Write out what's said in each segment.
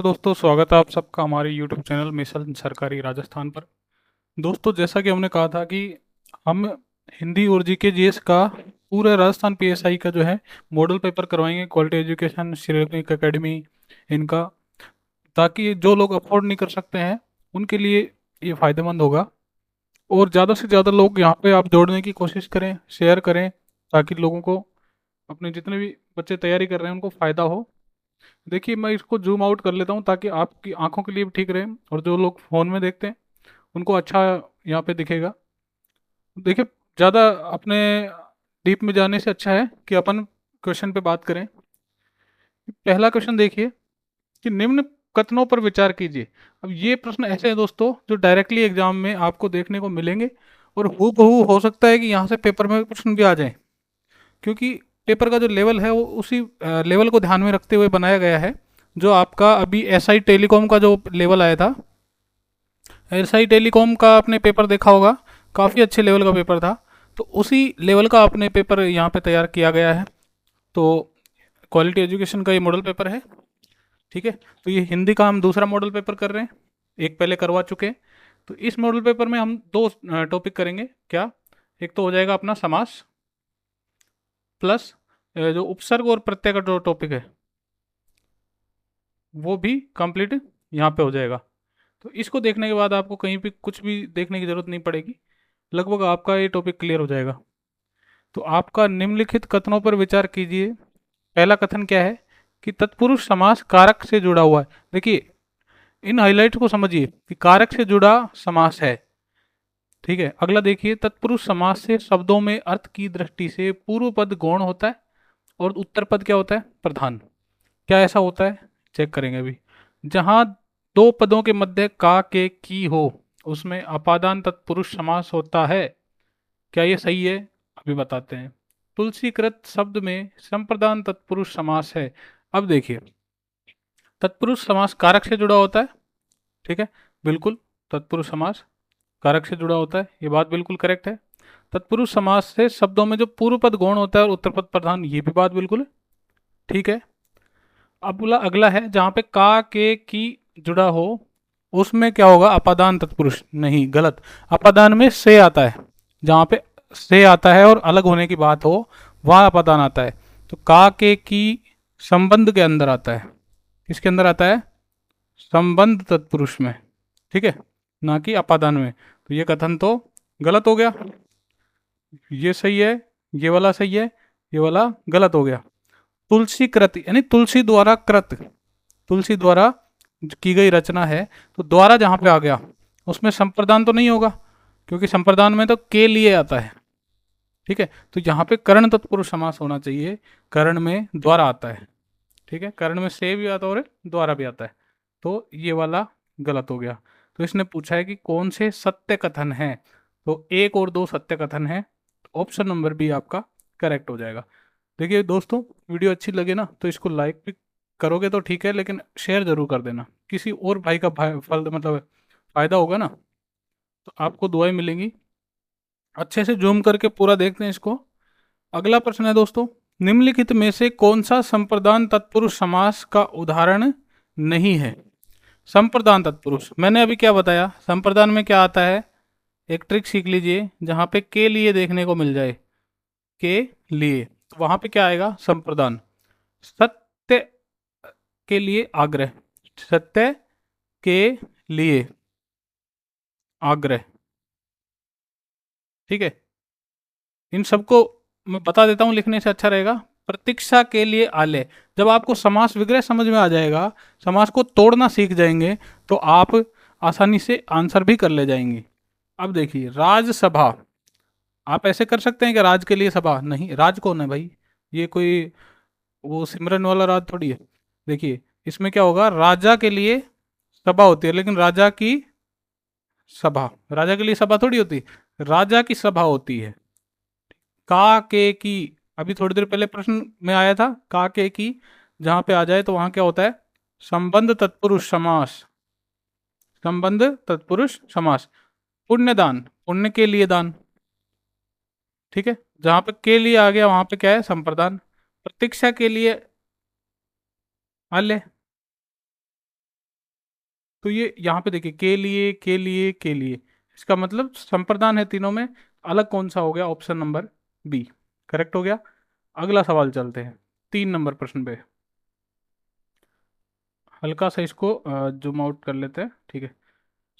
दोस्तों, स्वागत है आप सबका हमारे YouTube चैनल मिशन सरकारी राजस्थान पर। दोस्तों, जैसा कि हमने कहा था कि हम हिंदी और जीके जीएस का पूरे राजस्थान पीएसआई का जो है मॉडल पेपर करवाएंगे, क्वालिटी एजुकेशन, श्रीरंग एकेडमी इनका, ताकि जो लोग अफोर्ड नहीं कर सकते हैं उनके लिए ये फायदेमंद होगा। और ज़्यादा से ज़्यादा लोग यहाँ पे आप जोड़ने की कोशिश करें, शेयर करें, ताकि लोगों को, अपने जितने भी बच्चे तैयारी कर रहे हैं उनको फ़ायदा हो। देखिए, मैं इसको जूम आउट कर लेता हूँ ताकि आपकी आंखों के लिए भी ठीक रहे, और जो लोग फ़ोन में देखते हैं उनको अच्छा यहाँ पे दिखेगा। देखिए, ज़्यादा अपने डीप में जाने से अच्छा है कि अपन क्वेश्चन पे बात करें। पहला क्वेश्चन देखिए कि निम्न कथनों पर विचार कीजिए। अब ये प्रश्न ऐसे हैं दोस्तों जो डायरेक्टली एग्जाम में आपको देखने को मिलेंगे, और हूबहू हो सकता है कि यहाँ से पेपर में प्रश्न भी आ जाए, क्योंकि पेपर का जो लेवल है वो उसी लेवल को ध्यान में रखते हुए बनाया गया है। जो आपका अभी एसआई टेलीकॉम का जो लेवल आया था, एसआई टेलीकॉम का आपने पेपर देखा होगा, काफ़ी अच्छे लेवल का पेपर था। तो उसी लेवल का आपने पेपर यहाँ पे तैयार किया गया है। तो क्वालिटी एजुकेशन का ये मॉडल पेपर है। ठीक है, तो ये हिंदी का हम दूसरा मॉडल पेपर कर रहे हैं, एक पहले करवा चुके हैं। तो इस मॉडल पेपर में हम दो टॉपिक करेंगे। क्या? एक तो हो जाएगा अपना समास, प्लस जो उपसर्ग और प्रत्यय का जो टॉपिक है वो भी कंप्लीट यहाँ पे हो जाएगा। तो इसको देखने के बाद आपको कहीं भी कुछ भी देखने की जरूरत नहीं पड़ेगी, लगभग आपका ये टॉपिक क्लियर हो जाएगा। तो आपका निम्नलिखित कथनों पर विचार कीजिए। पहला कथन क्या है कि तत्पुरुष समास कारक से जुड़ा हुआ है। देखिए, इन हाइलाइट को समझिए कि कारक से जुड़ा समास है। ठीक है, अगला देखिए, तत्पुरुष समास से शब्दों में अर्थ की दृष्टि से पूर्व पद गौण होता है और उत्तर पद क्या होता है? प्रधान। क्या ऐसा होता है? चेक करेंगे अभी। जहां दो पदों के मध्य का के की हो उसमें अपादान तत्पुरुष समास होता है। क्या ये सही है? अभी बताते हैं। तुलसीकृत शब्द में संप्रदान तत्पुरुष समास है। अब देखिए, तत्पुरुष समास कारक से जुड़ा होता है। ठीक है, बिल्कुल, तत्पुरुष समास कारक से जुड़ा होता है, ये बात बिल्कुल करेक्ट है। तत्पुरुष समास से शब्दों में जो पूर्व पद गौण होता है और उत्तर पद प्रधान, ये भी बात बिल्कुल ठीक है। अब बोला अगला है, जहां पे का के की जुड़ा हो उसमें क्या होगा? अपादान तत्पुरुष। नहीं, गलत। अपादान में से आता है। जहां पे से आता है और अलग होने की बात हो वहां अपादान आता है। तो का के की संबंध के अंदर आता है। किसके अंदर आता है? संबंध तत्पुरुष में। ठीक है, ना कि अपादान में। तो ये कथन तो गलत हो गया। ये सही है, ये वाला सही है, ये वाला गलत हो गया। तुलसी कृत यानी तुलसी द्वारा कृत, तुलसी द्वारा की गई रचना है। तो द्वारा जहां पे आ गया उसमें संप्रदान तो नहीं होगा, क्योंकि संप्रदान में तो के लिए आता है। ठीक है, तो यहाँ पे कर्ण तत्पुरुष समास होना चाहिए। कर्ण में द्वारा आता है। ठीक है, कर्ण में से भी आता है और द्वारा भी आता है। तो ये वाला गलत हो गया। तो इसने पूछा है कि कौन से सत्य कथन है। तो एक और दो सत्य कथन है। ऑप्शन नंबर बी आपका करेक्ट हो जाएगा। देखिए दोस्तों, वीडियो अच्छी लगे ना तो इसको लाइक भी करोगे तो ठीक है, लेकिन शेयर जरूर कर देना। किसी और भाई का फल मतलब फायदा होगा ना, तो आपको दुआएं मिलेंगी। अच्छे से जूम करके पूरा देखते हैं इसको। अगला प्रश्न है दोस्तों, निम्नलिखित में से कौन सा संप्रदान तत्पुरुष समास का उदाहरण नहीं है? संप्रदान तत्पुरुष, मैंने अभी क्या बताया, संप्रदान में क्या आता है? एक ट्रिक सीख लीजिए, जहां पे के लिए देखने को मिल जाए, के लिए, तो वहां पे क्या आएगा? संप्रदान। सत्य के लिए आग्रह, सत्य के लिए आग्रह। ठीक है, इन सबको मैं बता देता हूं, लिखने से अच्छा रहेगा। प्रतीक्षा के लिए आलय। जब आपको समास विग्रह समझ में आ जाएगा, समास को तोड़ना सीख जाएंगे, तो आप आसानी से आंसर भी कर ले जाएंगे। अब देखिए, राजसभा, आप ऐसे कर सकते हैं कि राज के लिए सभा। नहीं, राज कौन है भाई? ये कोई वो सिमरन वाला राज थोड़ी है। देखिए, इसमें क्या होगा? राजा के लिए सभा होती है, लेकिन राजा की सभा, राजा के लिए सभा थोड़ी होती, राजा की सभा होती है। का के की, अभी थोड़ी देर पहले प्रश्न में आया था, का के की जहां पे आ जाए तो वहां क्या होता है? संबंध तत्पुरुष समास। संबंध तत्पुरुष समास। पुण्यदान, पुण्य के लिए दान। ठीक है, जहां पे के लिए आ गया वहां पे क्या है? संप्रदान। प्रतीक्षा के लिए आल्य। तो ये यहाँ पे देखिए, के लिए, के लिए, के लिए, इसका मतलब संप्रदान है तीनों में, अलग कौन सा हो गया? ऑप्शन नंबर बी करेक्ट हो गया। अगला सवाल चलते हैं 3 नंबर प्रश्न पे। हल्का सा इसको जूम आउट कर लेते हैं, ठीक है।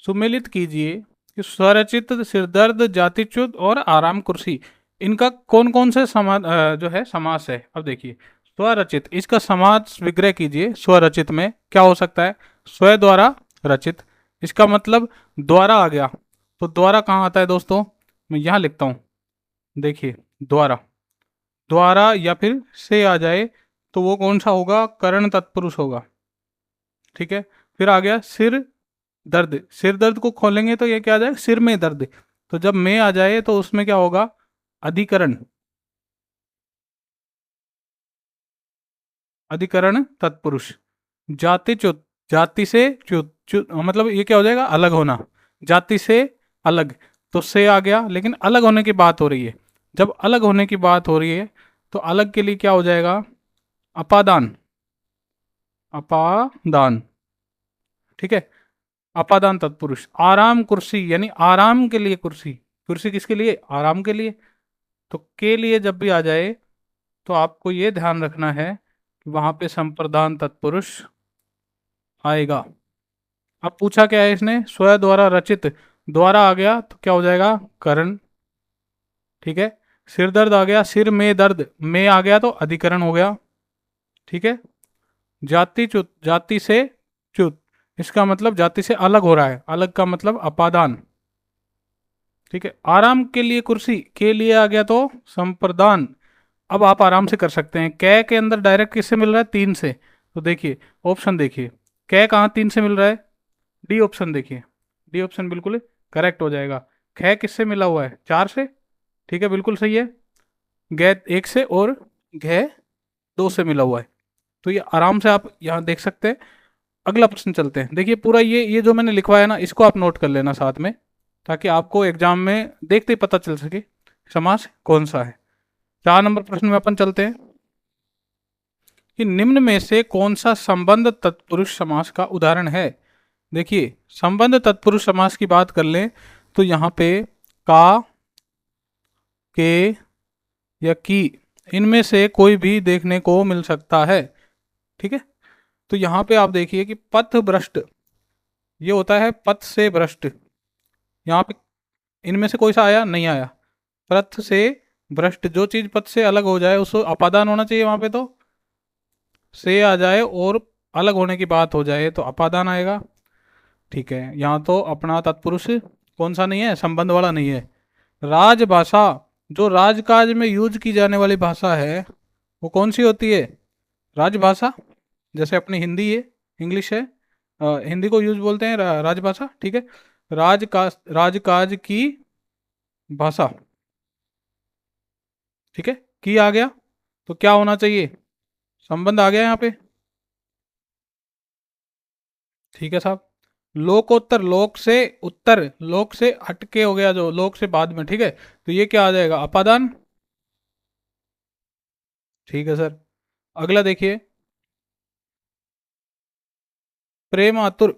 सुमेलित कीजिए कि स्वरचित, सिरदर्द, जातिच्युत और आराम कुर्सी, इनका कौन कौन से जो है समास है। अब देखिए, स्वरचित, इसका समास विग्रह कीजिए। स्वरचित में क्या हो सकता है? स्व द्वारा रचित, इसका मतलब द्वारा आ गया। तो द्वारा कहाँ आता है दोस्तों? मैं यहाँ लिखता हूँ, देखिए, द्वारा, द्वारा या फिर से आ जाए तो वो कौन सा होगा? करण तत्पुरुष होगा, ठीक है। फिर आ गया सिर दर्द, सिर दर्द को खोलेंगे तो ये क्या आ जाएगा? सिर में दर्द। तो जब में आ जाए तो उसमें क्या होगा? अधिकरण, अधिकरण तत्पुरुष। जाति च्युत, जाति से च्युत, च्युत मतलब ये क्या हो जाएगा? अलग होना, जाति से अलग। तो से आ गया, लेकिन अलग होने की बात हो रही है। जब अलग होने की बात हो रही है तो अलग के लिए क्या हो जाएगा? अपादान, अपादान, ठीक है। अपादान तत्पुरुष। आराम कुर्सी, यानी आराम के लिए कुर्सी, कुर्सी किसके लिए? आराम के लिए। तो के लिए जब भी आ जाए तो आपको ये ध्यान रखना है कि वहां पे संप्रदान तत्पुरुष आएगा। अब पूछा क्या है इसने? स्व द्वारा रचित, द्वारा आ गया तो क्या हो जाएगा? करण, ठीक है। सिर दर्द आ गया, सिर में दर्द, में आ गया तो अधिकरण हो गया, ठीक है। जाति च्युत, जाति से च्युत, इसका मतलब जाति से अलग हो रहा है, अलग का मतलब अपादान, ठीक है। आराम के लिए कुर्सी, के लिए आ गया तो संप्रदान। अब आप आराम से कर सकते हैं। कै के अंदर डायरेक्ट किससे मिल रहा है? तीन से। तो देखिए, ऑप्शन देखिए, कै कहाँ तीन से मिल रहा है? डी ऑप्शन देखिए, डी ऑप्शन बिल्कुल करेक्ट हो जाएगा। ख किससे मिला हुआ है? चार से, ठीक है, बिल्कुल सही है। गै एक से और घ दो से मिला हुआ है। तो ये आराम से आप यहाँ देख सकते हैं। अगला प्रश्न चलते हैं। देखिए, पूरा ये जो मैंने लिखवाया ना, इसको आप नोट कर लेना साथ में, ताकि आपको एग्जाम में देखते ही पता चल सके समास कौन सा है। 4 नंबर प्रश्न में अपन चलते हैं कि निम्न में से कौन सा संबंध तत्पुरुष समास का उदाहरण है। देखिए, संबंध तत्पुरुष समास की बात कर लें तो यहाँ पे का, के या की, इनमें से कोई भी देखने को मिल सकता है, ठीक है। तो यहाँ पे आप देखिए कि पथ भ्रष्ट, ये होता है पथ से भ्रष्ट। यहाँ पे इनमें से कोई सा आया? नहीं आया। पथ से भ्रष्ट, जो चीज पथ से अलग हो जाए उसको अपादान होना चाहिए वहां पे, तो से आ जाए और अलग होने की बात हो जाए तो अपादान आएगा, ठीक है। यहाँ तो अपना तत्पुरुष कौन सा नहीं है? संबंध वाला नहीं है। राजभाषा, जो राजकाज में यूज की जाने वाली भाषा है वो कौन सी होती है? राजभाषा। जैसे अपनी हिंदी है, इंग्लिश है, हिंदी को यूज बोलते हैं राजभाषा, ठीक है। राजकाज, राजकाज की भाषा, ठीक है। की आ गया तो क्या होना चाहिए? संबंध आ गया यहाँ पे, ठीक है साहब। लोकोत्तर, लोक से उत्तर, लोक से हटके हो गया, जो लोक से बाद में, ठीक है। तो ये क्या आ जाएगा? अपादान, ठीक है सर। अगला देखिए, प्रेम आतुर,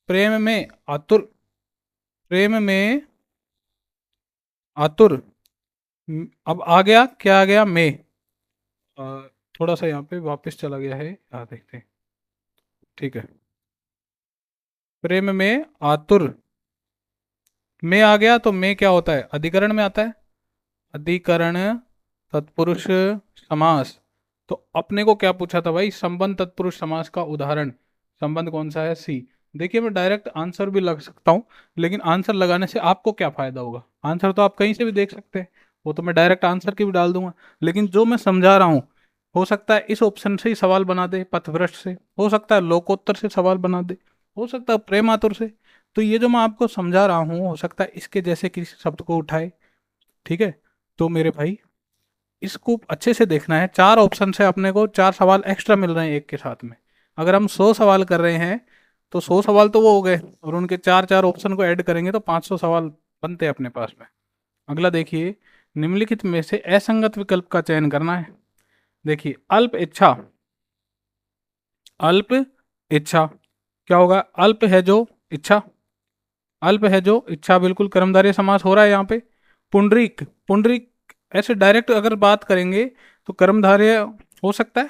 प्रेम में आतुर, प्रेम में आतुर, अब आ गया, क्या आ गया? में। थोड़ा सा यहाँ पे वापस चला गया है, यहाँ देखते हैं, ठीक है। प्रेम में आतुर, में आ गया तो में क्या होता है? अधिकरण में आता है, अधिकरण तत्पुरुष समास। तो अपने को क्या पूछा था भाई? संबंध तत्पुरुष समास का उदाहरण, संबंध कौन सा है? सी। देखिए, मैं डायरेक्ट आंसर भी लग सकता हूँ, लेकिन आंसर लगाने से आपको क्या फायदा होगा? आंसर तो आप कहीं से भी देख सकते हैं, वो तो मैं डायरेक्ट आंसर की भी डाल दूंगा। लेकिन जो मैं समझा रहा हूँ, हो सकता है इस ऑप्शन से ही सवाल बना दे, पथभ्रष्ट से, हो सकता है लोकोत्तर से सवाल बना दे, हो सकता है प्रेम आतुर से। तो ये जो मैं आपको समझा रहा हूँ, हो सकता है इसके जैसे किसी शब्द को उठाए, ठीक है। तो मेरे भाई, इसको अच्छे से देखना है। 4 ऑप्शन से अपने को 4 सवाल एक्स्ट्रा मिल रहे हैं एक के साथ में। अगर हम 100 सवाल कर रहे हैं तो 100 सवाल तो वो हो गए, और उनके चार चार ऑप्शन को ऐड करेंगे तो 500 सवाल बनते हैं अपने पास में। अगला देखिए, निम्नलिखित में से असंगत विकल्प का चयन करना है। देखिए, अल्प इच्छा, अल्प इच्छा क्या होगा? अल्प है जो, इच्छा, अल्प है जो, इच्छा बिल्कुल कर्मधारय समास हो रहा है यहाँ पे। पुंडरीक, पुंडरीक ऐसे डायरेक्ट अगर बात करेंगे तो कर्मधारय हो सकता है,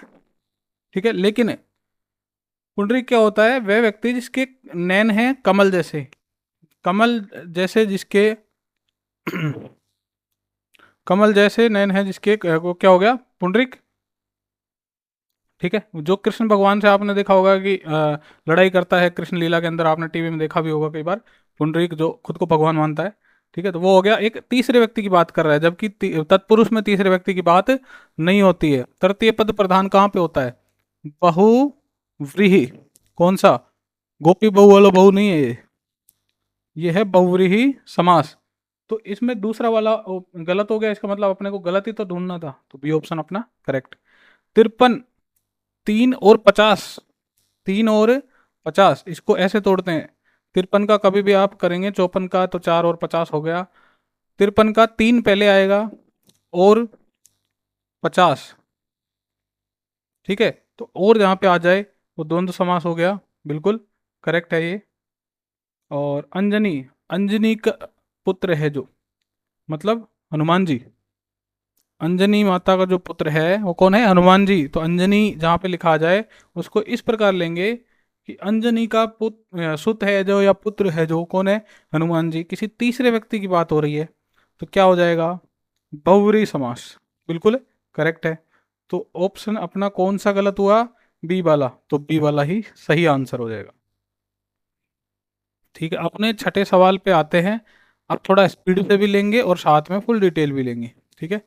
ठीक है, लेकिन पुंडरीक क्या होता है, वह व्यक्ति जिसके नैन है कमल जैसे, कमल जैसे जिसके कमल जैसे नैन है जिसके, वो क्या हो गया, पुंडरीक। ठीक है, जो कृष्ण भगवान से आपने देखा होगा कि लड़ाई करता है कृष्ण लीला के अंदर, आपने टीवी में देखा भी होगा कई बार, पुंडरीक जो खुद को भगवान मानता है। ठीक है, तो वो हो गया, एक तीसरे व्यक्ति की बात कर रहा है, जबकि तत्पुरुष में तीसरे व्यक्ति की बात नहीं होती है। तृतीय पद प्रधान कहाँ पे होता है, बहुव्रीहि, कौन सा, गोपी बहु वाला बहु नहीं है ये है बहुव्रीहि समास। तो इसमें दूसरा वाला गलत हो गया, इसका मतलब अपने को गलत ही तो ढूंढना था, तो बी ऑप्शन अपना करेक्ट। 53, 3 और 50, 3 और 50 इसको ऐसे तोड़ते हैं, 53 का कभी भी आप करेंगे 54 का तो 4 और 50 हो गया, 53 का 3 पहले आएगा और 50, ठीक है, तो और जहाँ पे आ जाए वो द्वंद्व समास हो गया, बिल्कुल करेक्ट है ये। और अंजनी, अंजनी का पुत्र है जो, मतलब हनुमान जी, अंजनी माता का जो पुत्र है वो कौन है, हनुमान जी। तो अंजनी जहाँ पे लिखा जाए उसको इस प्रकार लेंगे कि अंजनी का पुत्र सुत है जो या पुत्र है जो, कौन है, हनुमान जी। किसी तीसरे व्यक्ति की बात हो रही है तो क्या हो जाएगा, बहुव्रीहि समास, बिल्कुल करेक्ट है। तो ऑप्शन अपना कौन सा गलत हुआ, बी वाला, तो बी वाला ही सही आंसर हो जाएगा। ठीक है, अपने छठे सवाल पे आते हैं। अब थोड़ा स्पीड से भी लेंगे और साथ में फुल डिटेल भी लेंगे, ठीक है।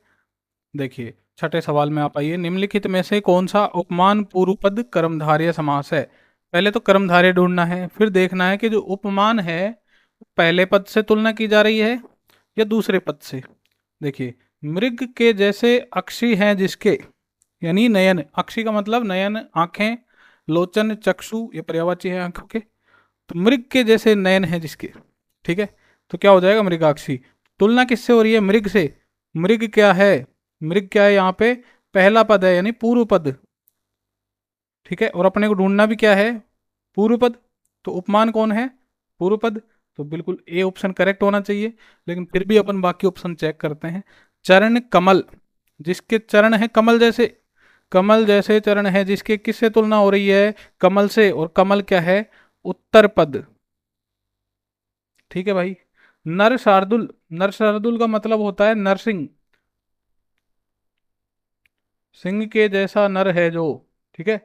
देखिए छठे सवाल में आप आइए, निम्नलिखित में से कौन सा उपमान पूर्व पद कर्मधारय समास है। पहले तो कर्मधारय ढूंढना है, फिर देखना है कि जो उपमान है पहले पद से तुलना की जा रही है या दूसरे पद से। देखिए, मृग के जैसे अक्षी हैं जिसके, यानी नयन, अक्षी का मतलब नयन आंखें, लोचन चक्षु ये पर्यायवाची है आंखों के, तो मृग के जैसे नयन है जिसके, ठीक है, तो क्या हो जाएगा, मृगाक्षी। तुलना किससे हो रही है, मृग से। मृग क्या है, मृग क्या है यहाँ पे, पहला पद है यानी पूर्व पद, ठीक है, और अपने को ढूंढना भी क्या है, पूर्व पद। तो उपमान कौन है, पूर्व पद, तो बिल्कुल ए ऑप्शन करेक्ट होना चाहिए। लेकिन फिर भी अपन बाकी ऑप्शन चेक करते हैं। चरण कमल, जिसके चरण है कमल जैसे, कमल जैसे चरण है जिसके, किससे तुलना हो रही है, कमल से, और कमल क्या है, उत्तर पद, ठीक है भाई। नर शार्दुल, नर शार्दुल का मतलब होता है नरसिंह, सिंह के जैसा नर है जो, ठीक है,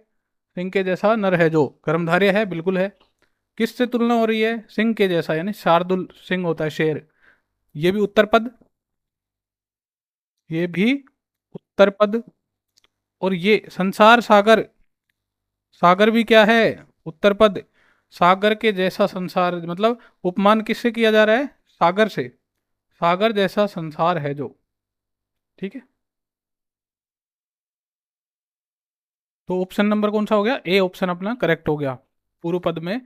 सिंह के जैसा नर है जो, कर्मधारय है, बिल्कुल है। किससे तुलना हो रही है, सिंह के जैसा, यानी शार्दुल सिंह होता है शेर, ये भी उत्तर पद, ये भी उत्तर पद। और ये संसार सागर, सागर भी क्या है, उत्तर पद। सागर के जैसा संसार मतलब उपमान किससे किया जा रहा है, सागर से, सागर जैसा संसार है जो, ठीक है। तो ऑप्शन नंबर कौन सा हो गया, ए ऑप्शन अपना करेक्ट हो गया, पूर्व पद में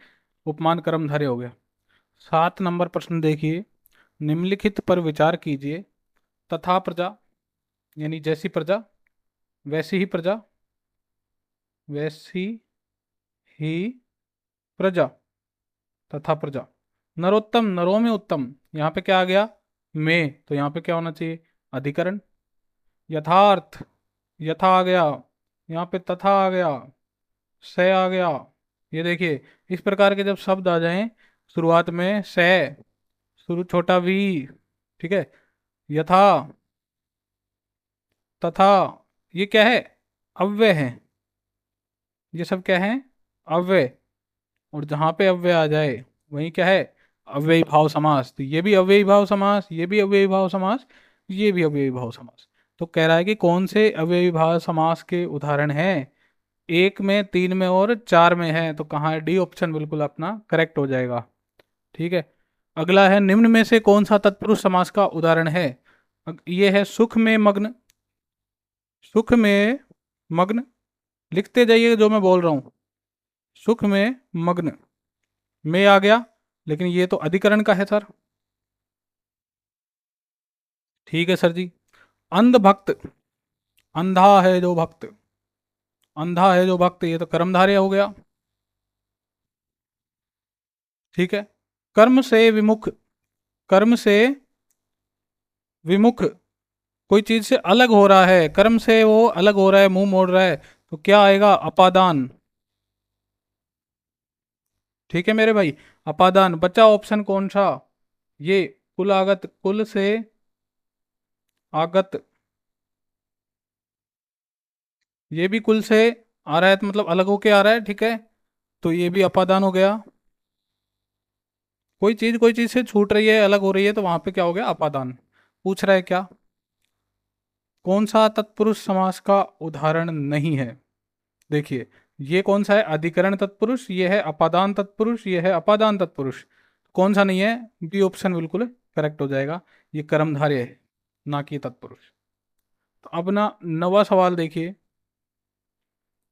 उपमान कर्मधारय हो गया। 7 नंबर प्रश्न देखिए, निम्नलिखित पर विचार कीजिए। तथा प्रजा, यानी जैसी प्रजा, वैसी ही प्रजा, वैसी ही प्रजा, तथा प्रजा, नरोत्तम, नरों में उत्तम, यहाँ पे क्या आ गया, में, तो यहाँ पे क्या होना चाहिए, अधिकरण। यथार्थ, यथा आ गया, यहाँ पे तथा आ गया, से आ गया। ये देखिए, इस प्रकार के जब शब्द आ जाएं शुरुआत में से, शुरू छोटा वी, ठीक है, यथा, तथा, ये क्या है, अव्यय है, ये सब क्या है, अव्यय। और जहां पे अव्यय आ जाए वहीं क्या है, अव्ययी भाव समास। तो ये भी अव्ययी भाव समास, ये भी अव्ययी भाव समास, ये भी अव्ययी भाव समास। तो कह रहा है कि कौन से अव्ययी भाव समास के उदाहरण हैं, एक में, तीन में और चार में है, तो कहाँ है, डी ऑप्शन बिल्कुल अपना करेक्ट हो जाएगा, ठीक है। अगला है, निम्न में से कौन सा तत्पुरुष समास का उदाहरण है। ये है सुख में मग्न, सुख में मग्न, लिखते जाइए जो मैं बोल रहा हूं, सुख में मग्न, में आ गया, लेकिन ये तो अधिकरण का है सर, ठीक है सर जी। अंध भक्त, अंधा है जो भक्त, अंधा है जो भक्त, ये तो कर्मधारय हो गया, ठीक है। कर्म से विमुख, कर्म से विमुख, कोई चीज से अलग हो रहा है, कर्म से वो अलग हो रहा है, मुंह मोड़ रहा है, तो क्या आएगा? अपादान। ठीक है मेरे भाई, अपादान। बचा ऑप्शन कौन सा? ये कुल आगत, कुल से आगत, ये भी कुल से आ रहा है, तो मतलब अलग होके आ रहा है, ठीक है, तो ये भी अपादान हो गया। कोई चीज से छूट रही है, अलग हो रही है, तो वहां पे क्या हो गया? अपादान। पूछ रहा है क्या? कौन सा तत्पुरुष समास का उदाहरण नहीं है? देखिए, ये कौन सा है? अधिकरण तत्पुरुष, ये है अपादान तत्पुरुष, ये है अपादान तत्पुरुष। कौन सा नहीं है? बी ऑप्शन बिल्कुल करेक्ट हो जाएगा। ये कर्मधारय है, ना कि तत्पुरुष। तो अब ना नवा सवाल देखिए।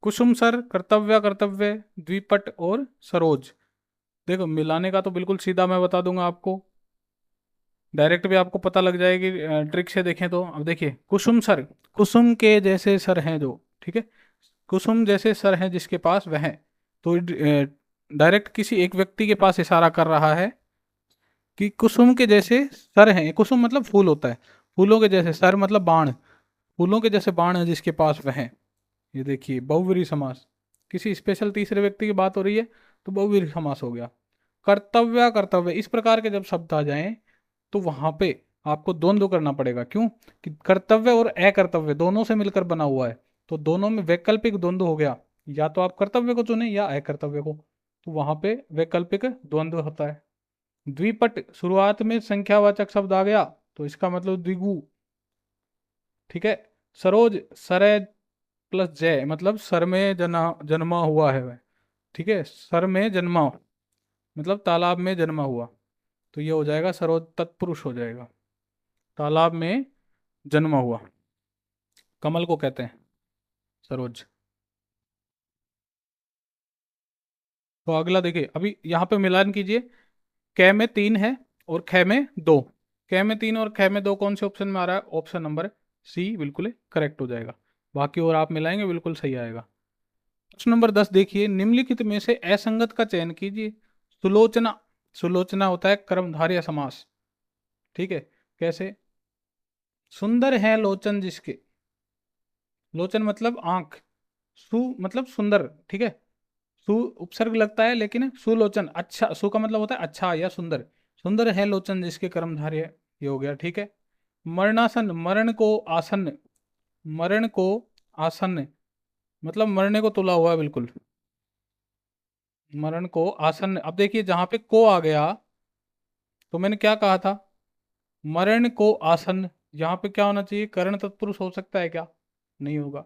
कुसुम सर, कर्तव्य कर्तव्य, द्विपट और सरोज। देखो, मिलाने का तो बिल्कुल सीधा मैं बता दूंगा आपको, डायरेक्ट भी आपको पता लग जाएगी ट्रिक से देखें तो। अब देखिए, कुसुम सर, कुसुम के जैसे सर हैं जो, ठीक है, कुसुम जैसे सर हैं जिसके पास वह, तो डायरेक्ट किसी एक व्यक्ति के पास इशारा कर रहा है कि कुसुम के जैसे सर हैं। कुसुम मतलब फूल होता है, फूलों के जैसे, सर मतलब बाण, फूलों के जैसे बाण है जिसके पास वह। ये देखिए, बहुव्रीहि समास, किसी स्पेशल तीसरे व्यक्ति की बात हो रही है, तो बहुव्रीहि समास हो गया। कर्तव्य कर्तव्य, इस प्रकार के जब शब्द आ जाएं, तो वहां पे आपको द्वंद्व करना पड़ेगा। क्यों? कि कर्तव्य और अकर्तव्य दोनों से मिलकर बना हुआ है, तो दोनों में वैकल्पिक द्वंद्व हो गया। या तो आप कर्तव्य को चुने या अकर्तव्य को, तो वहां पे वैकल्पिक द्वंद्व होता है। द्विपट, शुरुआत में संख्यावाचक शब्द आ गया, तो इसका मतलब द्विगु। ठीक है। सरोज, सरे प्लस जय, मतलब सर में जन्मा हुआ है वह। ठीक है, सर में जन्मा, मतलब तालाब में जन्मा हुआ, तो ये हो जाएगा सरोज, तत्पुरुष हो जाएगा। तालाब में जन्मा हुआ, कमल को कहते हैं सरोज। तो अगला देखिए, अभी यहाँ पे मिलान कीजिए। कै में 3 है और ख में 2। कै में 3 और ख में 2 कौन से ऑप्शन में आ रहा है? ऑप्शन नंबर सी बिल्कुल करेक्ट हो जाएगा। बाकी और आप मिलाएंगे बिल्कुल सही आएगा। प्रश्न नंबर 10 देखिए, निम्नलिखित में से असंगत का चयन कीजिए। सुलोचना, सुलोचना होता है कर्मधारय समास। ठीक है, कैसे? सुंदर है लोचन जिसके, लोचन मतलब आंख, सु मतलब सुंदर, ठीक है, सु उपसर्ग लगता है, लेकिन सुलोचन, अच्छा, सु का मतलब होता है अच्छा या सुंदर। सुंदर है लोचन जिसके कर्मधारय, ये हो गया। ठीक है। मरणासन, मरण को आसन्न, मरण को आसन्न, मतलब मरने को तुला हुआ है बिल्कुल, मरण को आसन्न। अब देखिए, जहां पे को आ गया, तो मैंने क्या कहा था? मरण को आसन्न, यहाँ पे क्या होना चाहिए? कर्ण तत्पुरुष हो सकता है क्या? नहीं होगा,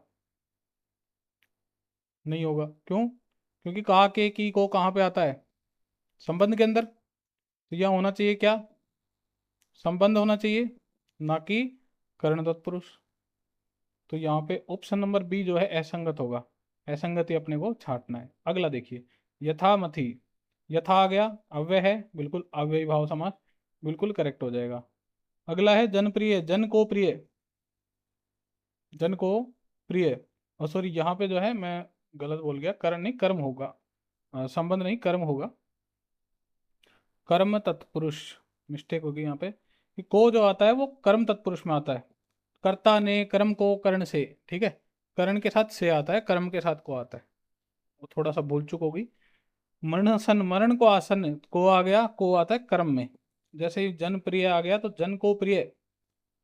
नहीं होगा। क्यों? क्योंकि कहा के की को कहाँ पे आता है? संबंध के अंदर। तो यह होना चाहिए क्या? संबंध होना चाहिए, ना कि कर्ण तत्पुरुष। तो यहाँ पे ऑप्शन नंबर बी जो है असंगत होगा। असंगति अपने को छांटना है। अगला देखिए, यथामथि, यथा आ गया, अव्यय है, बिल्कुल अव्ययी भाव समास, बिल्कुल करेक्ट हो जाएगा। अगला है जनप्रिय, जन को प्रिय, जन को प्रिय, और सॉरी यहाँ पे जो है मैं गलत बोल गया, कर्ण नहीं कर्म होगा, संबंध नहीं कर्म होगा, कर्म तत्पुरुष, मिस्टेक होगी यहाँ पे, कि को जो आता है वो कर्म तत्पुरुष में आता है। कर्ता ने कर्म को कर्ण से, ठीक है, कर्ण के साथ से आता है, कर्म के साथ को आता है, वो थोड़ा सा भूल चुक होगी। मरणासन, मरण को आसन, को आ गया, को आता है कर्म में। जैसे ही जन प्रिय आ गया, तो जन को प्रिय,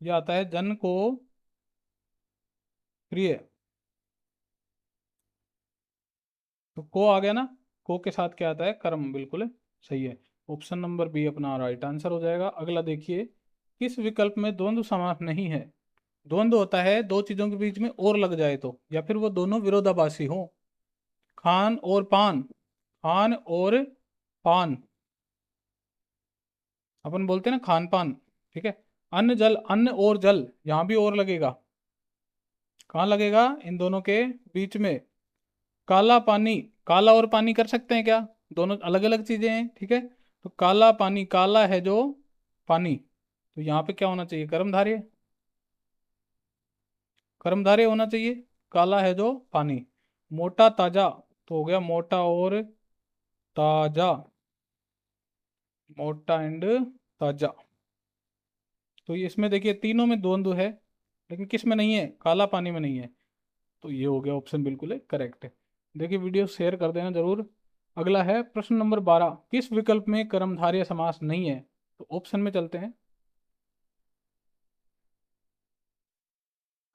ये आता है जन को प्रिय, तो को आ गया ना, को के साथ क्या आता है? कर्म, बिल्कुल सही है। ऑप्शन नंबर बी अपना राइट आंसर हो जाएगा। अगला देखिए, किस विकल्प में द्वंद्व समास नहीं है? द्वंद्व होता है दो चीजों के बीच में और लग जाए तो, या फिर वो दोनों विरोधाभासी हो। खान और पान, खान और पान, अपन बोलते हैं ना खान पान, ठीक है। अन्न जल, अन्न और जल, यहां भी और लगेगा, कहाँ लगेगा? इन दोनों के बीच में। काला पानी, काला और पानी कर सकते हैं क्या? दोनों अलग अलग चीजें हैं, ठीक है। तो काला पानी, काला है जो पानी, तो यहाँ पे क्या होना चाहिए? कर्मधारय, कर्मधारय होना चाहिए, काला है जो पानी। मोटा ताजा, तो हो गया मोटा और ताजा, मोटा एंड ताजा। तो ये इसमें देखिए तीनों में द्वंद्व है, लेकिन किस में नहीं है, काला पानी में नहीं है। तो ये हो गया ऑप्शन बिल्कुल है करेक्ट है। देखिए वीडियो शेयर कर देना जरूर। अगला है प्रश्न नंबर 12, किस विकल्प में कर्मधारय समास नहीं है? तो ऑप्शन में चलते हैं।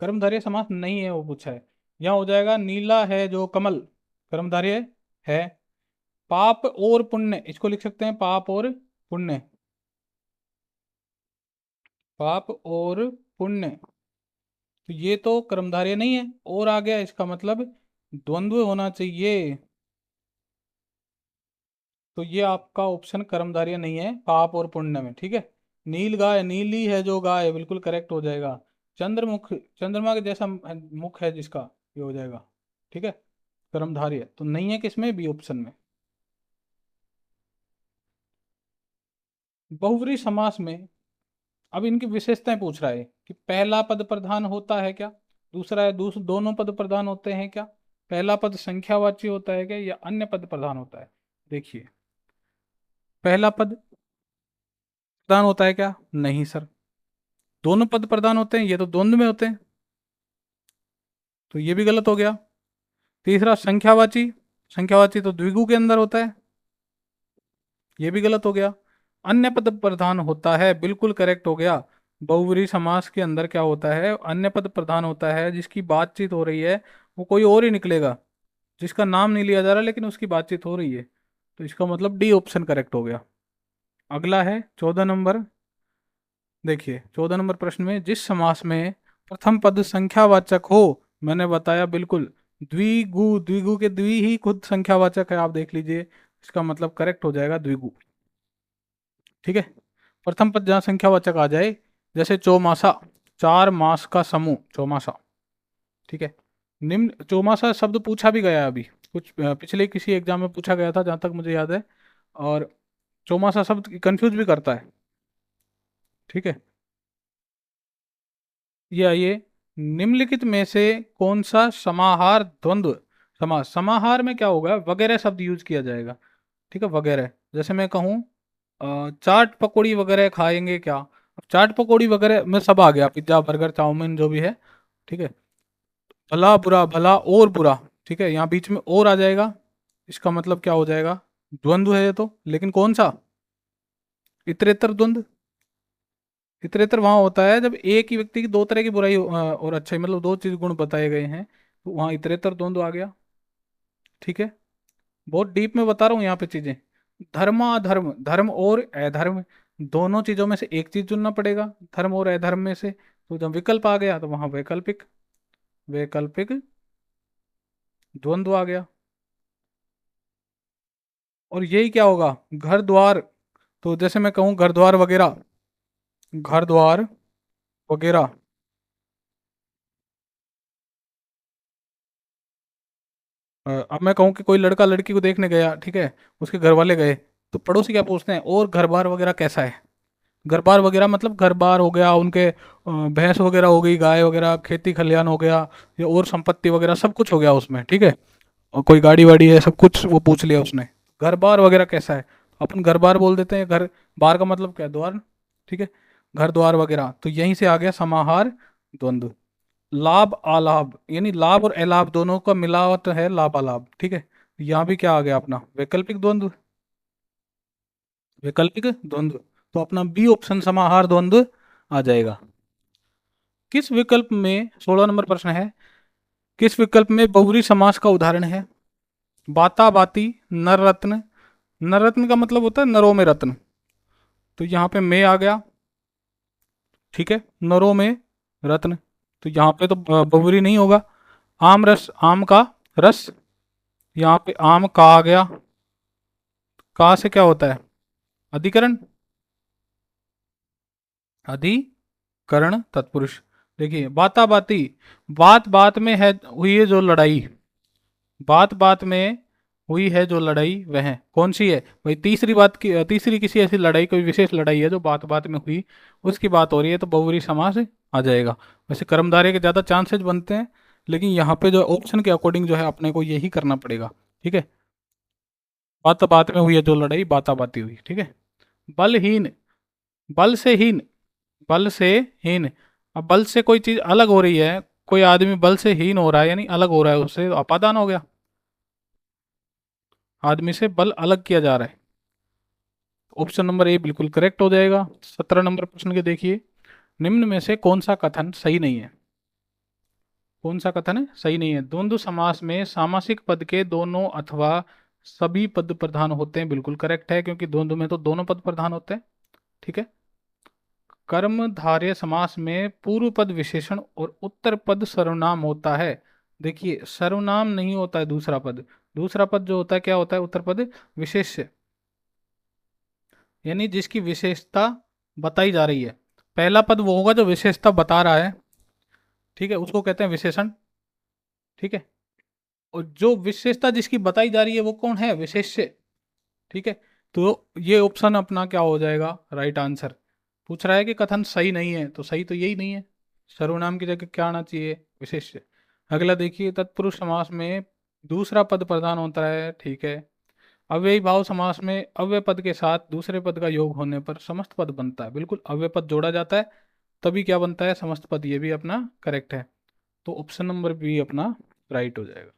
कर्मधारय समास नहीं है वो पूछा है। यहाँ हो जाएगा नीला है जो कमल, कर्मधारय है। पाप और पुण्य, इसको लिख सकते हैं पाप और पुण्य। पाप और पुण्य, तो ये तो कर्मधारय नहीं है, और आ गया इसका मतलब द्वंद्व होना चाहिए। तो ये आपका ऑप्शन कर्मधारय नहीं है पाप और पुण्य में, ठीक है। नील गाय, नीली है जो गाय, बिल्कुल करेक्ट हो जाएगा। चंद्रमुख, चंद्रमा के जैसा मुख है जिसका, ये हो जाएगा, ठीक है। कर्मधारय तो नहीं है किसमें भी, ऑप्शन में। बहुव्रीहि समास में अब इनकी विशेषताएं पूछ रहा है कि पहला पद प्रधान होता है क्या, दूसरा है दोनों पद प्रधान होते हैं क्या, पहला पद संख्यावाची होता है क्या, या अन्य पद प्रधान होता है। देखिए, पहला पद प्रधान होता है क्या, नहीं सर। दोनों पद प्रधान होते हैं, ये तो द्वंद्व में होते हैं, तो ये भी गलत हो गया। तीसरा संख्यावाची, संख्यावाची तो द्विगु के अंदर होता है, ये भी गलत हो गया। अन्य पद प्रधान होता है, बिल्कुल करेक्ट हो गया। बहुव्रीहि समास के अंदर क्या होता है, अन्य पद प्रधान होता है, जिसकी बातचीत हो रही है वो कोई और ही निकलेगा, जिसका नाम नहीं लिया जा रहा लेकिन उसकी बातचीत हो रही है। तो इसका मतलब डी ऑप्शन करेक्ट हो गया। अगला है 14 नंबर। देखिए 14 नंबर प्रश्न में, जिस समास में प्रथम पद संख्यावाचक हो, मैंने बताया बिल्कुल द्विगु, द्विगु के द्वि ही खुद संख्यावाचक है, आप देख लीजिए, इसका मतलब करेक्ट हो जाएगा द्विगु, ठीक है। प्रथम पद जहाँ संख्यावाचक आ जाए, जैसे चौमासा, 4 मास का समूह चौमासा, ठीक है। निम्न चौमासा शब्द पूछा भी गया है अभी, कुछ पिछले किसी एग्जाम में पूछा गया था जहाँ तक मुझे याद है, और चौमासा शब्द कंफ्यूज भी करता है, ठीक है। ये आइए, निम्नलिखित में से कौन सा समाहार द्वंद्व समास, समाहार में क्या होगा, वगैरह शब्द यूज किया जाएगा, ठीक है, वगैरह। जैसे मैं कहूँ चाट पकौड़ी वगैरह खाएंगे क्या, अब चाट पकौड़ी वगैरह में सब आ गया, पिज्जा बर्गर चाउमीन जो भी है, ठीक है। भला बुरा, भला और बुरा, ठीक है, यहाँ बीच में और आ जाएगा, इसका मतलब क्या हो जाएगा, द्वंद्व है ये तो, लेकिन कौन सा, इतरेतर द्वंद्व। इतरेतर वहां होता है जब एक ही व्यक्ति की दो तरह की बुराई और अच्छाई, मतलब दो चीज गुण बताए गए हैं, तो वहां इतरेतर द्वंद्व आ गया, ठीक है। बहुत डीप में बता रहा हूँ यहाँ पे चीजें। धर्माधर्म, धर्म और अधर्म, दोनों चीजों में से एक चीज चुनना पड़ेगा, धर्म और अधर्म में से, तो जब विकल्प आ गया तो वहां वैकल्पिक, वैकल्पिक द्वंद्व आ गया। और यही क्या होगा, घर द्वार, तो जैसे मैं कहूँ घर द्वार वगैरह, घर द्वार वगैरह, अब मैं कहूँ कि कोई लड़का लड़की को देखने गया, ठीक है, उसके घर वाले गए, तो पड़ोसी क्या पूछते हैं, और घर बार वगैरह कैसा है। घर बार वगैरह मतलब घर बार हो गया उनके, भैंस वगैरह हो गई, गाय वगैरह, खेती खलिहान हो गया, या और संपत्ति वगैरह सब कुछ हो गया उसमें, ठीक है। और कोई गाड़ी वाड़ी है, सब कुछ वो पूछ लिया उसने, घर बार वगैरह कैसा है, अपन घर बार बोल देते हैं, घर बार का मतलब क्या है, द्वार, ठीक है। घर द्वार वगैरह, तो यहीं से आ गया समाहार द्वंद्व। लाभ आलाभ, यानी लाभ और अलाभ दोनों का मिलावट है लाभ अलाभ, ठीक है। यहाँ भी क्या आ गया अपना वैकल्पिक द्वंद्व, वैकल्पिक द्वंद्व, तो अपना बी ऑप्शन समाहार द्वंद्व आ जाएगा। किस विकल्प में, 16 नंबर प्रश्न है, किस विकल्प में बहुव्रीहि समास का उदाहरण है, बाता बाती, नर रत्न, नर रत्न का मतलब होता है नरों में रत्न, तो यहाँ पे में आ गया, ठीक है, नरों में रत्न, तो यहाँ पे तो बहुव्रीहि नहीं होगा। आम रस, आम का रस, यहाँ पे आम का आ गया, का से क्या होता है, अधिकरण, अधिकरण तत्पुरुष। देखिए बाता बाती, बात बात में है हुई है जो लड़ाई, बात बात में हुई है जो लड़ाई वह कौन सी है, भाई तीसरी बात की, तीसरी किसी ऐसी लड़ाई, कोई विशेष लड़ाई है जो बात बात में हुई, उसकी बात हो रही है, तो बहुव्रीहि समास आ जाएगा। वैसे कर्मधारय के ज़्यादा चांसेस बनते हैं, लेकिन यहाँ पे जो ऑप्शन के अकॉर्डिंग जो है अपने को यही करना पड़ेगा, ठीक है। बात बात में हुई है जो लड़ाई, बाता बाती हुई, ठीक है। बलहीन, बल से हीन, बल से हीन। अब बल से कोई चीज अलग हो रही है, कोई आदमी बल से हीन हो रहा है यानी अलग हो रहा है उससे, तो अपादान हो गया। आदमी से बल अलग किया जा रहा है। ऑप्शन नंबर ए बिल्कुल करेक्ट हो जाएगा। 17 नंबर प्रश्न के देखिए, निम्न में से कौन सा कथन सही नहीं है? कौन सा कथन है सही नहीं है? द्वंद्व समास में सामासिक पद के दोनों अथवा सभी पद प्रधान होते हैं, बिल्कुल करेक्ट है, क्योंकि द्वंद्व में तो दोनों पद प्रधान होते हैं। ठीक है। कर्मधारय समास में पूर्व पद विशेषण और उत्तर पद सर्वनाम होता है। देखिए, सर्वनाम नहीं होता है दूसरा पद। दूसरा पद जो होता है क्या होता है? उत्तर पद विशेष्य, यानी जिसकी विशेषता बताई जा रही है। पहला पद वो होगा जो विशेषता बता रहा है, ठीक है, उसको कहते हैं विशेषण। ठीक है। और जो विशेषता जिसकी बताई जा रही है वो कौन है? विशेष्य। ठीक है। तो ये ऑप्शन अपना क्या हो जाएगा? Right answer. पूछ रहा है कि कथन सही नहीं है, तो सही तो यही नहीं है। सर्वनाम की जगह क्या आना चाहिए? विशेष्य। अगला देखिए, तत्पुरुष समास में दूसरा पद प्रधान होता है, ठीक है। अव्ययी भाव समास में अव्यय पद के साथ दूसरे पद का योग होने पर समस्त पद बनता है, बिल्कुल अव्यय पद जोड़ा जाता है तभी क्या बनता है? समस्त पद। ये भी अपना करेक्ट है। तो ऑप्शन नंबर बी अपना राइट हो जाएगा।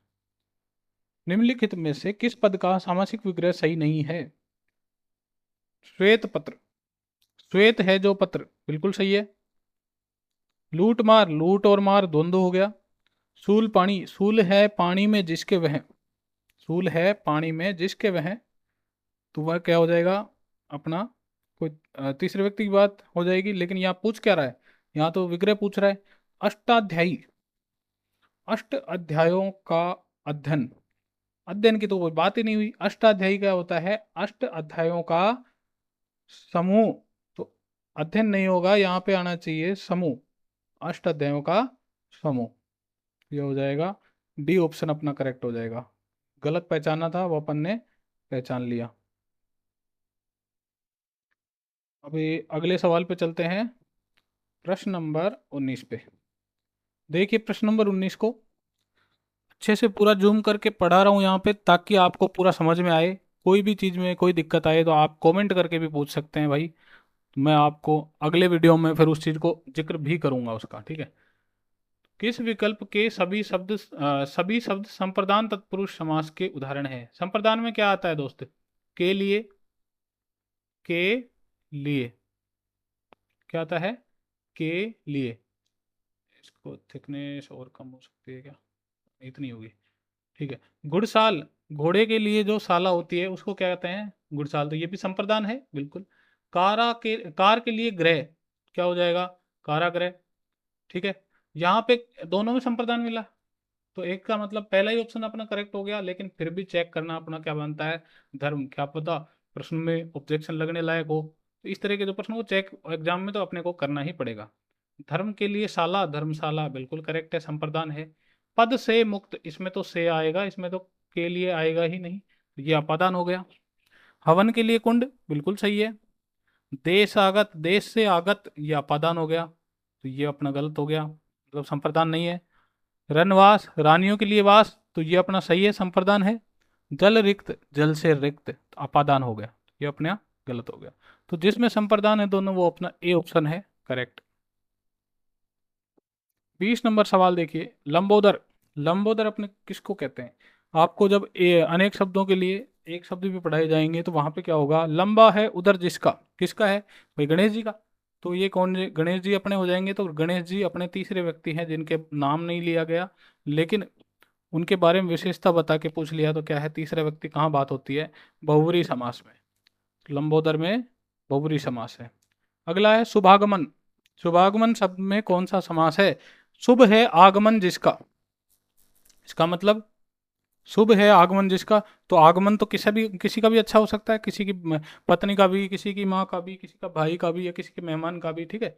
निम्नलिखित में से किस पद का सामासिक विग्रह सही नहीं है? श्वेत पत्र, श्वेत है जो पत्र, बिल्कुल सही है। लूट मार, लूट और मार द्वंद्व हो गया। सूल पानी, सूल है पानी में जिसके वह, सूल है पानी में जिसके वह, तो वह क्या हो जाएगा अपना? कोई तीसरे व्यक्ति की बात हो जाएगी, लेकिन यहाँ पूछ क्या रहा है? यहाँ तो विग्रह पूछ रहा है। अष्टाध्यायी, अष्ट अध्यायों का अध्ययन, अध्ययन की तो कोई बात ही नहीं हुई। अष्टाध्यायी क्या होता है? अष्ट अध्यायों का समूह। तो अध्ययन नहीं होगा, यहाँ पे आना चाहिए समूह, अष्ट अध्यायों का समूह। ये हो जाएगा डी ऑप्शन अपना करेक्ट हो जाएगा। गलत पहचाना था वो अपन ने पहचान लिया। अभी अगले सवाल पे चलते हैं, प्रश्न नंबर 19 पे। देखिए प्रश्न नंबर 19 को अच्छे से पूरा जूम करके पढ़ा रहा हूँ यहाँ पे, ताकि आपको पूरा समझ में आए। कोई भी चीज़ में कोई दिक्कत आए तो आप कमेंट करके भी पूछ सकते हैं भाई। मैं आपको अगले वीडियो में फिर उस चीज़ को जिक्र भी करूंगा उसका, ठीक है। किस विकल्प के सभी शब्द संप्रदान तत्पुरुष समास के उदाहरण है? संप्रदान में क्या आता है दोस्त? के लिए, के लिए, क्या आता है? के लिए। इसको थिकनेस और कम हो सकती है क्या? इतनी होगी, ठीक है। घुड़साल, घोड़े के लिए जो साला होती है उसको क्या कहते हैं? घुड़साल। तो ये भी संप्रदान है, बिल्कुल। कार के लिए ग्रह, क्या हो जाएगा? काराग्रह। ठीक है। यहाँ पे दोनों में संप्रदान मिला, तो एक का मतलब पहला ही ऑप्शन अपना करेक्ट हो गया, लेकिन फिर भी चेक करना अपना क्या बनता है? धर्म। क्या पता प्रश्न में ऑब्जेक्शन लगने लायक हो, तो इस तरह के जो प्रश्न को चेक एग्जाम में तो अपने को करना ही पड़ेगा। धर्म के लिए शाला, धर्मशाला, बिल्कुल करेक्ट है, संप्रदान है। पद से मुक्त, इसमें तो से आएगा, इसमें तो के लिए आएगा ही नहीं, तो ये अपादान हो गया। हवन के लिए कुंड, बिल्कुल सही है। देश आगत, देश से आगत, ये अपादान हो गया, तो ये अपना गलत हो गया, मतलब संप्रदान नहीं है। रनवास, रानियों के लिए वास, तो ये अपना सही है, संप्रदान है। जल रिक्त, जल से रिक्त, तो अपादान हो गया, ये अपना गलत हो गया। तो जिसमें संप्रदान है दोनों, वो अपना ए ऑप्शन है करेक्ट। 20 नंबर सवाल देखिए, लंबोदर। लंबोदर अपने किसको कहते हैं? आपको जब अनेक शब्दों के लिए एक शब्द भी पढ़ाए जाएंगे तो वहां पे क्या होगा? लंबा है उदर जिसका, किसका है भाई? गणेश जी का। तो ये कौन गणेश जी अपने हो जाएंगे, तो गणेश जी अपने तीसरे व्यक्ति हैं जिनके नाम नहीं लिया गया, लेकिन उनके बारे में विशेषता बता के पूछ लिया, तो क्या है? तीसरा व्यक्ति कहाँ बात होती है? बहुब्रीहि समास में। लंबोदर में बहुब्रीहि समास है। अगला है शुभागमन। शुभागमन शब्द में कौन सा समास है? शुभ है आगमन जिसका, इसका मतलब शुभ है आगमन जिसका। तो आगमन तो किसी का भी अच्छा हो सकता है, किसी की पत्नी का भी, किसी की माँ का भी, किसी का भाई का भी, या किसी के मेहमान का भी, ठीक है।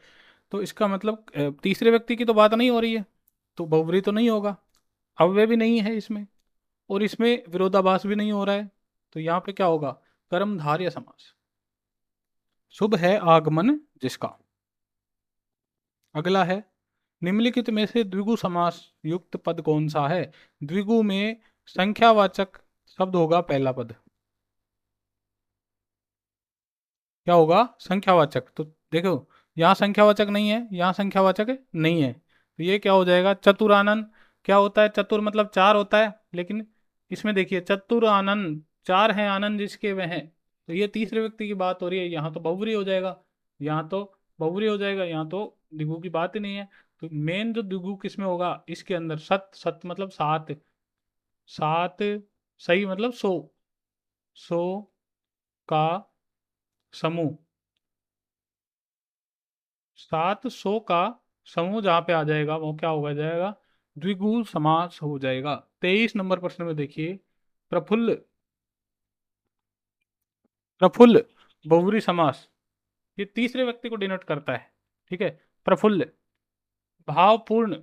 तो इसका मतलब तीसरे व्यक्ति की तो बात नहीं हो रही है, तो बहुब्रीहि तो नहीं होगा। अव्यय भी नहीं है इसमें, और इसमें विरोधाभास भी नहीं हो रहा है, तो यहाँ पे क्या होगा? कर्मधारय समास। शुभ है आगमन जिसका। अगला है, निम्नलिखित में से द्विगु समास युक्त पद कौन सा है? द्विगु में संख्यावाचक शब्द होगा पहला पद। क्या होगा, संख्यावाचक। तो देखो, यहाँ संख्यावाचक नहीं है, यहाँ संख्यावाचक नहीं है, तो ये क्या हो जाएगा, चतुरानन। क्या होता है, चतुर मतलब चार होता है, लेकिन इसमें देखिए चतुर आनंद, चार हैं आनंद जिसके वह हैं, तो ये तीसरे व्यक्ति की बात हो रही है, यहाँ तो बहुव्रीहि हो जाएगा, यहाँ तो बहुव्रीहि हो जाएगा, यहाँ तो द्विगु की बात ही नहीं है। तो मेन जो द्विगु किसमें होगा, इसके अंदर, सत, सत मतलब सात, सात, सही मतलब सौ, सौ का समूह, सात सौ का समूह जहां पे आ जाएगा वो क्या होगा जाएगा, द्विगु समास हो जाएगा। 23 नंबर प्रश्न में देखिए, प्रफुल्ल, प्रफुल्ल बहुव्रीहि समास, ये तीसरे व्यक्ति को डिनोट करता है, ठीक है। प्रफुल्ल, भावपूर्ण,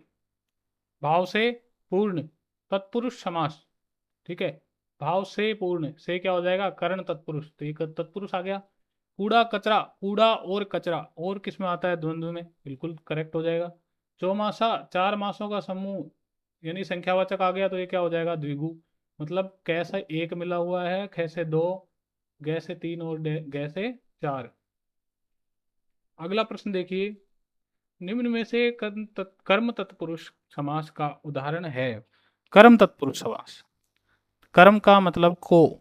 भाव से पूर्ण, तत्पुरुष समास, ठीक है। भाव से पूर्ण, से क्या हो जाएगा, कर्ण तत्पुरुष, तो ये तत्पुरुष आ गया। कूड़ा कचरा, कूड़ा और कचरा और किस में आता है, द्वंद्व में, बिल्कुल करेक्ट हो जाएगा। चौमासा, चार मासों का समूह, यानी संख्यावाचक आ गया, तो ये क्या हो जाएगा, द्विगु, मतलब कैसे एक मिला हुआ है, कैसे दो, गैसे तीन और गैसे चार। अगला प्रश्न देखिए, निम्न में से कर्म तत्पुरुष समास का उदाहरण है। कर्म तत्पुरुष समास, कर्म का मतलब को,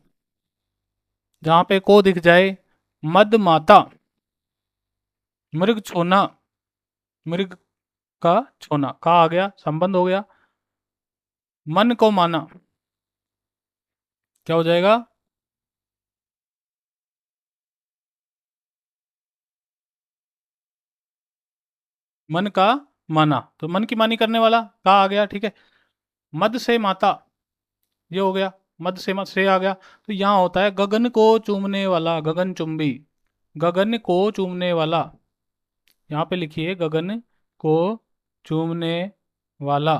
जहां पे को दिख जाए, मद माता, मृग छोना, मृग का छोना, का आ गया, संबंध हो गया। मन को माना, क्या हो जाएगा, मन का माना, तो मन की मानी करने वाला का आ गया, ठीक है। मद से माता, ये हो गया, मद से मत से आ गया। तो यहाँ होता है गगन को चूमने वाला, गगन चुंबी, गगन को चूमने वाला, यहाँ पे लिखिए गगन को चूमने वाला,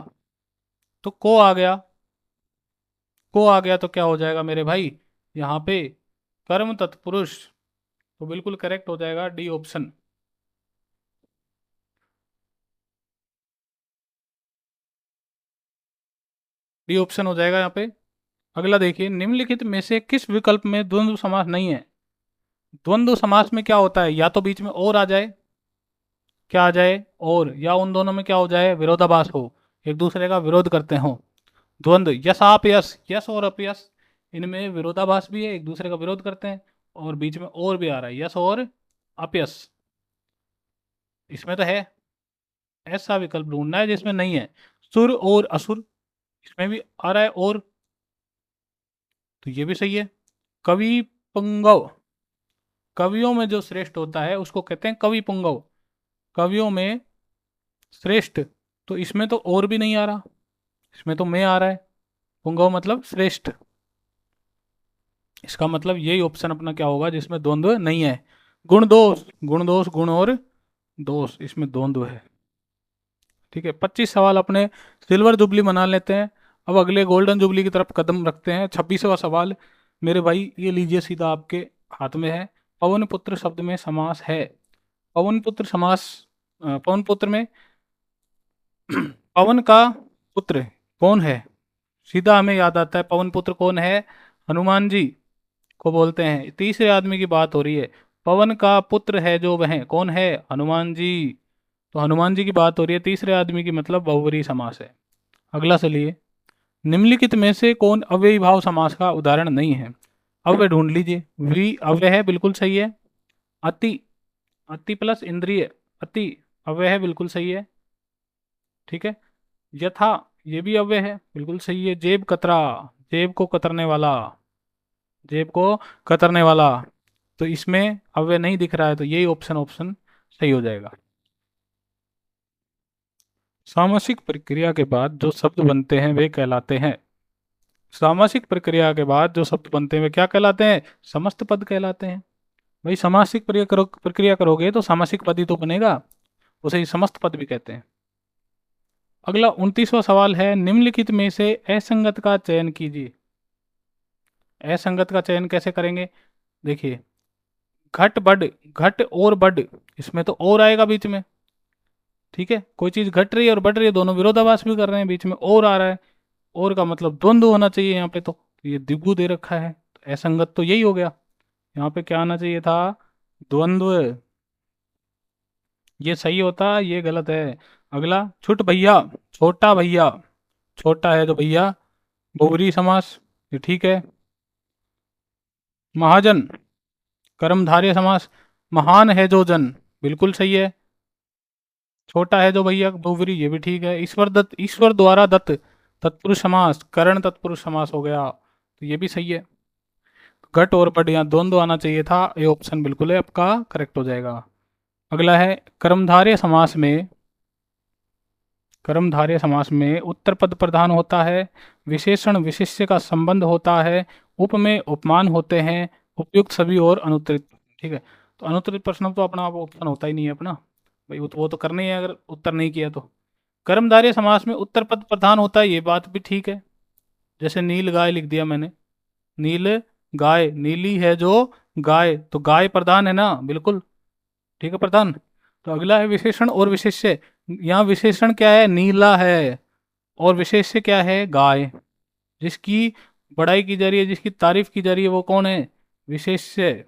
तो को आ गया, को आ गया, तो क्या हो जाएगा मेरे भाई, यहाँ पे कर्म तत्पुरुष, तो बिल्कुल करेक्ट हो जाएगा डी ऑप्शन, डी ऑप्शन हो जाएगा यहाँ पे। अगला देखिए, निम्नलिखित में से किस विकल्प में द्वंद्व समास नहीं है। द्वंद्व समास में क्या होता है, या तो बीच में और आ जाए, क्या आ जाए और, या उन दोनों में क्या हो जाए, विरोधाभास हो, एक दूसरे का विरोध करते हो। द्वंद्व, यस आप यस, यस और अपयस, इनमें विरोधाभास भी है, एक दूसरे का विरोध करते हैं, और बीच में और भी आ रहा है, यस और अपयस, इसमें तो है। ऐसा विकल्प ढूंढना है जिसमें नहीं है। सुर और असुर, इसमें भी आ रहा है और, तो ये भी सही है। कवि पुंगव, कवियों में जो श्रेष्ठ होता है उसको कहते हैं कवि पुंगव, कवियों में श्रेष्ठ, तो इसमें तो और भी नहीं आ रहा, इसमें तो मैं आ रहा है, पुंगव मतलब श्रेष्ठ, इसका मतलब यही ऑप्शन अपना क्या होगा जिसमें द्वंद्व नहीं है। गुण दोष, गुण दोष, गुण और दोष, इसमें द्वंद्व है, ठीक है। 25 सवाल अपने सिल्वर जुबली मना लेते हैं, अब अगले गोल्डन जुबली की तरफ कदम रखते हैं। 26वां सवाल मेरे भाई, ये लीजिए सीधा आपके हाथ में है। पवन पुत्र शब्द में समास है, पवन पुत्र समास, पवन पुत्र में पवन का पुत्र कौन है, सीधा हमें याद आता है पवन पुत्र कौन है, हनुमान जी को बोलते हैं। तीसरे आदमी की बात हो रही है, पवन का पुत्र है जो वह कौन है, हनुमान जी, तो हनुमान जी की बात हो रही है, तीसरे आदमी की, मतलब बहुव्रीहि समास है। अगला चलिए, निम्नलिखित में से कौन अव्ययी भाव समास का उदाहरण नहीं है। अव्यय ढूंढ लीजिए, वी अव्यय है, बिल्कुल सही है। अति, अति प्लस इंद्रिय, अति अव्यय है, बिल्कुल सही है, ठीक है। यथा, ये भी अव्यय है, बिल्कुल सही है। जेब कतरा, जेब को कतरने वाला, जेब को कतरने वाला, तो इसमें अव्यय नहीं दिख रहा है, तो यही ऑप्शन, ऑप्शन सही हो जाएगा। सामासिक प्रक्रिया के बाद जो शब्द बनते हैं वे कहलाते हैं, सामासिक प्रक्रिया के बाद जो शब्द बनते हैं वे क्या कहलाते हैं, समस्त पद कहलाते हैं। भाई सामासिक प्रक्रिया करोगे तो सामासिक पद ही तो बनेगा, उसे ही समस्त पद भी कहते हैं। अगला 29वां सवाल है, निम्नलिखित में से असंगत का चयन कीजिए। असंगत का चयन कैसे करेंगे, देखिए, घट बढ़, घट और बढ़, इसमें तो और आएगा बीच में, ठीक है। कोई चीज घट रही है और बढ़ रही है, दोनों विरोधाभास भी कर रहे हैं, बीच में और आ रहा है, और का मतलब द्वंद्व होना चाहिए यहाँ पे, तो ये द्विगु दे रखा है, तो असंगत तो यही हो गया। यहाँ पे क्या आना चाहिए था, द्वंद्व, ये सही होता, ये गलत है। अगला, छुट भैया, छोटा भैया, छोटा है तो भैया, बहुब्रीहि समास, ये ठीक है। महाजन, कर्मधारय समास, महान है जो जन, बिल्कुल सही है। छोटा है जो भैया, बहुब्रीहि, ये भी ठीक है। ईश्वर दत्त, ईश्वर द्वारा दत्त, तत्पुरुष समास, करण तत्पुरुष समास हो गया, तो ये भी सही है। घट और पट, यहाँ द्वंद्व आना चाहिए था, ये ऑप्शन बिल्कुल है आपका करेक्ट हो जाएगा। अगला है, कर्मधारय समास में, कर्मधारय समास में उत्तर पद प्रधान होता है, विशेषण विशिष्य का संबंध होता है, उप में उपमान होते हैं, उपयुक्त सभी और अनुत्तरित, ठीक है। तो अनुत्तरित प्रश्न तो अपना ऑप्शन होता ही नहीं है अपना, भाई वो तो करना ही है अगर उत्तर नहीं किया तो। कर्मधारय समास में उत्तर पद प्रधान होता है, ये बात भी ठीक है। जैसे नील गाय लिख दिया मैंने, नील गाय, नीली है जो गाय, तो गाय प्रधान है ना, बिल्कुल ठीक है, प्रधान। तो अगला है विशेषण और विशेष्य, यहाँ विशेषण क्या है, नीला है, और विशेष्य क्या है, गाय। जिसकी बड़ाई की जा रही है, जिसकी तारीफ की जा रही है, वो कौन है, विशेष्य,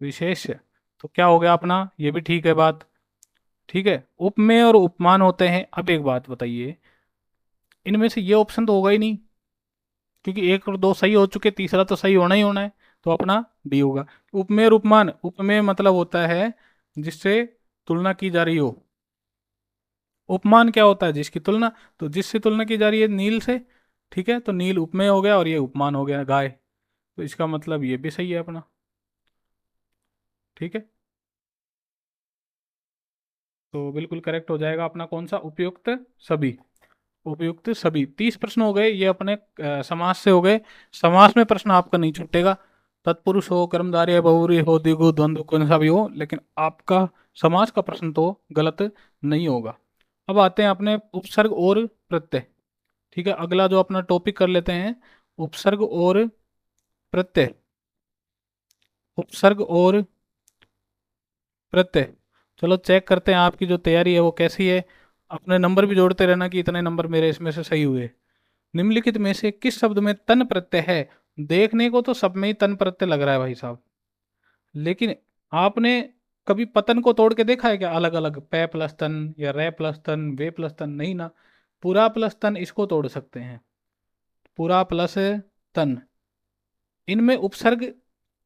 विशेष्य। तो क्या हो गया अपना, ये भी ठीक है बात, ठीक है। उपमेय और उपमान होते हैं। अब एक बात बताइए, इनमें से ये ऑप्शन तो होगा ही नहीं, क्योंकि एक और दो सही हो चुके, तीसरा तो सही होना ही होना है, तो अपना डी होगा। उपमेय और उपमान, उपमेय मतलब होता है जिससे तुलना की जा रही हो, उपमान क्या होता है, जिसकी तुलना, तो जिससे तुलना की जा रही है नील से, ठीक है, तो नील उपमेय हो गया और ये उपमान हो गया गाय, तो इसका मतलब ये भी सही है अपना, ठीक है। तो बिल्कुल करेक्ट हो जाएगा अपना कौन सा, उपयुक्त सभी, उपयुक्त सभी। 30 प्रश्न हो गए ये अपने समास से हो गए। समास में प्रश्न आपका नहीं छूटेगा, तत्पुरुष हो, कर्मधारय, बहुव्रीहि हो, द्विगु, द्वंद्व, कौन सा भी हो, लेकिन आपका समास का प्रश्न तो गलत नहीं होगा। अब आते हैं अपने उपसर्ग और प्रत्यय, ठीक है। अगला जो अपना टॉपिक कर लेते हैं, उपसर्ग और प्रत्यय, उपसर्ग और प्रत्यय। चलो चेक करते हैं आपकी जो तैयारी है वो कैसी है, अपने नंबर भी जोड़ते रहना कि इतने नंबर मेरे इसमें से सही हुए। निम्नलिखित में से किस शब्द में तन प्रत्यय है, देखने को तो सब में ही तन प्रत्यय लग रहा है भाई साहब, लेकिन आपने कभी पतन को तोड़ के देखा है क्या, अलग अलग, पे प्लस तन या रे प्लस तन, वे प्लस तन, नहीं ना। पुरा प्लस तन इसको तोड़ सकते हैं, पुरा प्लस तन, इनमें उपसर्ग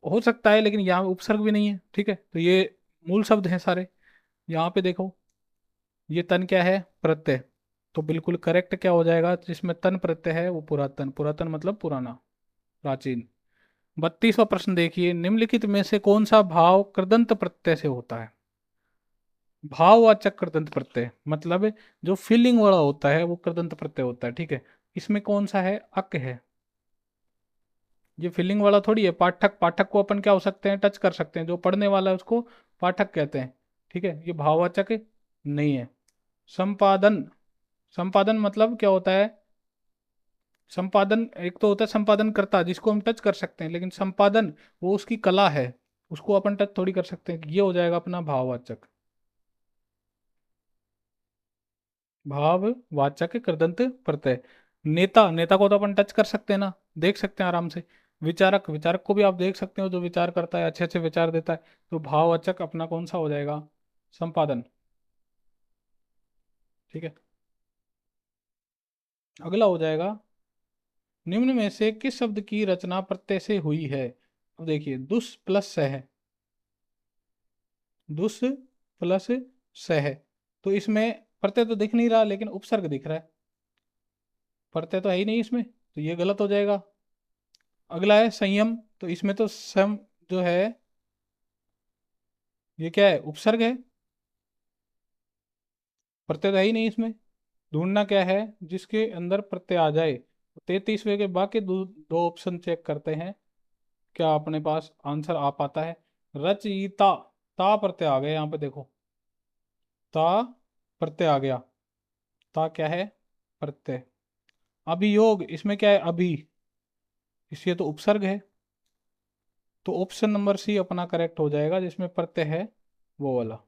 हो सकता है लेकिन यहाँ उपसर्ग भी नहीं है, ठीक है, तो ये मूल शब्द हैं सारे। यहाँ पे देखो, ये तन क्या है, प्रत्यय, तो बिल्कुल करेक्ट क्या हो जाएगा, जिसमें तन प्रत्यय है वो पुरातन, पुरातन मतलब पुराना, प्राचीन। 32वां प्रश्न देखिए, निम्नलिखित में से कौन सा भाव कृदंत प्रत्यय से होता है। भाववाचक कृदंत प्रत्यय मतलब जो फीलिंग वाला होता है वो कृदंत प्रत्यय होता है, ठीक है। इसमें कौन सा है, अक है, ये फीलिंग वाला थोड़ी है। पाठक, पाठक को अपन क्या हो सकते हैं, टच कर सकते हैं, जो पढ़ने वाला है उसको पाठक कहते हैं, ठीक है, ये भाववाचक नहीं है। संपादन, संपादन मतलब क्या होता है, संपादन एक तो होता है संपादन करता जिसको हम टच कर सकते हैं, लेकिन संपादन वो उसकी कला है, उसको अपन टच थोड़ी कर सकते हैं, ये हो जाएगा अपना भाववाचक, भाववाचक कृदंत प्रत्यय। नेता, नेता को तो अपन टच कर सकते हैं ना, देख सकते हैं आराम से। विचारक, विचारक को भी आप देख सकते हो, जो विचार करता है, अच्छे अच्छे विचार देता है, तो भाववाचक अपना कौन सा हो जाएगा, संपादन, ठीक है। अगला हो जाएगा, निम्न में से किस शब्द की रचना प्रत्यय से हुई है। अब देखिए, दुष् प्लस सह, दुष् प्लस सह, तो इसमें प्रत्यय तो दिख नहीं रहा लेकिन उपसर्ग दिख रहा है, प्रत्यय तो है ही नहीं इसमें, तो ये गलत हो जाएगा। अगला है संयम, तो इसमें तो सम जो है ये क्या है, उपसर्ग है, प्रत्यय तो है ही नहीं इसमें। ढूंढना क्या है जिसके अंदर प्रत्यय आ जाए, 33वें के बाकी दो ऑप्शन चेक करते हैं, क्या अपने पास आंसर आ पाता है। रचयिता, ता प्रत्यय आ गया यहाँ पे देखो, ता प्रत्यय आ गया, ता क्या है, प्रत्यय। अभियोग, इसमें क्या है, अभी, इसलिए तो उपसर्ग है, तो ऑप्शन नंबर सी अपना करेक्ट हो जाएगा, जिसमें प्रत्यय है वो वाला।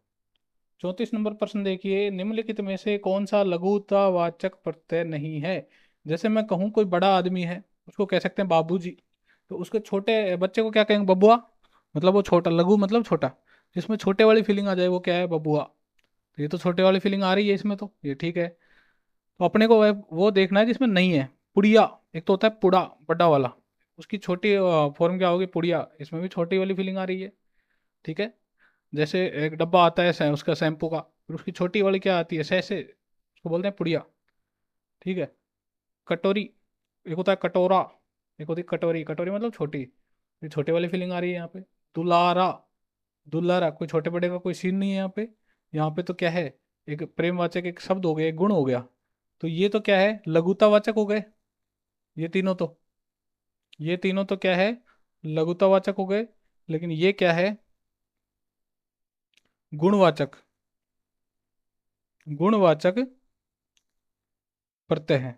34 नंबर प्रश्न देखिए, निम्नलिखित में से कौन सा लघुतावाचक प्रत्यय नहीं है। जैसे मैं कहूँ कोई बड़ा आदमी है, उसको कह सकते हैं बाबूजी, तो उसके छोटे बच्चे को क्या कहेंगे, बबुआ, मतलब वो छोटा, लघु मतलब छोटा, जिसमें छोटे वाली फीलिंग आ जाए वो क्या है, बबुआ। तो ये तो छोटे वाली फीलिंग आ रही है इसमें, तो ये ठीक है। तो अपने को वो देखना है जिसमें नहीं है। पुड़िया, एक तो होता है पुड़ा, बड़ा वाला, उसकी छोटी फॉर्म क्या होगी, पुड़िया, इसमें भी छोटी वाली फीलिंग आ रही है। ठीक है। जैसे एक डब्बा आता है उसका शैम्पू का, फिर उसकी छोटी वाली क्या आती है, सैसे, उसको बोलते हैं पुड़िया। ठीक है। कटोरी, एक होता है कटोरा, एक होती है कटोरी, कटोरी मतलब छोटी, ये छोटे वाली फीलिंग आ रही है यहाँ पे। दुलारा, दुलारा, कोई छोटे बड़े का कोई सीन नहीं है यहाँ पे। यहाँ पे तो क्या है, एक प्रेमवाचक, एक शब्द हो गया, एक गुण हो गया। तो ये तो क्या है, लघुतावाचक हो गए। ये तीनों तो, ये तीनों तो क्या है, लघुतावाचक हो गए। लेकिन ये क्या है, गुणवाचक, गुणवाचक प्रत्यय है।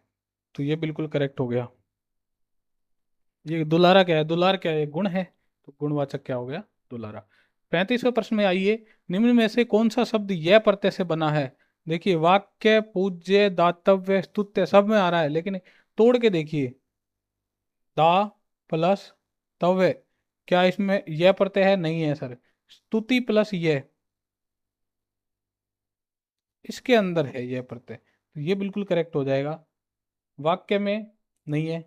तो ये बिल्कुल करेक्ट हो गया। ये दुलारा क्या है, दुलार क्या है, गुण है। तो गुणवाचक क्या हो गया, दुलारा। 35वें प्रश्न में आइए, निम्न में से कौन सा शब्द यह प्रत्यय से बना है। देखिए, वाक्य, पूज्य, दातव्य, स्तुत्य सब में आ रहा है, लेकिन तोड़ के देखिए। दा प्लस तव्य, क्या इसमें यह प्रत्यय है, नहीं है सर। स्तुति प्लस यह, इसके अंदर है यह प्रत्यय, तो ये बिल्कुल करेक्ट हो जाएगा। वाक्य में नहीं है,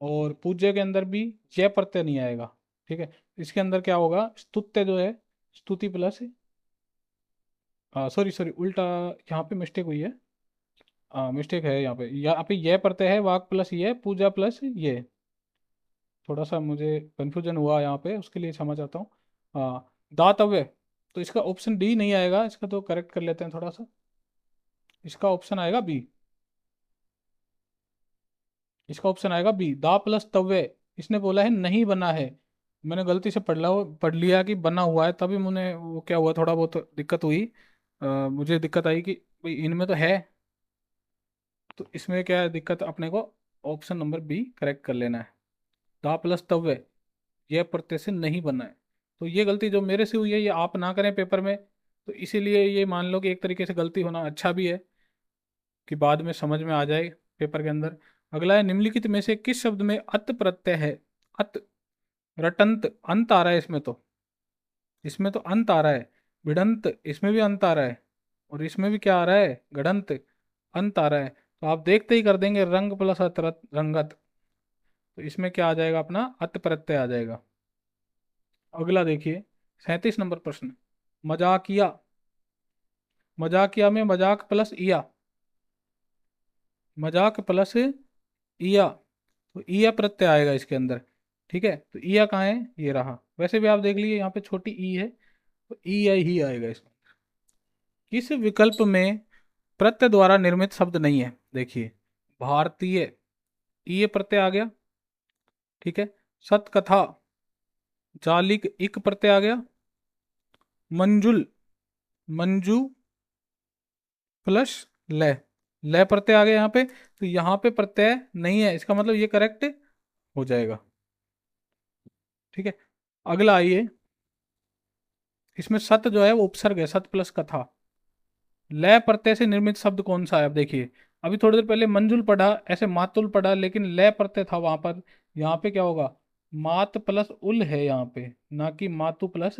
और पूज्य के अंदर भी जय प्रत्यय नहीं आएगा। ठीक है। इसके अंदर क्या होगा, स्तुत्य जो है, स्तुति प्लस, सॉरी सॉरी, उल्टा, यहाँ पे मिस्टेक हुई है। मिस्टेक है यहाँ पे यह प्रत्यय है, वाक प्लस ये, पूजा प्लस ये। थोड़ा सा मुझे कंफ्यूजन हुआ यहाँ पे, उसके लिए क्षमा चाहता हूँ। दातव्य, तो इसका ऑप्शन डी नहीं आएगा, इसका तो करेक्ट कर लेते हैं थोड़ा सा। इसका ऑप्शन आएगा बी, इसका ऑप्शन आएगा बी, दा प्लस तव्य। इसने बोला है नहीं बना है, मैंने गलती से पढ़ लिया कि बना हुआ है, तभी मुझे वो क्या हुआ, थोड़ा बहुत दिक्कत हुई। मुझे दिक्कत आई कि भाई इनमें तो है, तो इसमें क्या है दिक्कत, अपने को ऑप्शन नंबर बी करेक्ट कर लेना है। दा प्लस तव्य, यह प्रत्यय से नहीं बना है। तो ये गलती जो मेरे से हुई है, ये आप ना करें पेपर में। तो इसीलिए ये मान लो कि एक तरीके से गलती होना अच्छा भी है, कि बाद में समझ में आ जाए पेपर के अंदर। अगला है, निम्नलिखित में से किस शब्द में अत प्रत्यय है। अत, रटंत, अंत आ रहा है इसमें तो, इसमें तो अंत आ रहा है। भिड़ंत, इसमें भी अंत आ रहा है। और इसमें भी क्या आ रहा है, गड़ंत, अंत आ रहा है। तो आप देखते ही कर देंगे, रंग प्लस अत, रंगत। तो इसमें क्या आ जाएगा, अपना अत प्रत्यय आ जाएगा। अगला देखिए, 37 नंबर प्रश्न, मजाकिया, मजाकिया में मजाक प्लस इया, मजाक प्लस इया, तो इया प्रत्यय आएगा इसके अंदर। ठीक है। तो इया कहाँ है, ये रहा। वैसे भी आप देख लीजिए, यहाँ पे छोटी ई है, तो ई आई ही आएगा इसमें। किस विकल्प में प्रत्यय द्वारा निर्मित शब्द नहीं है, देखिए, भारतीय, ये प्रत्यय आ गया। ठीक है। सतकथा, जालिक, इक प्रत्यय आ गया। मंजुल, मंजू प्लस लय, लय प्रत्यय आ गया यहाँ पे। तो यहाँ पे प्रत्यय नहीं है, इसका मतलब ये करेक्ट हो जाएगा। ठीक है। अगला आइए, इसमें सत जो है वो उपसर्ग है, सत प्लस कथा। लय प्रत्यय से निर्मित शब्द कौन सा है, अब देखिए। अभी थोड़ी देर पहले मंजुल पढ़ा, ऐसे मातुल पढ़ा, लेकिन लय प्रत्यय था वहां पर। यहाँ पे क्या होगा, मात प्लस उल है यहाँ पे, ना कि मातु प्लस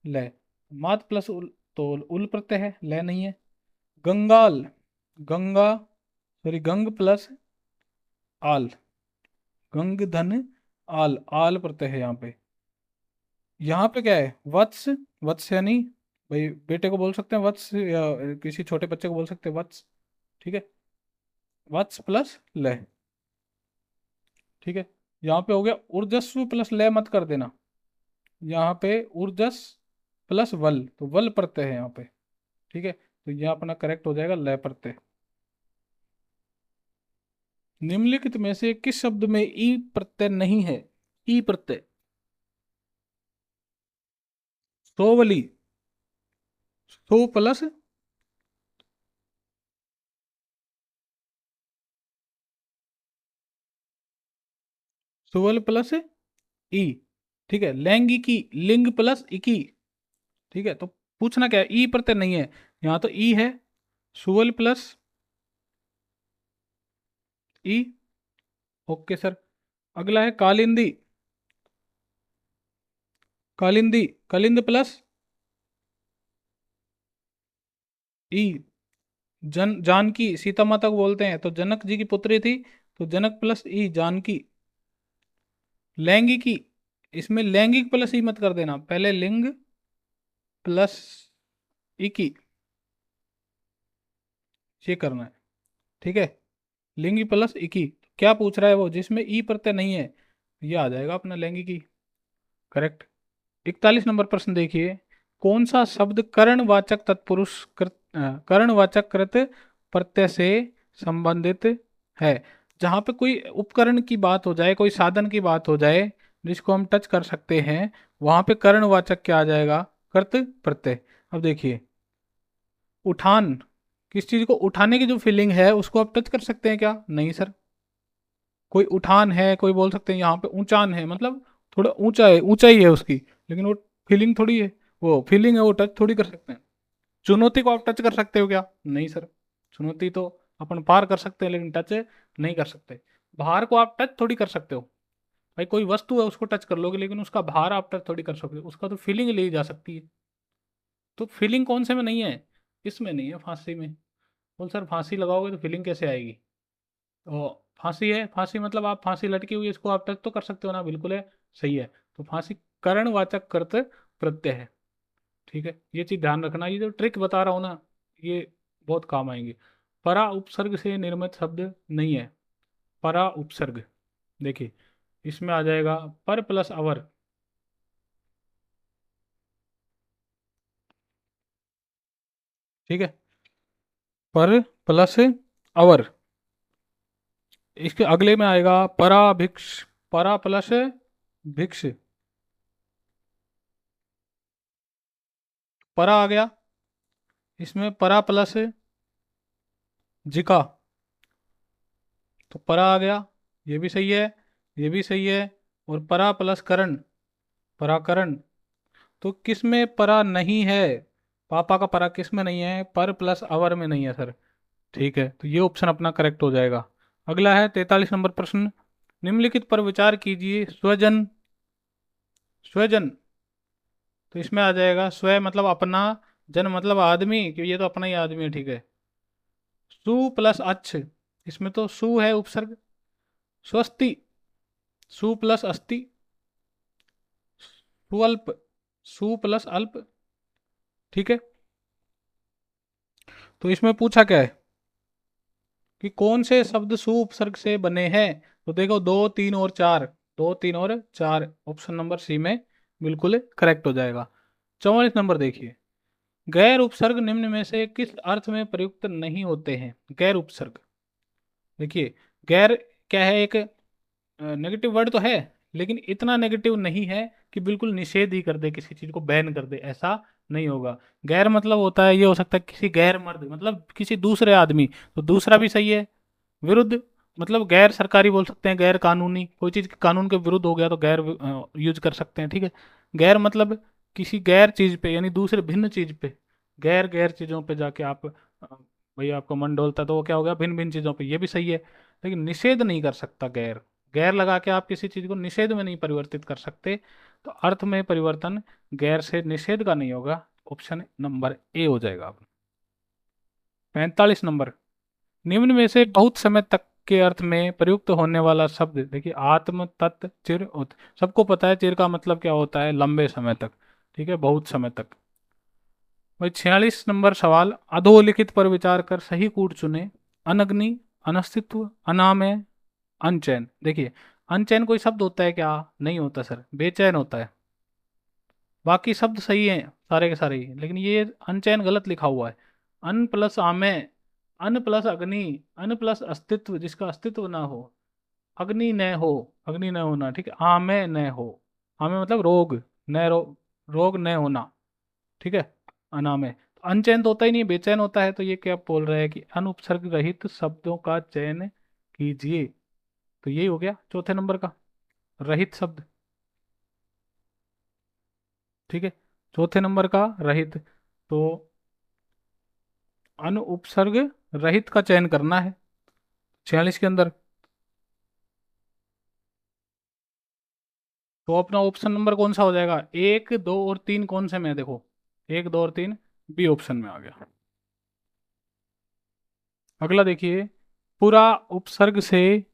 लय। मात प्लस उल, तो उल प्रत्यय है, लय नहीं है। गंगाल, गंगा, सॉरी, गंग प्लस आल, गंग धन आल, आल प्रत्यय है यहाँ पे। यहाँ पे क्या है, वत्स, वत्स यानी भाई बेटे को बोल सकते हैं वत्स, या किसी छोटे बच्चे को बोल सकते हैं वत्स। ठीक है। वत्स प्लस लय। ठीक है। यहाँ पे हो गया ऊर्जस्व प्लस लय, मत कर देना। यहाँ पे ऊर्जस प्लस वल, तो वल प्रत्यय है यहाँ पे। ठीक है। तो यह अपना करेक्ट हो जाएगा, लय प्रत्यय। निम्नलिखित में से किस शब्द में ई प्रत्यय नहीं है, ई प्रत्यय। सोवली, सो प्लस, सोवल प्लस ई। ठीक है। लैंगिकी, लिंग प्लस इकी। ठीक है। तो पूछना क्या है, ई प्रत्यय नहीं है, यहाँ तो ई है। सुवल प्लस ई। Okay sir. अगला है कालिंदी, कालिंदी, कलिंद प्लस ई, जानकी, सीता माता को बोलते हैं तो जनक जी की पुत्री थी, तो जनक प्लस ई जानकी। लैंगिकी, इसमें लैंगिक प्लस ई मत कर देना, पहले लिंग प्लस इकी, ये करना है। ठीक है, लिंगी प्लस इकी। क्या पूछ रहा है वो, जिसमें ई प्रत्यय नहीं है, ये आ जाएगा अपना लैंगिकी। करेक्ट। 41 नंबर प्रश्न देखिए, कौन सा शब्द कर्णवाचक तत्पुरुष कर्णवाचक कृत प्रत्यय से संबंधित है। जहां पे कोई उपकरण की बात हो जाए, कोई साधन की बात हो जाए जिसको हम टच कर सकते हैं, वहां पे कर्णवाचक क्या आ जाएगा, कृत प्रत्यय। अब देखिए, उठान, किस चीज को उठाने की जो फीलिंग है उसको आप टच कर सकते हैं क्या, नहीं सर। कोई उठान है, कोई बोल सकते हैं यहाँ पे ऊंचान है, मतलब थोड़ा ऊंचा है, ऊंचाई है उसकी, लेकिन वो फीलिंग थोड़ी है, वो फीलिंग है, वो टच थोड़ी कर सकते हैं। चुनौती को आप टच कर सकते हो क्या, नहीं सर। चुनौती तो अपन पार कर सकते हैं लेकिन टच नहीं कर सकते। भार को आप टच थोड़ी कर सकते हो, भाई कोई वस्तु है उसको टच कर लोगे, लेकिन उसका भार आप टच थोड़ी कर सकते हो, उसका तो फीलिंग ली जा सकती है। तो फीलिंग कौन से में नहीं है, इसमें नहीं है, फांसी में। बोल सर फांसी लगाओगे तो फीलिंग कैसे आएगी, तो फांसी है, फांसी मतलब आप फांसी लटकी हुई है, इसको आप टच तो कर सकते हो ना, बिल्कुल है, सही है। तो फांसी करणवाचक कर्त प्रत्यय है। ठीक है, ये चीज ध्यान रखना, ये जो ट्रिक बता रहा हूँ ना, ये बहुत काम आएंगे। परा उपसर्ग से निर्मित शब्द नहीं है, परा उपसर्ग, देखिए इसमें आ जाएगा पर प्लस अवर। ठीक है, पर प्लस अवर। इसके अगले में आएगा परा भिक्ष, परा प्लस भिक्ष, परा आ गया। इसमें परा प्लस जिका, तो परा आ गया, ये भी सही है, ये भी सही है। और परा प्लस करण, पराकरण। तो किस में परा नहीं है, पापा का परा किस में नहीं है, पर प्लस अवर में नहीं है सर। ठीक है, तो ये ऑप्शन अपना करेक्ट हो जाएगा। अगला है 43 नंबर प्रश्न, निम्नलिखित पर विचार कीजिए, स्वजन, स्वजन, तो इसमें आ जाएगा स्व मतलब अपना, जन मतलब आदमी, क्योंकि ये तो अपना ही आदमी है। ठीक है, सु प्लस अच्छ, इसमें तो सु है उपसर्ग, स्वस्ति, सु प्लस अस्ति, सुअल्प, सु प्लस अल्प। ठीक है, तो इसमें पूछा क्या है कि कौन से शब्द सु उपसर्ग से बने हैं। तो देखो, दो तीन और चार, दो तीन और चार, ऑप्शन नंबर सी में बिल्कुल करेक्ट हो जाएगा। 44 नंबर देखिए, गैर उपसर्ग निम्न में से किस अर्थ में प्रयुक्त नहीं होते हैं। गैर उपसर्ग, देखिए गैर क्या है, एक नेगेटिव वर्ड तो है, लेकिन इतना नेगेटिव नहीं है कि बिल्कुल निषेध ही कर दे, किसी चीज को बैन कर दे, ऐसा नहीं होगा। गैर मतलब होता है, ये हो सकता है किसी गैर मर्द, मतलब किसी दूसरे आदमी, तो दूसरा भी सही है। विरुद्ध मतलब गैर सरकारी बोल सकते हैं, गैर कानूनी, कोई चीज कानून के विरुद्ध हो गया तो गैर यूज कर सकते हैं। ठीक है, गैर मतलब किसी गैर चीज पे, यानी दूसरे भिन्न चीज पे, गैर गैर चीजों पे जाके आप भैया आपका मन डोलता है, तो वो क्या हो गया, भिन्न भिन्न चीजों पे, ये भी सही है। लेकिन निषेध नहीं कर सकता गैर, गैर लगा के आप किसी चीज को निषेध में नहीं परिवर्तित कर सकते। तो अर्थ में परिवर्तन गैर से निषेध का नहीं होगा, ऑप्शन नंबर ए हो जाएगा। 45 नंबर, निम्न में से बहुत समय तक के अर्थ में प्रयुक्त होने वाला शब्द, देखिए आत्म तत् चिर सबको पता है चिर का मतलब क्या होता है, लंबे समय तक। ठीक है, बहुत समय तक। भाई 46 नंबर सवाल, अधोलिखित पर विचार कर सही कूट चुने। अनग्नि, अनस्तित्व, अनामय, अनचैन। देखिए, अनचैन कोई शब्द होता है क्या, नहीं होता सर, बेचैन होता है। बाकी शब्द सही हैं सारे के सारे ही, लेकिन ये अनचैन गलत लिखा हुआ है। अन प्लस आमय, अन प्लस अग्नि, अन प्लस अस्तित्व, जिसका अस्तित्व ना हो, अग्नि न हो, अग्नि न होना। ठीक है, आमय न हो, आमय मतलब रोग, न रोग न होना। ठीक है, अनामय तो अनचैन तो होता ही नहीं, बेचैन होता है। तो ये क्या बोल रहा है कि अनुपसर्ग रहित शब्दों का चयन कीजिए। तो यही हो गया चौथे नंबर का, रहित शब्द। ठीक है, चौथे नंबर का रहित, तो अनु उपसर्ग रहित का चयन करना है 46 के अंदर। तो अपना ऑप्शन नंबर कौन सा हो जाएगा? एक, दो और तीन कौन से में है? देखो, एक, दो और तीन बी ऑप्शन में आ गया। अगला देखिए, पूरा उपसर्ग से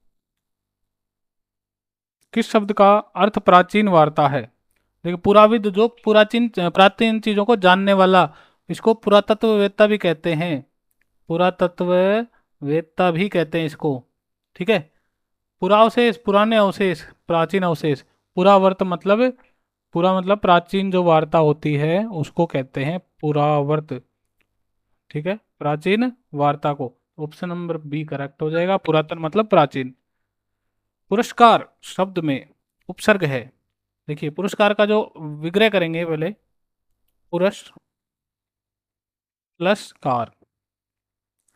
किस शब्द का अर्थ प्राचीन वार्ता है? देखिए, पुराविद जो प्राचीन प्राचीन चीजों को जानने वाला, इसको पुरातत्ववेत्ता भी कहते हैं। पुरातत्ववेत्ता भी कहते हैं इसको। ठीक है। पुरावशेष, पुराने अवशेष, प्राचीन अवशेष। पुरावर्त मतलब, पुरा मतलब प्राचीन जो वार्ता होती है उसको कहते हैं पुरावर्त। ठीक है, प्राचीन वार्ता को। ऑप्शन नंबर बी करेक्ट हो जाएगा, पुरातन मतलब प्राचीन। पुरस्कार शब्द में उपसर्ग है। देखिए, पुरस्कार का जो विग्रह करेंगे पहले, पुरस प्लस कार।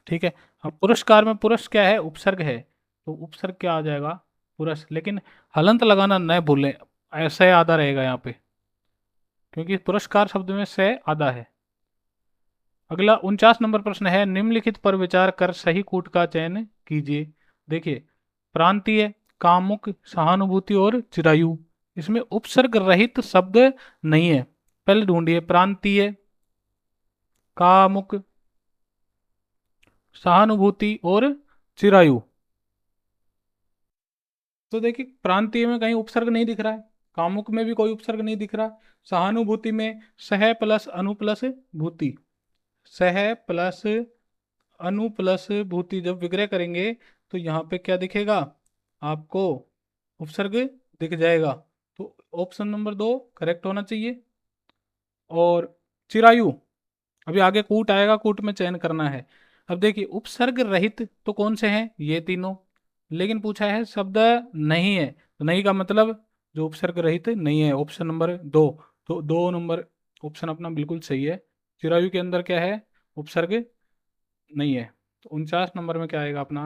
ठीक है। अब पुरस्कार में पुरस क्या है? उपसर्ग है। तो उपसर्ग क्या आ जाएगा? पुरस। लेकिन हलंत लगाना न भूलें, ऐसे आधा रहेगा यहाँ पे, क्योंकि पुरस्कार शब्द में से आधा है। अगला 49 नंबर प्रश्न है, निम्नलिखित पर विचार कर सही कूट का चयन कीजिए। देखिए, प्रांतीय, कामुक, सहानुभूति और चिरायु, इसमें उपसर्ग रहित शब्द नहीं है। पहले ढूंढिए, प्रांतीय, कामुक, सहानुभूति और चिरायु। तो देखिए, प्रांतीय में कहीं उपसर्ग नहीं दिख रहा है, कामुक में भी कोई उपसर्ग नहीं दिख रहा, सहानुभूति में सह प्लस अनु प्लस भूति, सह प्लस अनु प्लस भूति जब विग्रह करेंगे तो यहाँ पे क्या दिखेगा आपको? उपसर्ग दिख जाएगा। तो ऑप्शन नंबर दो करेक्ट होना चाहिए। और चिरायु, अभी आगे कूट आएगा, कूट में चयन करना है। अब देखिए, उपसर्ग रहित तो कौन से हैं? ये तीनों। लेकिन पूछा है शब्द नहीं है, तो नहीं का मतलब जो उपसर्ग रहित नहीं है, ऑप्शन नंबर दो। तो दो नंबर ऑप्शन अपना बिल्कुल सही है। चिरायु के अंदर क्या है? उपसर्ग नहीं है। तो 49 नंबर में क्या आएगा अपना?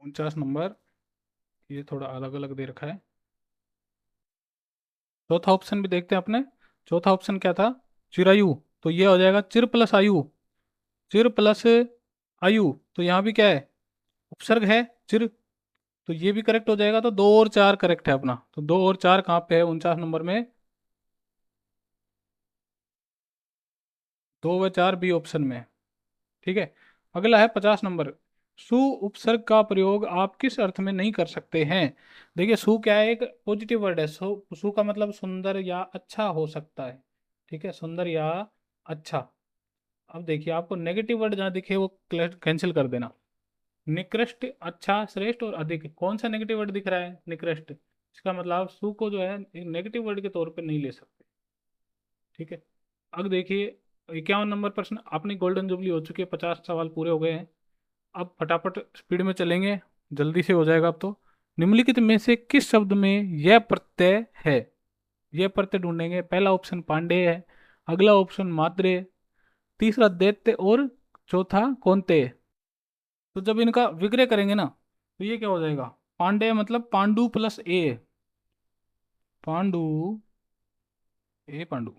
49 नंबर, ये थोड़ा अलग अलग दे रखा है। चौथा ऑप्शन भी देखते हैं अपने। चौथा ऑप्शन क्या था? चिरायु। तो ये हो जाएगा चिर प्लस आयु, चिर प्लस आयु। तो यहाँ भी क्या है? उपसर्ग है, चिर। तो ये भी करेक्ट हो जाएगा। तो दो और चार करेक्ट है अपना। तो दो और चार कहाँ पे है 49 नंबर में? दो व चार बी ऑप्शन में। ठीक है। अगला है 50 नंबर, सु उपसर्ग का प्रयोग आप किस अर्थ में नहीं कर सकते हैं? देखिए, सु क्या है? एक पॉजिटिव वर्ड है। सु का मतलब सुंदर या अच्छा हो सकता है। ठीक है, सुंदर या अच्छा। अब देखिए, आपको नेगेटिव वर्ड जहाँ दिखे वो कैंसिल कर देना। निकृष्ट, अच्छा, श्रेष्ठ और अधिक, कौन सा नेगेटिव वर्ड दिख रहा है? निकृष्ट। इसका मतलब आप सु को जो है एक नेगेटिव वर्ड के तौर पे नहीं ले सकते। ठीक है। अब देखिए, 51 नंबर प्रश्न, अपनी गोल्डन जुबली हो चुकी है, 50 सवाल पूरे हो गए हैं। अब फटाफट स्पीड में चलेंगे, जल्दी से हो जाएगा अब तो। निम्नलिखित में से किस शब्द में यह प्रत्यय है? यह प्रत्यय ढूंढेंगे। पहला ऑप्शन पांडेय है, अगला ऑप्शन मात्रेय, तीसरा दैत्य और चौथा कौन्तेय। तो जब इनका विग्रह करेंगे ना, तो ये क्या हो जाएगा? पांडेय मतलब पांडु प्लस ए, पांडु, ए पांडु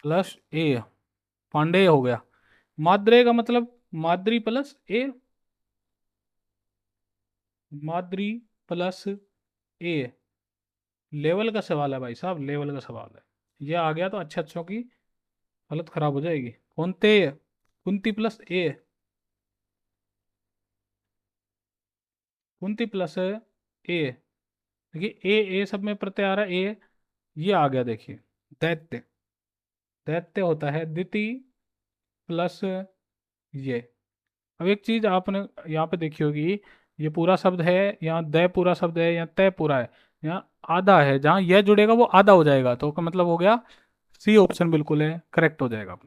प्लस ए, पांडेय हो गया। माद्रेय का मतलब माद्री प्लस ए, माद्री प्लस ए। लेवल का सवाल है भाई साहब, लेवल का सवाल है। ये आ गया तो अच्छे अच्छों की हालत खराब हो जाएगी। कौनते, कुंती प्लस ए, कुंती प्लस ए। देखिए, ए सब में प्रत्यय आ रहा है ए। ये आ गया देखिए, दैत्य। दैत्य होता है द्वितीय प्लस ये। अब एक चीज आपने यहाँ पे देखी होगी, ये पूरा शब्द है, यहाँ द पूरा शब्द है, यहाँ तय पूरा है, यहाँ आधा है। जहाँ यह जुड़ेगा वो आधा हो जाएगा। तो का मतलब हो गया सी ऑप्शन बिल्कुल है, करेक्ट हो जाएगा।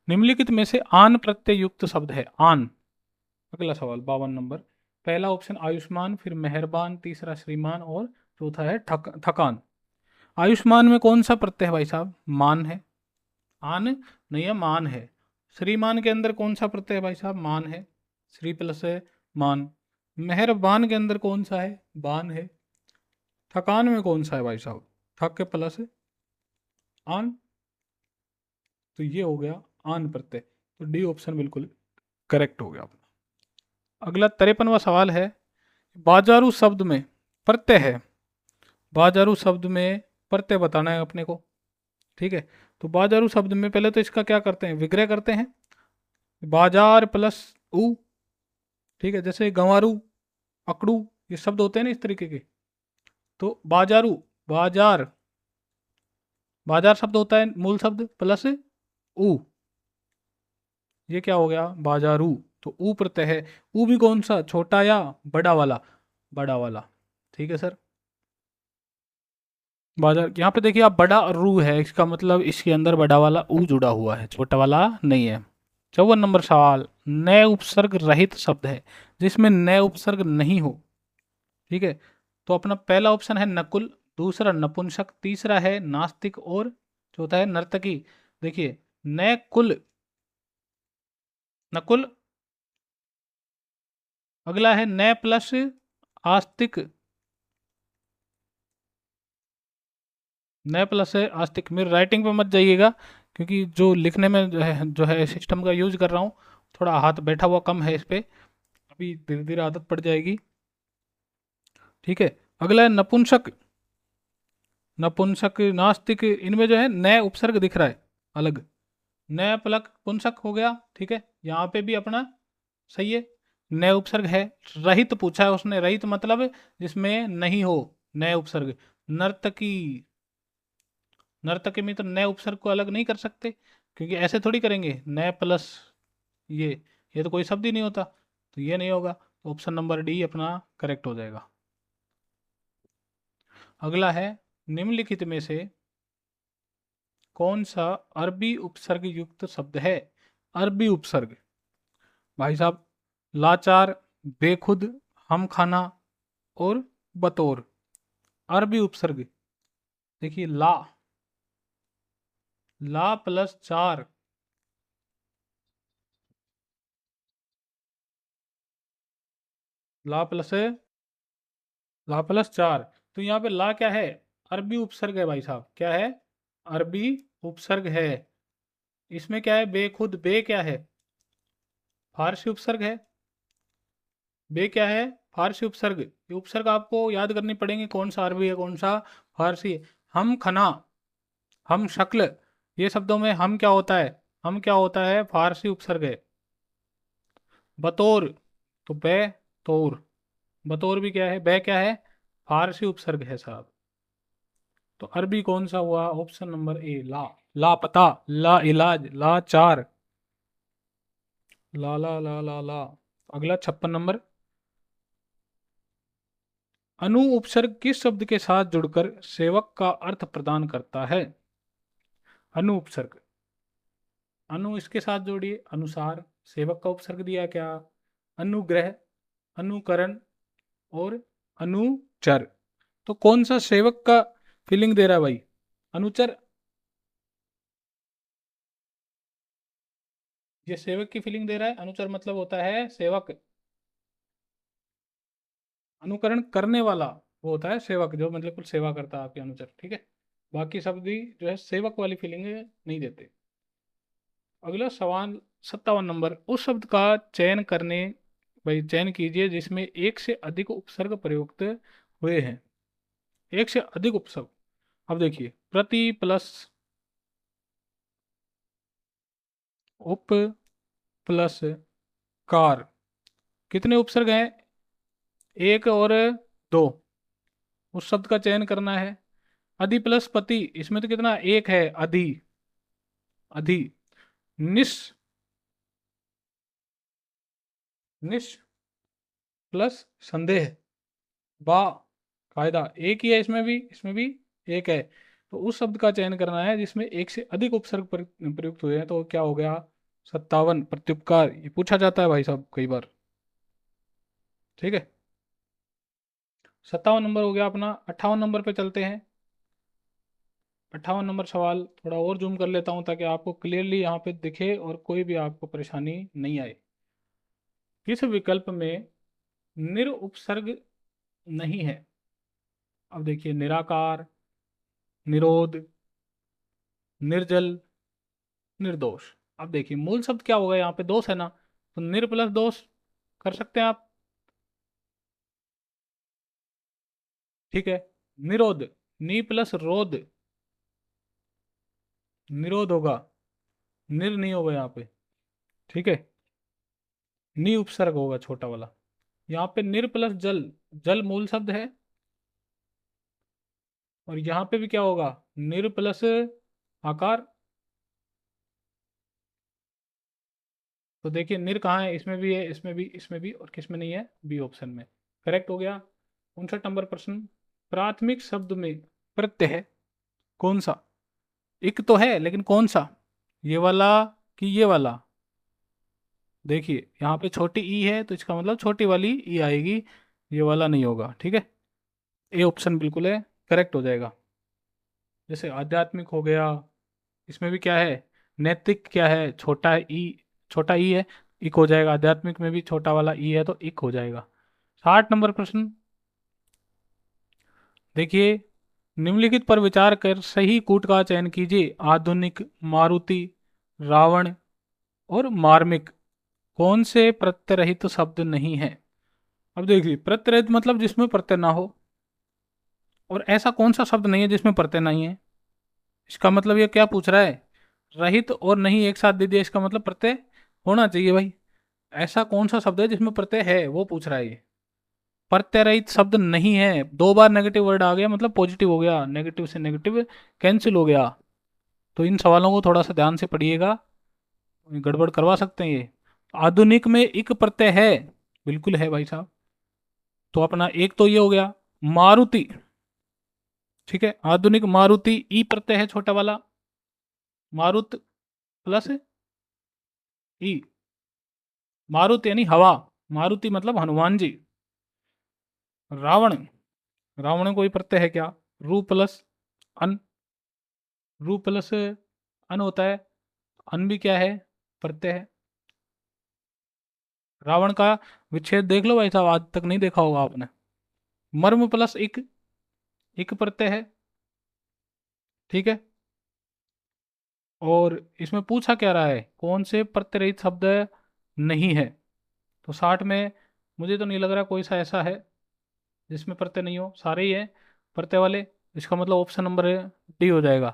निम्नलिखित में से आन प्रत्यय युक्त शब्द है, आन। अगला सवाल 52 नंबर, पहला ऑप्शन आयुष्मान, फिर मेहरबान, तीसरा श्रीमान और चौथा है थकान। आयुष्मान में कौन सा प्रत्यय है भाई साहब? मान है। आन नहीं है, मान है। श्रीमान के अंदर कौन सा प्रत्यय है भाई साहब? मान है। श्री प्लस है मान। मेहरबान के अंदर कौन सा है? बान है। थकान में कौन सा है भाई साहब? थक के प्लस आन, तो ये हो गया आन प्रत्यय, तो डी ऑप्शन बिल्कुल करेक्ट हो गया अपना। अगला 53वां सवाल है, बाजारू शब्द में प्रत्यय है, बाजारू शब्द में प्रत्यय बताना है अपने को। ठीक है, तो बाजारू शब्द में पहले तो इसका क्या करते हैं, विग्रह करते हैं, बाजार प्लस ऊ। ठीक है, जैसे गंवारू, अकड़ू, ये शब्द होते हैं ना इस तरीके के। तो बाजारू, बाजार, बाजार शब्द होता है मूल शब्द प्लस ऊ, ये क्या हो गया बाजारू, तो ऊ प्रत्यय है। ऊ भी कौन सा, छोटा या बड़ा वाला, बड़ा वाला। ठीक है सर, बाजार, यहाँ पे देखिए आप, बड़ा रू है, इसका मतलब इसके अंदर बड़ा वाला ऊ जुड़ा हुआ है, छोटा वाला नहीं है। 54 नंबर सवाल, नए उपसर्ग रहित शब्द है जिसमें नए उपसर्ग नहीं हो। ठीक है, तो अपना पहला ऑप्शन है नकुल, दूसरा नपुंसक, तीसरा है नास्तिक और चौथा है नर्तकी। देखिए, नए कुल, नकुल, अगला है नए प्लस आस्तिक, नए प्लस है आस्तिक। मेरे राइटिंग पे मत जाइएगा, क्योंकि जो लिखने में जो है सिस्टम का यूज कर रहा हूँ, थोड़ा हाथ बैठा हुआ कम है इस पे, अभी धीरे धीरे आदत पड़ जाएगी। ठीक है, अगला है नपुंसक, नपुंसक नास्तिक, इनमें जो है नए उपसर्ग दिख रहा है अलग, नया प्लक पुंसक हो गया। ठीक है, यहाँ पे भी अपना सही है, नए उपसर्ग है। रहित पूछा है उसने, रहित मतलब जिसमें नहीं हो नए उपसर्ग। नर्तकी, नर्तकी में तो नए उपसर्ग को अलग नहीं कर सकते, क्योंकि ऐसे थोड़ी करेंगे, नए प्लस ये तो कोई शब्द ही नहीं होता, तो ये नहीं होगा, तो ऑप्शन नंबर डी अपना करेक्ट हो जाएगा। अगला है, निम्नलिखित में से कौन सा अरबी उपसर्ग युक्त शब्द है। अरबी उपसर्ग, भाई साहब, लाचार, बेखुद, हम खाना और बतौर, अरबी उपसर्ग। देखिए, ला, ला प्लस चार, ला प्लस है, ला प्लस चार, तो यहाँ पे ला क्या है, अरबी उपसर्ग है भाई साहब, क्या है, अरबी उपसर्ग है। इसमें क्या है, बेखुद, बे क्या है, फारसी उपसर्ग है, बे क्या है, फारसी उपसर्ग। ये उपसर्ग आपको याद करनी पड़ेंगे, कौन सा अरबी है कौन सा फारसी है। हम खना, हम शक्ल, ये शब्दों में हम क्या होता है, हम क्या होता है, फारसी उपसर्ग है। बतौर, तो बे तौर, बतौर भी क्या है, बे क्या है, फारसी उपसर्ग है साहब। तो अरबी कौन सा हुआ, ऑप्शन नंबर ए, ला, लापता, ला इलाज, ला चार, ला ला ला ला ला। अगला 56 नंबर, अनु उपसर्ग किस शब्द के साथ जुड़कर सेवक का अर्थ प्रदान करता है। अनु उपसर्ग, अनु इसके साथ जोड़िए, अनुसार, सेवक का उपसर्ग दिया क्या, अनुग्रह, अनुकरण और अनुचर। तो कौन सा सेवक का फीलिंग दे रहा है भाई, अनुचर, ये सेवक की फीलिंग दे रहा है। अनुचर मतलब होता है सेवक, अनुकरण करने वाला वो होता है सेवक, जो मतलब कुछ सेवा करता है आपके, अनुचर। ठीक है, बाकी शब्द भी जो है सेवक वाली फीलिंग नहीं देते। अगला सवाल 57 नंबर, उस शब्द का चयन करने, भाई चयन कीजिए जिसमें एक से अधिक उपसर्ग प्रयुक्त हुए हैं। एक से अधिक उपसर्ग, अब देखिए, प्रति प्लस उप प्लस कार, कितने उपसर्ग हैं, एक और दो, उस शब्द का चयन करना है। अधि प्लस पति, इसमें तो कितना, एक है, अधि, अधि, निस, निश प्लस संदेह, बा, कायदा, एक ही है इसमें भी, इसमें भी एक है। तो उस शब्द का चयन करना है जिसमें एक से अधिक उपसर्ग प्रयुक्त हुए हैं, तो क्या हो गया 57, प्रत्युपकार, ये पूछा जाता है भाई साहब कई बार। ठीक है, 57 नंबर हो गया अपना। 58 नंबर पे चलते हैं। 58 नंबर सवाल थोड़ा और जूम कर लेता हूं, ताकि आपको क्लियरली यहाँ पे दिखे और कोई भी आपको परेशानी नहीं आए। किस विकल्प में निर उपसर्ग नहीं है। अब देखिए, निराकार, निरोध, निर्जल, निर्दोष। अब देखिए मूल शब्द क्या होगा, यहाँ पे दोष है ना, तो निर प्लस दोष कर सकते हैं आप। ठीक है। निरोध, नी प्लस रोध, निरोध होगा, निर नहीं होगा यहाँ पे। ठीक है। नी उपसर्ग होगा छोटा वाला। यहाँ पे निर प्लस जल, जल मूल शब्द है, और यहाँ पे भी क्या होगा, निर प्लस आकार। तो देखिए निर कहाँ है, इसमें भी है, इसमें भी, इसमें भी, और किस में नहीं है, बी ऑप्शन में। करेक्ट हो गया। 59 नंबर प्रश्न। प्राथमिक शब्द में प्रत्यय है कौन सा? एक तो है लेकिन कौन सा, ये वाला कि ये वाला? देखिए यहाँ पे छोटी ई है तो इसका मतलब छोटी वाली ई आएगी, ये वाला नहीं होगा। ठीक है। ए ऑप्शन बिल्कुल है, करेक्ट हो जाएगा। जैसे आध्यात्मिक हो गया, इसमें भी क्या है, नैतिक क्या है, छोटा ई, छोटा ई है, इक हो जाएगा। आध्यात्मिक में भी छोटा वाला ई है तो इक हो जाएगा। 60 नंबर प्रश्न। देखिए निम्नलिखित पर विचार कर सही कूट का चयन कीजिए। आधुनिक, मारुति, रावण और मार्मिक कौन से प्रत्यय रहित तो शब्द नहीं है? अब देखिए प्रत्यय रहित मतलब जिसमें प्रत्यय ना हो, और ऐसा कौन सा शब्द नहीं है जिसमें प्रत्यय नहीं है? इसका मतलब ये क्या पूछ रहा है, रहित और नहीं एक साथ दे दिया, इसका मतलब प्रत्यय होना चाहिए भाई। ऐसा कौन सा शब्द है जिसमें प्रत्यय है, वो पूछ रहा है ये। प्रत्यय रहित शब्द नहीं है, दो बार नेगेटिव वर्ड आ गया मतलब पॉजिटिव हो गया, नेगेटिव से नेगेटिव कैंसिल हो गया। तो इन सवालों को थोड़ा सा ध्यान से पढ़िएगा, गड़बड़ करवा सकते हैं ये। आधुनिक में एक प्रत्यय है, बिल्कुल है भाई साहब। तो अपना एक तो ये हो गया। मारुति, ठीक है, आधुनिक मारुति, ई प्रत्यय है छोटा वाला, मारुत प्लस ई, मारुत यानी हवा, मारुति मतलब हनुमान जी। रावण, रावण में कोई प्रत्यय है क्या? रू प्लस अन, रू प्लस अन होता है, अन भी क्या है, प्रत्यय है। रावण का विच्छेद देख लो भाई साहब, आज तक नहीं देखा होगा आपने। मर्म प्लस एक प्रत्यय है। ठीक है। और इसमें पूछा क्या रहा है, कौन से प्रत्यय रहित शब्द नहीं है? तो 60 में मुझे तो नहीं लग रहा कोई सा ऐसा है जिसमें प्रत्यय नहीं हो, सारे ही है प्रत्यय वाले। इसका मतलब ऑप्शन नंबर डी हो जाएगा।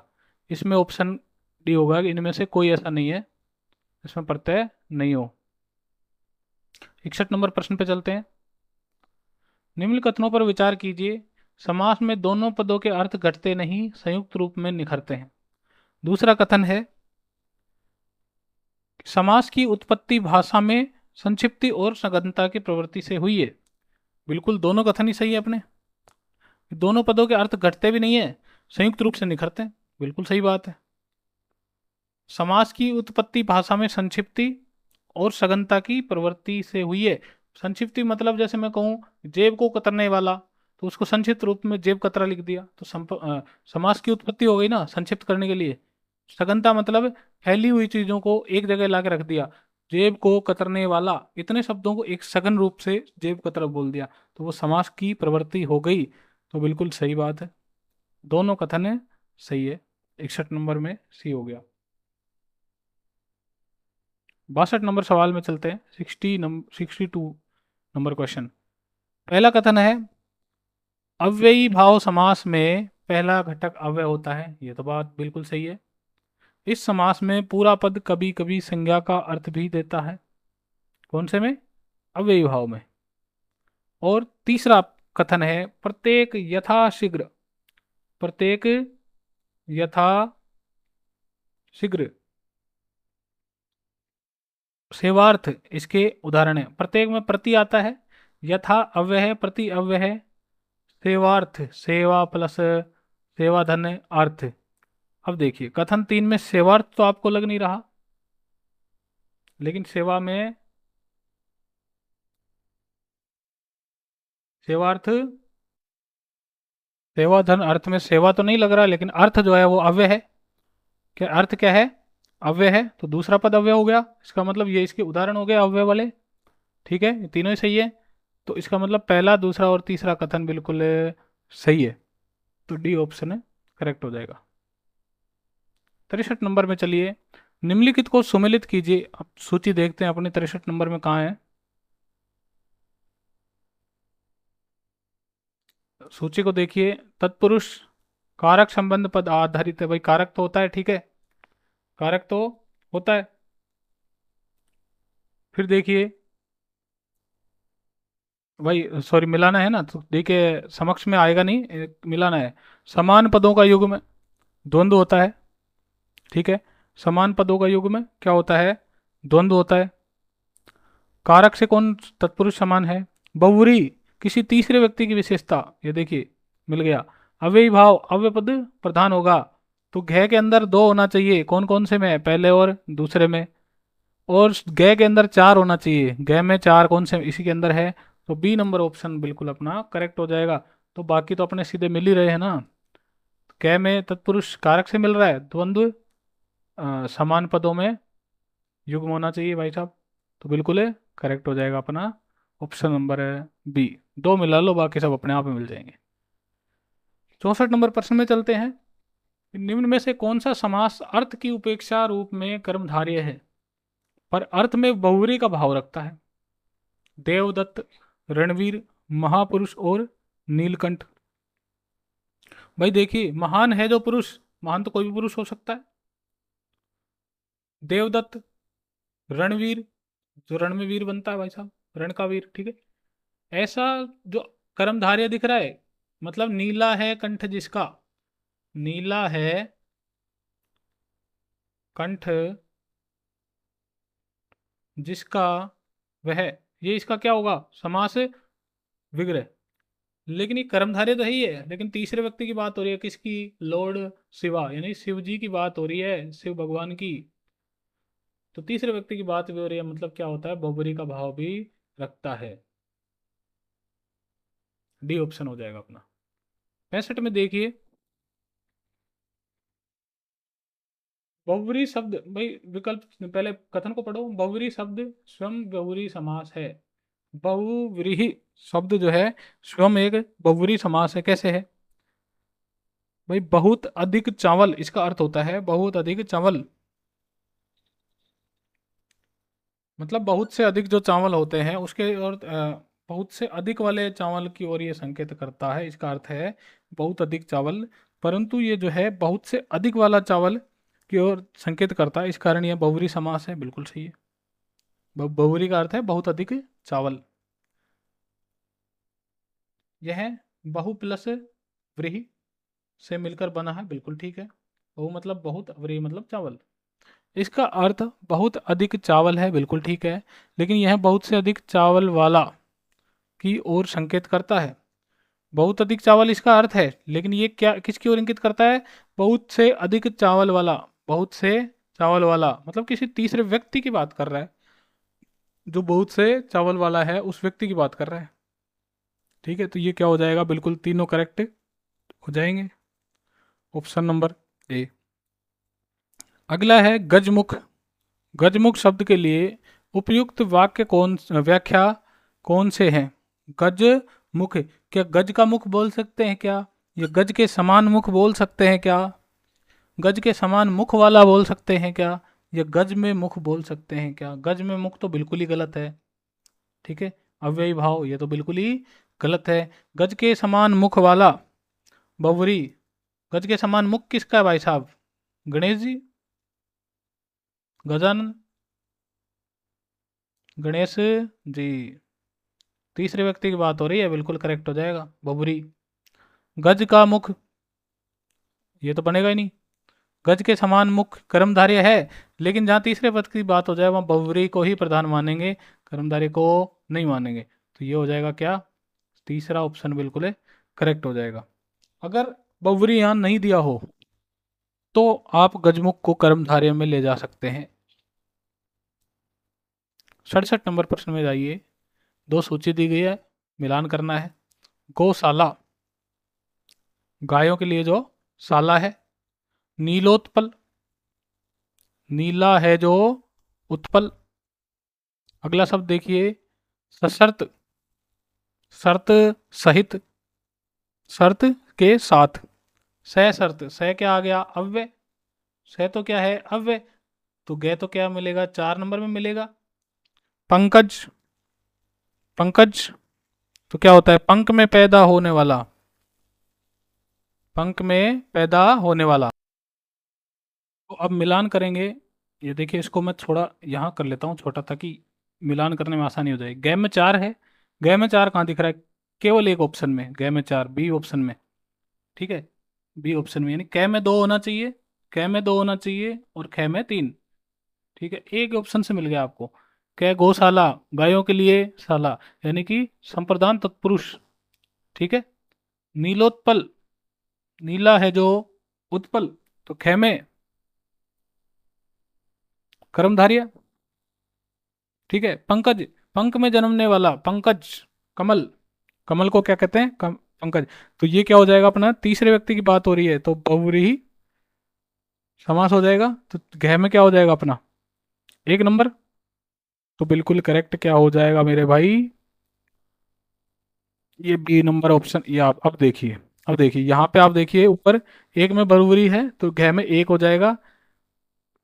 इसमें ऑप्शन डी होगा कि इनमें से कोई ऐसा नहीं है इसमें प्रत्यय नहीं हो। 61 नंबर प्रश्न पे चलते हैं। निम्न कथनों पर विचार कीजिए। समास में दोनों पदों के अर्थ घटते नहीं, संयुक्त रूप में निखरते हैं। दूसरा कथन है कि समास की उत्पत्ति भाषा में संक्षिप्ति और सघनता की प्रवृत्ति से हुई है। बिल्कुल दोनों कथन ही सही है अपने। दोनों पदों के अर्थ घटते भी नहीं है, संयुक्त रूप से निखरते हैं, बिल्कुल सही बात है। समास की उत्पत्ति भाषा में संक्षिप्ति और सघनता की प्रवृत्ति से हुई है। संक्षिप्ति मतलब जैसे मैं कहूँ जेब को कतरने वाला, तो उसको संक्षिप्त रूप में जेब कतरा लिख दिया, तो समास की उत्पत्ति हो गई ना संक्षिप्त करने के लिए। सघनता मतलब फैली हुई चीजों को एक जगह ला के रख दिया, जेब को कतरने वाला, इतने शब्दों को एक सघन रूप से जेब कतरा बोल दिया, तो वो समास की प्रवृत्ति हो गई। तो बिल्कुल सही बात है, दोनों कथन है सही है। 61 नंबर में सी हो गया। 62 नंबर सवाल में चलते हैं। 62 नंबर क्वेश्चन। पहला कथन है अव्ययी भाव समास में पहला घटक अव्यय होता है, ये तो बात बिल्कुल सही है। इस समास में पूरा पद कभी कभी संज्ञा का अर्थ भी देता है। कौन से में? अव्ययी भाव में। और तीसरा कथन है प्रत्येक यथाशीघ्र, प्रत्येक यथाशीघ्र सेवार्थ इसके उदाहरण है। प्रत्येक में प्रति आता है, यथा अव्यय है, प्रति अव्यय है, सेवार्थ सेवा प्लस सेवा धन अर्थ। अब देखिए कथन 3 में सेवार्थ तो आपको लग नहीं रहा, लेकिन सेवा में सेवार्थ, सेवा धन अर्थ में सेवा तो नहीं लग रहा, लेकिन अर्थ जो है वो अव्यय है। क्या अर्थ क्या है? अव्यय है, तो दूसरा पद अव्यय हो गया, इसका मतलब ये इसके उदाहरण हो गए अव्यय वाले। ठीक है, ये तीनों ही सही है। तो इसका मतलब पहला, दूसरा और तीसरा कथन बिल्कुल सही है। तो डी ऑप्शन है करेक्ट हो जाएगा। 63 नंबर में चलिए, निम्नलिखित को सुमेलित कीजिए। अब सूची देखते हैं अपने 63 नंबर में कहाँ है। सूची को देखिए, तत्पुरुष कारक संबंध पद आधारित है। भाई कारक तो होता है, ठीक है, कारक तो होता है। फिर देखिए, भाई सॉरी मिलाना है ना, तो देखिए समक्ष में आएगा नहीं, मिलाना है। समान पदों का युग्म द्वंद्व होता है, ठीक है, समान पदों का युग्म क्या होता है, द्वंद्व होता है। कारक से कौन तत्पुरुष समान है, बहुव्रीहि, किसी तीसरे व्यक्ति की विशेषता, ये देखिए मिल गया। अव्ययी भाव, अव्यय पद प्रधान होगा, तो घ के अंदर दो होना चाहिए, कौन कौन से में, पहले और दूसरे में। और घ के अंदर चार होना चाहिए, घ में चार कौन से इसी के अंदर है, तो बी नंबर ऑप्शन बिल्कुल अपना करेक्ट हो जाएगा। तो बाकी तो अपने सीधे मिल ही रहे हैं ना। क में तत्पुरुष कारक से मिल रहा है, द्वंद्व समान पदों में युग्म होना चाहिए भाई साहब, तो बिल्कुल है करेक्ट हो जाएगा अपना ऑप्शन नंबर है बी। दो मिला लो, बाकी सब अपने आप ही मिल जाएंगे। 64 नंबर प्रश्न में चलते हैं। निम्न में से कौन सा समास अर्थ की उपेक्षा रूप में कर्मधारय है पर अर्थ में बहुव्रीहि का भाव रखता है। देवदत्त, रणवीर, महापुरुष और नीलकंठ। भाई देखिए, महान है जो पुरुष, महान तो कोई भी पुरुष हो सकता है। देवदत्त, रणवीर, जो रण में वीर बनता है भाई साहब, रण का वीर, ठीक है। ऐसा जो कर्मधारय दिख रहा है, मतलब नीला है कंठ जिसका, नीला है कंठ जिसका, वह, ये इसका क्या होगा, समास विग्रह। लेकिन ये कर्मधारय तो है ही है, लेकिन तीसरे व्यक्ति की बात हो रही है, किसकी, लॉर्ड शिवा, यानी शिव जी की बात हो रही है, शिव भगवान की। तो तीसरे व्यक्ति की बात भी हो रही है, मतलब क्या होता है, बहुब्रीहि का भाव भी रखता है। डी ऑप्शन हो जाएगा अपना। 65 में देखिए, बहुव्रीहि शब्द, भाई विकल्प पहले कथन को पढ़ो। बहुव्रीहि शब्द स्वयं बहुव्रीहि समास है। बहुव्रीहि शब्द जो है स्वयं एक बहुव्रीहि समास है। कैसे है भाई, बहुत अधिक चावल, इसका अर्थ होता है बहुत अधिक चावल, मतलब बहुत से अधिक जो चावल होते हैं उसके, और बहुत से अधिक वाले चावल की ओर ये संकेत करता है, इसका अर्थ है बहुत अधिक चावल। परंतु ये जो है बहुत से अधिक वाला चावल की ओर संकेत करता है, इस कारण यह बहुव्रीहि समास है, बिल्कुल सही है। बहुव्रीहि का अर्थ है बहुत अधिक चावल। यह बहु प्लस व्रीहि से मिलकर बना है, बिल्कुल ठीक है। बहु मतलब बहुत, व्रीहि मतलब चावल। इसका अर्थ बहुत अधिक चावल है, बिल्कुल ठीक है, लेकिन यह बहुत से अधिक चावल वाला की ओर संकेत करता है। बहुत अधिक चावल इसका अर्थ है, लेकिन ये क्या किसकी ओर इंगित करता है, बहुत से अधिक चावल वाला, बहुत से चावल वाला मतलब किसी तीसरे व्यक्ति की बात कर रहा है, जो बहुत से चावल वाला है उस व्यक्ति की बात कर रहा है, ठीक है। तो ये क्या हो जाएगा, बिल्कुल तीनों करेक्ट हो जाएंगे, ऑप्शन नंबर ए। अगला है गजमुख। गजमुख शब्द के लिए उपयुक्त वाक्य कौन, व्याख्या कौन से हैं। गज मुख, क्या गज का मुख बोल सकते हैं क्या, या गज के समान मुख बोल सकते हैं क्या, गज के समान मुख वाला बोल सकते हैं क्या, या गज में मुख बोल सकते हैं क्या। गज में मुख तो बिल्कुल ही गलत है, ठीक है। अव्ययी भाव, ये तो बिल्कुल ही गलत है। गज के समान मुख वाला, बहुव्रीहि। गज के समान मुख किसका है भाई साहब, गणेश जी, गजानन, गणेश जी, तीसरे व्यक्ति की बात हो रही है, बिल्कुल करेक्ट हो जाएगा बहुव्रीहि। गज का मुख, ये तो बनेगा ही नहीं। गज के समान मुख कर्मधारय है, लेकिन जहाँ तीसरे पद की बात हो जाए वहाँ बहुव्रीहि को ही प्रधान मानेंगे, कर्मधारय को नहीं मानेंगे। तो ये हो जाएगा क्या, तीसरा ऑप्शन बिल्कुल है करेक्ट हो जाएगा। अगर बहुव्रीहि यहाँ नहीं दिया हो तो आप गजमुख को कर्मधारय में ले जा सकते हैं। 67 नंबर प्रश्न में जाइए, दो सूची दी गई है, मिलान करना है। गौशाला, गायों के लिए जो शाला है। नीलोत्पल, नीला है जो उत्पल। अगला शब्द देखिए, सशर्त, शर्त सहित, शर्त के साथ। सशर्त, स क्या आ गया, अव्यय, स तो क्या है, अव्यय, तो गे तो क्या मिलेगा, 4 नंबर में मिलेगा। पंकज, पंकज तो क्या होता है, पंख में पैदा होने वाला, पंख में पैदा होने वाला। तो अब मिलान करेंगे। ये देखिए, इसको मैं थोड़ा यहाँ कर लेता हूँ छोटा, ताकि मिलान करने में आसानी हो जाए। गै में 4 है, गै में 4 कहाँ दिख रहा है, केवल एक ऑप्शन में, गै में 4 बी ऑप्शन में। ठीक है, बी ऑप्शन में, यानी कै में 2 होना चाहिए, कै में 2 होना चाहिए और खे में 3। ठीक है, एक ऑप्शन से मिल गया आपको। कै गौशाला, गायों के लिए शाला, यानी कि संप्रदान तत्पुरुष। ठीक है, नीलोत्पल, नीला है जो उत्पल, तो खे में कर्मधारय। ठीक है, पंकज, पंख में जन्मने वाला, पंकज, कमल, कमल को क्या कहते हैं, पंकज। तो ये क्या हो जाएगा अपना, तीसरे व्यक्ति की बात हो रही है तो बहुव्रीहि समास हो जाएगा। तो घ में क्या हो जाएगा अपना, 1 नंबर। तो बिल्कुल करेक्ट क्या हो जाएगा मेरे भाई, ये बी नंबर ऑप्शन। ये आप अब देखिए, अब देखिए यहाँ पे, आप देखिए ऊपर, एक में बहुव्रीहि है तो घ में 1 हो जाएगा,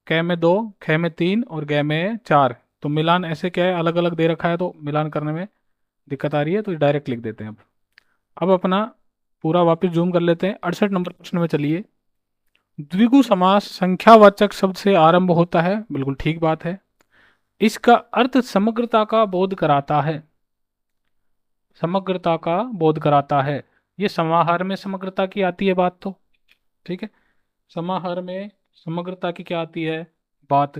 कै में 2, ख में 3 और ग में 4। तो मिलान ऐसे क्या है, अलग अलग दे रखा है तो मिलान करने में दिक्कत आ रही है, तो डायरेक्ट लिख देते हैं। अब अपना पूरा वापस जूम कर लेते हैं, 68 नंबर प्रश्न में चलिए। द्विगु समास संख्यावाचक शब्द से आरंभ होता है, बिल्कुल ठीक बात है। इसका अर्थ समग्रता का बोध कराता है, समग्रता का बोध कराता है। ये समाहार में समग्रता की आती है बात तो। ठीक है, समाहार में समग्रता की क्या आती है बात,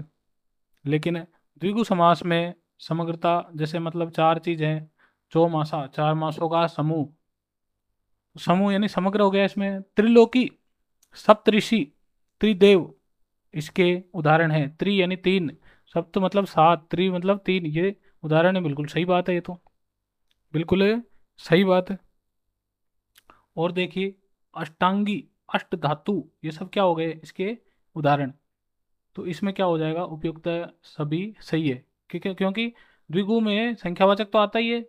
लेकिन द्विगु समास में समग्रता, जैसे मतलब 4 चीज हैं, चौमासा, 4 मासों का समूह, समूह यानी समग्र हो गया इसमें। त्रिलोकी, सप्तऋषि, त्रिदेव, इसके उदाहरण हैं। त्रि यानी 3, सप्त मतलब 7, त्रि मतलब 3, ये उदाहरण है। बिल्कुल सही बात है ये तो, बिल्कुल सही बात है। और देखिए, अष्टांगी, अष्ट धातु, ये सब क्या हो गए इसके उदाहरण। तो इसमें क्या हो जाएगा, उपयुक्त सभी सही है। क्योंकि क्योंकि द्विगु में संख्यावाचक तो आता ही है,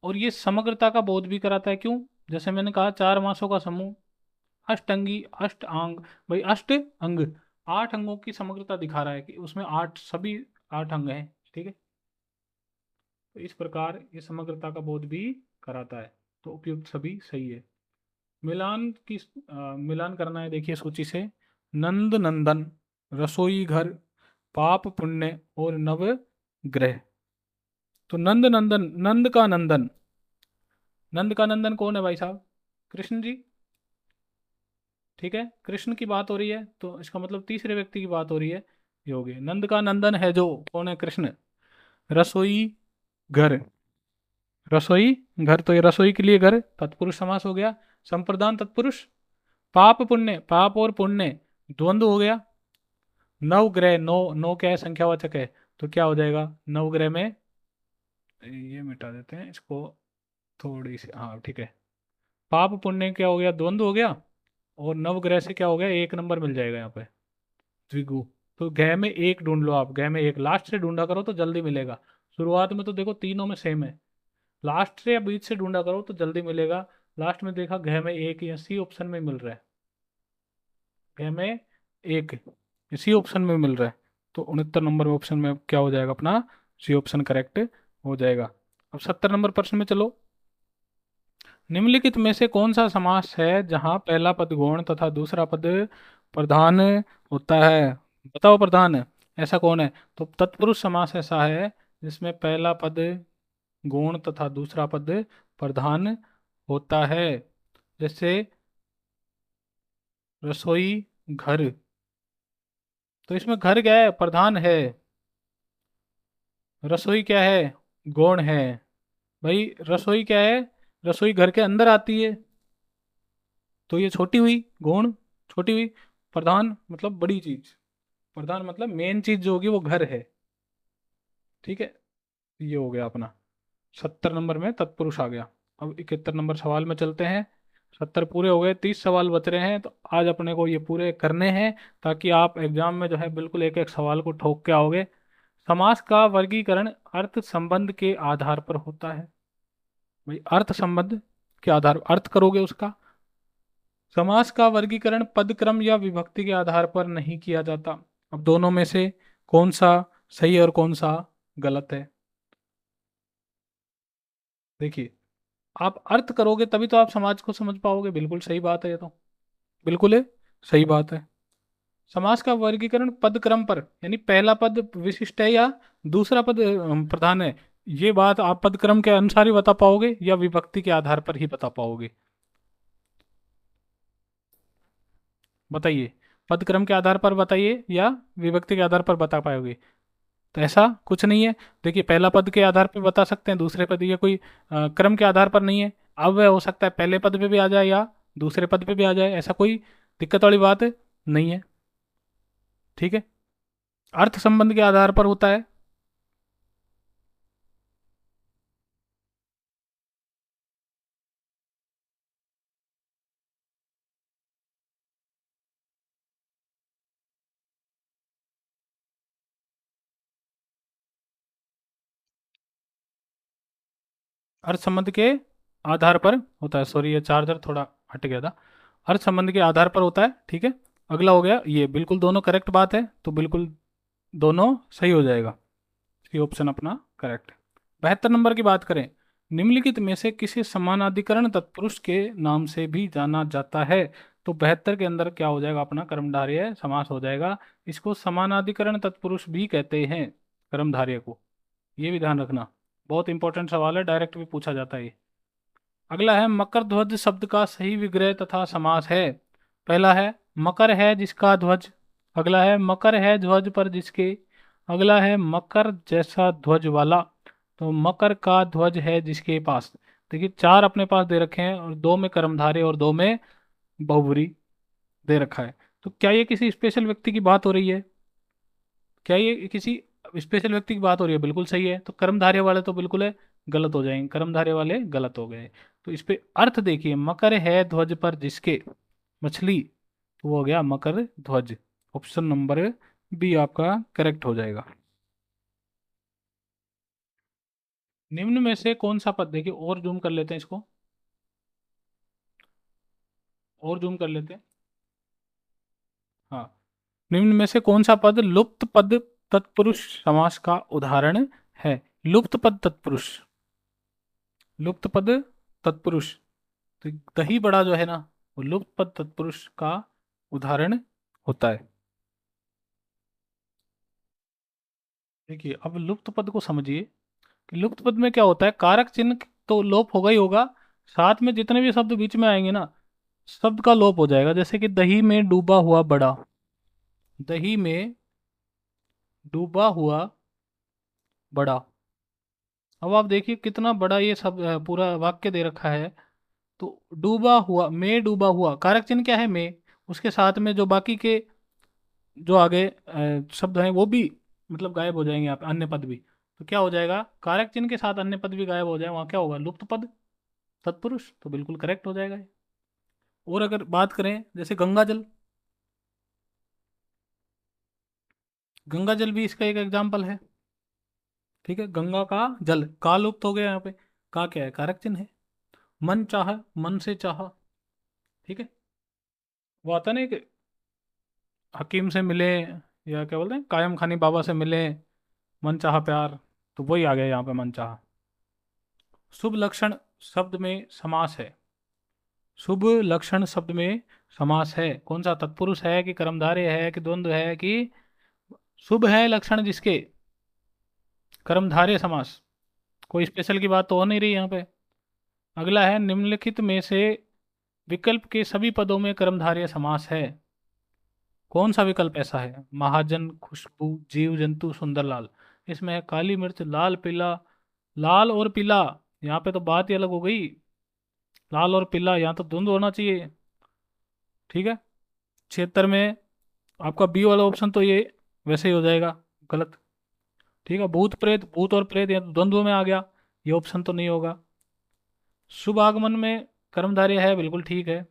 और ये समग्रता का बोध भी कराता है। क्यों, जैसे मैंने कहा 4 मासों का समूह, अष्टंगी, अष्ट अंग, भाई अष्ट अंग, 8 अंगों की समग्रता दिखा रहा है कि उसमें 8, सभी 8 अंग हैं। ठीक है, तो इस प्रकार ये समग्रता का बोध भी कराता है। तो उपयुक्त सभी सही है। मिलान की मिलान करना है, देखिए सूची से। नंद नंदन, रसोई घर, पाप पुण्य और नवग्रह। तो नंद नंदन, नंद का नंदन, नंद का नंदन कौन है भाई साहब, कृष्ण जी। ठीक है, कृष्ण की बात हो रही है तो इसका मतलब तीसरे व्यक्ति की बात हो रही है, ये हो गया। नंद का नंदन है जो, कौन है, कृष्ण। रसोई घर, रसोई घर, तो ये रसोई के लिए घर, तत्पुरुष समास हो गया। संप्रदान तत्पुरुष। पाप पुण्य, पाप और पुण्य द्वंद्व हो गया। नवग्रह, नौ, नौ क्या है, संख्यावाचक है, तो क्या हो जाएगा नवग्रह में, ये मिटा देते हैं इसको, थोड़ी सी, हाँ ठीक है। पाप पुण्य क्या हो गया, द्वंद्व हो गया, और नवग्रह से क्या हो गया, 1 नंबर मिल जाएगा यहाँ पे, द्विगु। तो गह में 1 ढूंढ लो आप, गह में 1 लास्ट से ढूंढा करो तो जल्दी मिलेगा। शुरुआत में तो देखो तीनों में सेम है, लास्ट से या बीच से ढूंढा करो तो जल्दी मिलेगा। लास्ट में देखा गह में 1 या सी ऑप्शन में मिल रहा है, गह में 1 इसी ऑप्शन में मिल रहा है। तो 69 नंबर ऑप्शन में क्या हो जाएगा अपना, सी ऑप्शन करेक्ट हो जाएगा। अब 70 नंबर प्रश्न में चलो। निम्नलिखित में से कौन सा समास है जहां पहला पद गौण तथा दूसरा पद प्रधान होता है, बताओ प्रधान, ऐसा कौन है। तो तत्पुरुष समास ऐसा है जिसमें पहला पद गौण तथा दूसरा पद प्रधान होता है। जैसे रसोई घर, तो इसमें घर क्या है, प्रधान है। रसोई क्या है, गौण है। भाई रसोई क्या है, रसोई घर के अंदर आती है, तो ये छोटी हुई गौण, छोटी हुई। प्रधान मतलब बड़ी चीज, प्रधान मतलब मेन चीज जो होगी वो घर है। ठीक है, ये हो गया अपना। 70 नंबर में तत्पुरुष आ गया। अब 71 नंबर सवाल में चलते हैं। 70 पूरे हो गए, 30 सवाल बच रहे हैं, तो आज अपने को ये पूरे करने हैं, ताकि आप एग्जाम में जो है बिल्कुल एक एक सवाल को ठोक के आओगे। समास का वर्गीकरण अर्थ संबंध के आधार पर होता है। भाई अर्थ संबंध के आधार, अर्थ करोगे उसका, समास का वर्गीकरण पद क्रम या विभक्ति के आधार पर नहीं किया जाता। अब दोनों में से कौन सा सही और कौन सा गलत है? देखिए, आप अर्थ करोगे तभी तो आप समाज को समझ पाओगे। बिल्कुल सही बात है ये तो, बिल्कुल है, सही बात है। समास का वर्गीकरण पद क्रम पर, यानी पहला पद विशिष्ट है या दूसरा पद प्रधान है, ये बात आप पद क्रम के अनुसार ही बता पाओगे या विभक्ति के आधार पर ही बता पाओगे? बताइए, पद क्रम के आधार पर बताइए या विभक्ति के आधार पर बता पाओगे? तो ऐसा कुछ नहीं है। देखिए, पहला पद के आधार पर बता सकते हैं, दूसरे पद ये कोई क्रम के आधार पर नहीं है। अब वह हो सकता है पहले पद पे भी आ जाए या दूसरे पद पे भी आ जाए, ऐसा कोई दिक्कत वाली बात नहीं है। ठीक है, अर्थ संबंध के आधार पर होता है। अर्थ संबंध के आधार पर होता है। सॉरी, ये चार्जर थोड़ा हट गया था। अर्थ संबंध के आधार पर होता है। ठीक है, अगला हो गया ये, बिल्कुल दोनों करेक्ट बात है, तो बिल्कुल दोनों सही हो जाएगा। ये ऑप्शन अपना करेक्ट है। 72 नंबर की बात करें, निम्नलिखित में से किसी समानाधिकरण तत्पुरुष के नाम से भी जाना जाता है? तो 72 के अंदर क्या हो जाएगा? अपना कर्मधारय समास हो जाएगा। इसको समानाधिकरण तत्पुरुष भी कहते हैं, कर्मधारय को। ये भी ध्यान रखना, बहुत इंपॉर्टेंट सवाल है, डायरेक्ट भी पूछा जाता है ये। अगला है, मकर ध्वज शब्द का सही विग्रह तथा समास है। पहला है मकर है जिसका ध्वज। अगला है मकर है ध्वज पर जिसके। अगला है मकर जैसा ध्वज वाला। तो मकर का ध्वज है जिसके पास। देखिए, चार अपने पास दे रखे हैं और दो में कर्मधारय और दो में बहुब्री दे रखा है। तो क्या ये किसी स्पेशल व्यक्ति की बात हो रही है? क्या ये किसी स्पेशल व्यक्ति की बात हो रही है? बिल्कुल सही है। तो कर्मधारय वाले तो बिल्कुल है गलत हो जाएंगे, कर्मधारय वाले गलत हो गए। तो इस पे अर्थ देखिए, मकर है ध्वज पर जिसके मछली, तो वो हो गया मकर ध्वज। ऑप्शन नंबर बी आपका करेक्ट हो जाएगा। निम्न में से कौन सा पद, देखिए और जूम कर लेते हैं इसको, और जूम कर लेते हैं। हाँ, निम्न में से कौन सा पद लुप्त पद तत्पुरुष समास का उदाहरण है? लुप्त पद तत्पुरुष, लुप्त पद तत्पुरुष, तो दही बड़ा जो है ना, वो लुप्त पद तत्पुरुष का उदाहरण होता है। देखिए, अब लुप्त पद को समझिए कि लुप्त पद में क्या होता है। कारक चिन्ह तो लोप होगा ही होगा, साथ में जितने भी शब्द बीच में आएंगे ना, शब्द का लोप हो जाएगा। जैसे कि दही में डूबा हुआ बड़ा, दही में डूबा हुआ बड़ा। अब आप देखिए कितना बड़ा ये सब पूरा वाक्य दे रखा है। तो डूबा हुआ, में डूबा हुआ, कारक चिन्ह क्या है? में। उसके साथ में जो बाकी के जो आगे शब्द हैं वो भी मतलब गायब हो जाएंगे यहाँ पे, अन्य पद भी। तो क्या हो जाएगा? कारक चिन्ह के साथ अन्य पद भी गायब हो जाए, वहाँ क्या होगा? लुप्त पद तत्पुरुष। तो बिल्कुल करेक्ट हो जाएगा ये। और अगर बात करें जैसे गंगा जल, गंगा जल भी इसका एक एग्जाम्पल है। ठीक है, गंगा का जल, का लुप्त हो गया यहाँ पे, का क्या है? कारक चिन्ह है। मन चाह, मन से चाह। ठीक है, वो आता नहीं कि हकीम से मिले, या क्या बोलते हैं, कायम खानी बाबा से मिले, मन चाह प्यार। तो वही आ गया यहाँ पे, मन चाह। शुभ लक्षण शब्द में समास है। शुभ लक्षण शब्द में समास है, कौन सा? तत्पुरुष है कि कर्मधारय है कि द्वंद्व है कि शुभ है लक्षण जिसके, कर्मधारय समास। कोई स्पेशल की बात तो हो नहीं रही यहाँ पे। अगला है, निम्नलिखित में से विकल्प के सभी पदों में कर्मधारय समास है। कौन सा विकल्प ऐसा है? महाजन, खुशबू, जीव जंतु, सुंदरलाल। इसमें है काली मिर्च, लाल पीला। लाल और पीला, यहाँ पे तो बात ही अलग हो गई। लाल और पीला, यहाँ तो धुंध होना चाहिए। ठीक है, क्षेत्र में आपका बी वाला ऑप्शन तो ये वैसे ही हो जाएगा गलत। ठीक है, भूत प्रेत, भूत और प्रेत, यहाँ तो द्वंद्व में आ गया, ये ऑप्शन तो नहीं होगा। शुभ आगमन में कर्मधारय है, बिल्कुल ठीक है।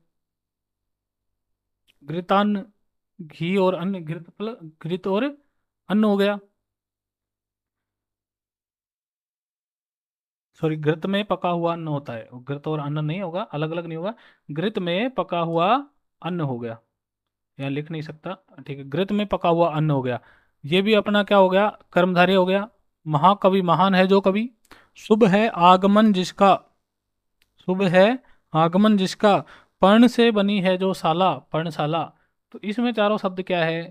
घृतान्न, घी और अन्न, घृत और अन्न हो गया। सॉरी, घृत में पका हुआ अन्न होता है, घृत और अन्न नहीं होगा, अलग अलग नहीं होगा। घृत में पका हुआ अन्न हो गया, यहाँ लिख नहीं सकता, ठीक है, घृत में पका हुआ अन्न हो गया। ये भी अपना क्या हो गया, कर्मधारय हो गया। महाकवि, महान है जो कवि। शुभ है आगमन जिसका, शुभ है आगमन जिसका, पर्ण से बनी है जो शाला, पर्णशाला। तो इसमें चारों शब्द क्या है,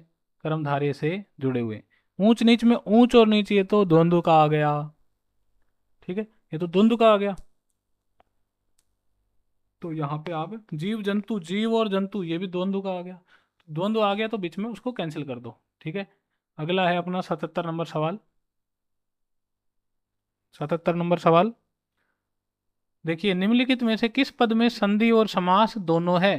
कर्मधारय से जुड़े हुए। ऊंच नीच में ऊंच और नीच ये तो द्वंद्व का आ गया, ठीक है, ये तो द्वंद्व का आ गया। तो यहाँ पे आप जीव जंतु, जीव और जंतु ये भी द्वंद्व का आ गया, द्वंद्व आ गया तो बीच में उसको कैंसिल कर दो, ठीक है। अगला है अपना 77 नंबर सवाल। 77 नंबर सवाल देखिए, निम्नलिखित में से किस पद में संधि और समास दोनों है,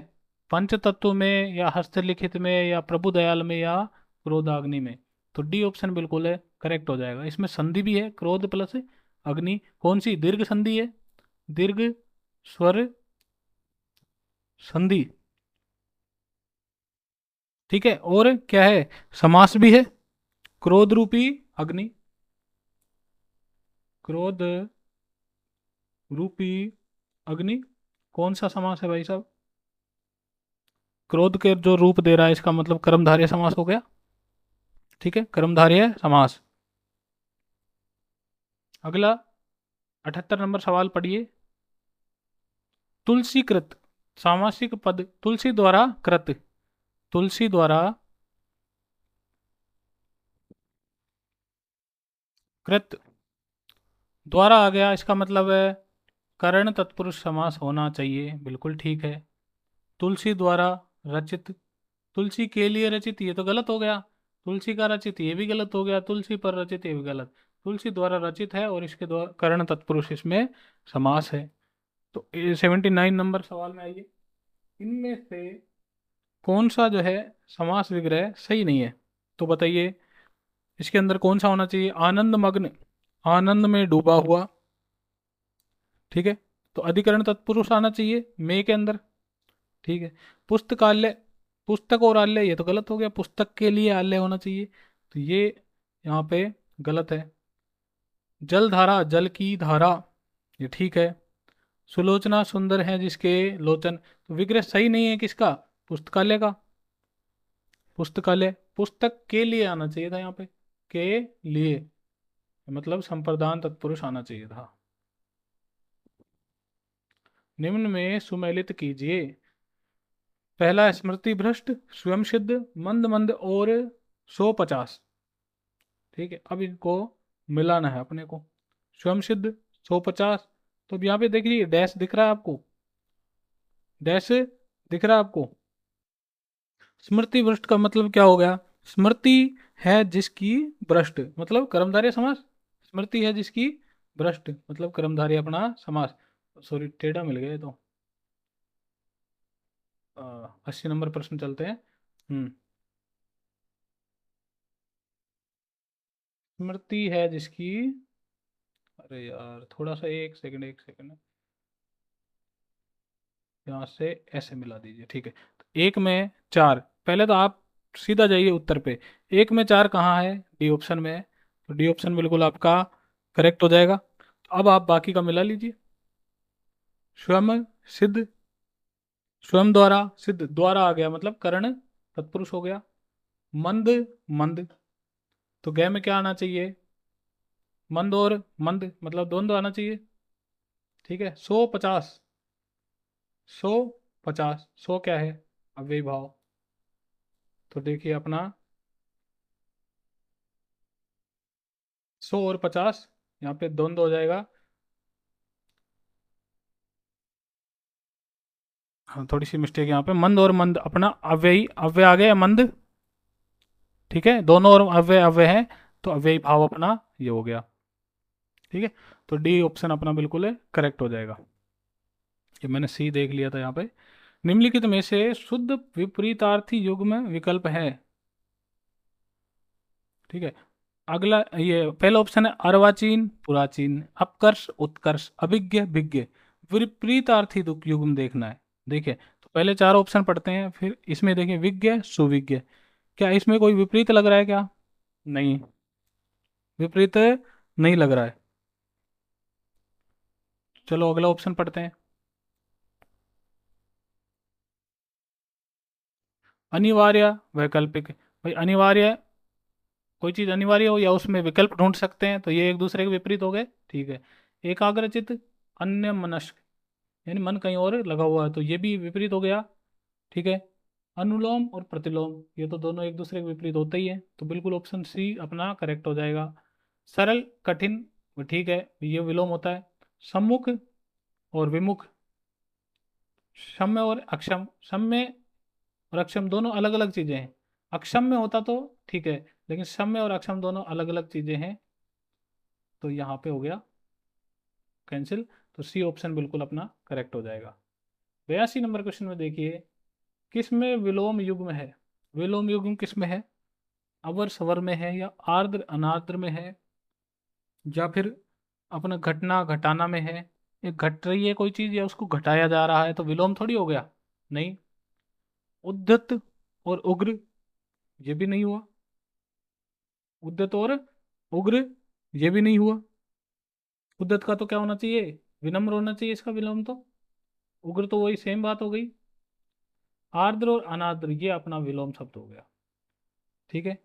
पंचतत्व में या हस्तलिखित में या प्रभुदयाल में या क्रोधाग्नि में। तो डी ऑप्शन बिल्कुल है, करेक्ट हो जाएगा। इसमें संधि भी है, क्रोध प्लस अग्नि। कौन सी, दीर्घ संधि है, दीर्घ स्वर संधि, ठीक है। और क्या है, समास भी है, क्रोध रूपी अग्नि, क्रोध रूपी अग्नि। कौन सा समास है भाई साहब, क्रोध के जो रूप दे रहा है इसका मतलब कर्मधारय समास हो गया, ठीक है, कर्मधारय समास। अगला 78 नंबर सवाल पढ़िए। तुलसी कृत, सामासिक पद तुलसी द्वारा कृत, तुलसी द्वारा कृत, द्वारा आ गया, इसका मतलब है करण तत्पुरुष समास होना चाहिए, बिल्कुल ठीक है। तुलसी द्वारा रचित, तुलसी के लिए रचित ये तो गलत हो गया, तुलसी का रचित ये भी गलत हो गया, तुलसी पर रचित ये भी गलत। तुलसी द्वारा रचित है और इसके द्वारा कर्ण तत्पुरुष इसमें समास है। तो 79 नंबर सवाल में आइए, इनमें से कौन सा जो है समास विग्रह सही नहीं है, तो बताइए इसके अंदर कौन सा होना चाहिए। आनंद मग्न, आनंद में डूबा हुआ, ठीक है, तो अधिकरण तत्पुरुष आना चाहिए मे के अंदर, ठीक है। पुस्तकालय, पुस्तक और आलय ये तो गलत हो गया, पुस्तक के लिए आलय होना चाहिए, तो ये यहाँ पे गलत है। जल धारा, जल की धारा, ये ठीक है। सुलोचना सुंदर है जिसके लोचन, तो विग्रह सही नहीं है किसका, पुस्तकालय का, पुस्तकालय, पुस्तक के लिए आना चाहिए था यहाँ पे, के लिए, मतलब संप्रदान तत्पुरुष आना चाहिए था। निम्न में सुमेलित कीजिए। पहला स्मृति भ्रष्ट, स्वयं सिद्ध, मंद मंद और 150, ठीक है। अब इनको मिलाना है अपने को, स्वयं सिद्ध 150, तो अब यहाँ पे देख लीजिए डैश दिख रहा है आपको, डैश दिख रहा है आपको। स्मृति भ्रष्ट का मतलब क्या हो गया, स्मृति है जिसकी भ्रष्ट, मतलब कर्मधारय समास, स्मृति है जिसकी भ्रष्ट मतलब कर्मधारय अपना समास। सॉरी टेढ़ा मिल गया ये तो। 80 नंबर प्रश्न चलते हैं। स्मृति है जिसकी, अरे यार थोड़ा सा, एक सेकंड एक सेकंड, यहाँ से ऐसे मिला दीजिए, ठीक है। तो एक में चार, पहले तो आप सीधा जाइए उत्तर पे, एक में चार कहाँ है, डी ऑप्शन में है, तो डी ऑप्शन बिल्कुल आपका करेक्ट हो जाएगा। अब आप बाकी का मिला लीजिए, स्वयं सिद्ध, स्वयं द्वारा, सिद्ध द्वारा आ गया मतलब कर्ण तत्पुरुष हो गया। मंद, मंद, तो गय में क्या आना चाहिए, मंद और मंद मतलब द्वंद्व आना चाहिए, ठीक है। 150, 150, 100 क्या है, अव्ययी भाव, तो देखिए अपना 100 और 50, यहाँ पे द्वंद्व हो जाएगा। हाँ थोड़ी सी मिस्टेक यहाँ पे, मंद और मंद अपना अव्ययी, अव्यय आ गया मंद, ठीक है, दोनों और अव्यय अव्यय है, तो अव्ययी भाव अपना ये हो गया, ठीक है। तो डी ऑप्शन अपना बिल्कुल है करेक्ट हो जाएगा। ये मैंने सी देख लिया था यहाँ पे। निम्नलिखित में से शुद्ध विपरीतार्थी युग्म विकल्प है, ठीक है। अगला ये पहला ऑप्शन है अर्वाचीन पुराचीन, अपकर्ष उत्कर्ष, अभिज्ञ विज्ञ, विपरीतार्थी युग्म देखना है। देखिए तो पहले चार ऑप्शन पढ़ते हैं, फिर इसमें देखिए विज्ञ सुविज्ञ, क्या इसमें कोई विपरीत लग रहा है क्या, नहीं, विपरीत नहीं लग रहा है। चलो अगला ऑप्शन पढ़ते हैं। अनिवार्य, वैकल्पिक। भाई अनिवार्य, कोई चीज़ अनिवार्य हो या उसमें विकल्प ढूंढ सकते हैं, तो ये एक दूसरे के विपरीत हो गए, ठीक है। एकाग्रचित, अन्य मनस्क, यानी मन कहीं और लगा हुआ है, तो ये भी विपरीत हो गया, ठीक है। अनुलोम और प्रतिलोम, ये तो दोनों एक दूसरे के विपरीत होते ही हैं, तो बिल्कुल ऑप्शन सी अपना करेक्ट हो जाएगा। सरल, कठिन, वो ठीक है, ये विलोम होता है। सम्मुख और विमुख, क्षम्य और अक्षम, सम्य और अक्षम दोनों अलग अलग चीजें हैं। अक्षम में होता तो ठीक है, लेकिन सम्य और अक्षम दोनों अलग अलग चीजें हैं, तो यहाँ पे हो गया कैंसिल। तो सी ऑप्शन बिल्कुल अपना करेक्ट हो जाएगा। 82 नंबर क्वेश्चन में देखिए, किस में विलोम युग्म है? विलोम युग्म किस में है? अवर स्वर में है, या आर्द्र अनार्द्र में है, या फिर अपना घटना घटाना में है? एक घट रही है कोई चीज या उसको घटाया जा रहा है, तो विलोम थोड़ी हो गया। नहीं। उद्धत और उग्र, ये भी नहीं हुआ। उद्धत और उग्र, ये भी नहीं हुआ। उद्धत का तो क्या होना चाहिए? विनम्र होना चाहिए इसका विलोम तो। उग्र तो वही सेम बात हो गई। आर्द्र और अनार्द्र, ये अपना विलोम शब्द हो गया, ठीक है।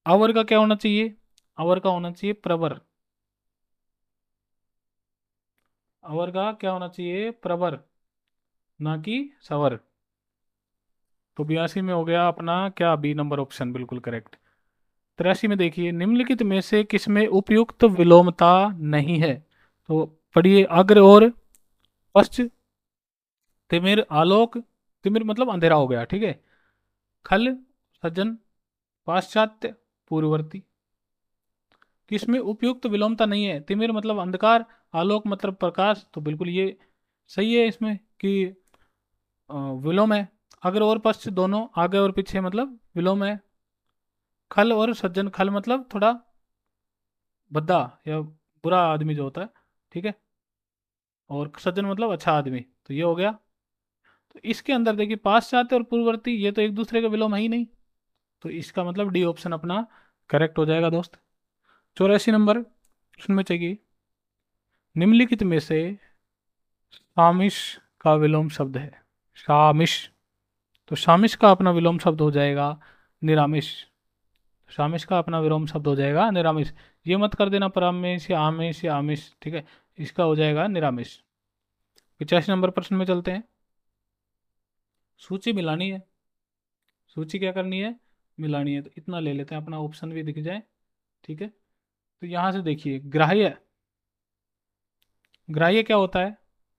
अवर का क्या होना चाहिए? अवर का होना चाहिए प्रवर। अवर का क्या होना चाहिए? प्रवर, ना कि सवर। तो 82 में हो गया अपना क्या, बी नंबर ऑप्शन बिल्कुल करेक्ट। 83 में देखिए, निम्नलिखित में से किसमें उपयुक्त विलोमता नहीं है? तो पढ़िए, अग्र और पश्च, तिमिर आलोक, तिमिर मतलब अंधेरा हो गया, ठीक है। खल, सज्जन, पाश्चात्य, पूर्ववर्ती, किसमें उपयुक्त विलोमता नहीं है? तिमिर मतलब अंधकार, आलोक मतलब प्रकाश, तो बिल्कुल ये सही है इसमें कि विलोम है। अग्र और पश्च दोनों आगे और पीछे मतलब विलोम है। खल और सज्जन, खल मतलब थोड़ा भद्दा या बुरा आदमी जो होता है, ठीक है। और सज्जन मतलब अच्छा आदमी, तो ये हो गया। तो इसके अंदर देखिए, पाश्चात्य और पूर्ववर्ती ये तो एक दूसरे का विलोम है ही नहीं, तो इसका मतलब डी ऑप्शन अपना करेक्ट हो जाएगा दोस्त। 84 नंबर प्रश्न में चाहिए, निम्नलिखित में से शामिश का विलोम शब्द है? शामिश, तो शामिश का अपना विलोम शब्द हो जाएगा निरामिष। शामिश का अपना विलोम शब्द हो जाएगा निरामिष। ये मत कर देना परामिष या आमिष या आमिष, ठीक है। इसका हो जाएगा निरामिष। 85 नंबर प्रश्न में चलते हैं। सूची मिलानी है, सूची क्या करनी है? मिलानी है, तो इतना ले लेते हैं, अपना ऑप्शन भी दिख जाए, ठीक है। तो यहाँ से देखिए, ग्राह्य, ग्राह्य क्या होता है?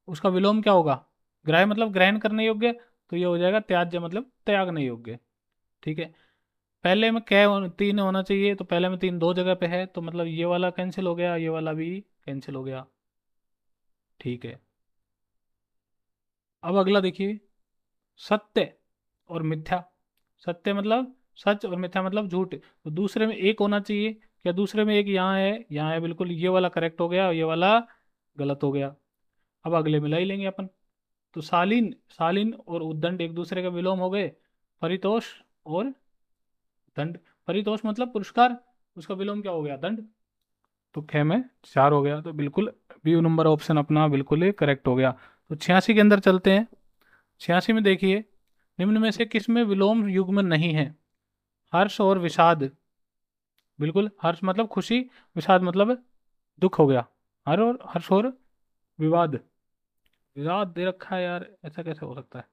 उसका विलोम क्या होगा? ग्राह्य मतलब ग्रहण करने योग्य, तो ये हो जाएगा त्याज्य मतलब त्यागने योग्य, ठीक है। पहले में क्या तीन होना चाहिए, तो पहले में तीन दो जगह पे है, तो मतलब ये वाला कैंसिल हो गया, ये वाला भी कैंसिल हो गया, ठीक है। अब अगला देखिए, सत्य और मिथ्या। सत्य मतलब सच और मिथ्या मतलब झूठ, तो दूसरे में एक होना चाहिए, क्या दूसरे में एक यहाँ है? यहाँ है बिल्कुल, ये वाला करेक्ट हो गया, ये वाला गलत हो गया। अब अगले मिला ही लेंगे अपन। तो शालीन, शालीन और उद्दंड एक दूसरे के विलोम हो गए। परितोष और दंड, परितोष मतलब पुरस्कार, उसका विलोम क्या हो गया? दंड। तो खे में चार हो गया, तो बिल्कुल बी नंबर ऑप्शन अपना बिल्कुल ही करेक्ट हो गया। तो 86 के अंदर चलते हैं। 86 में देखिए, निम्न में से किस में विलोम युग्म नहीं है? हर्ष और विषाद, बिल्कुल हर्ष मतलब खुशी, विषाद मतलब दुख हो गया। हर और हर्ष और विवाद, विवाद दे रखा है यार, ऐसा कैसे हो सकता है?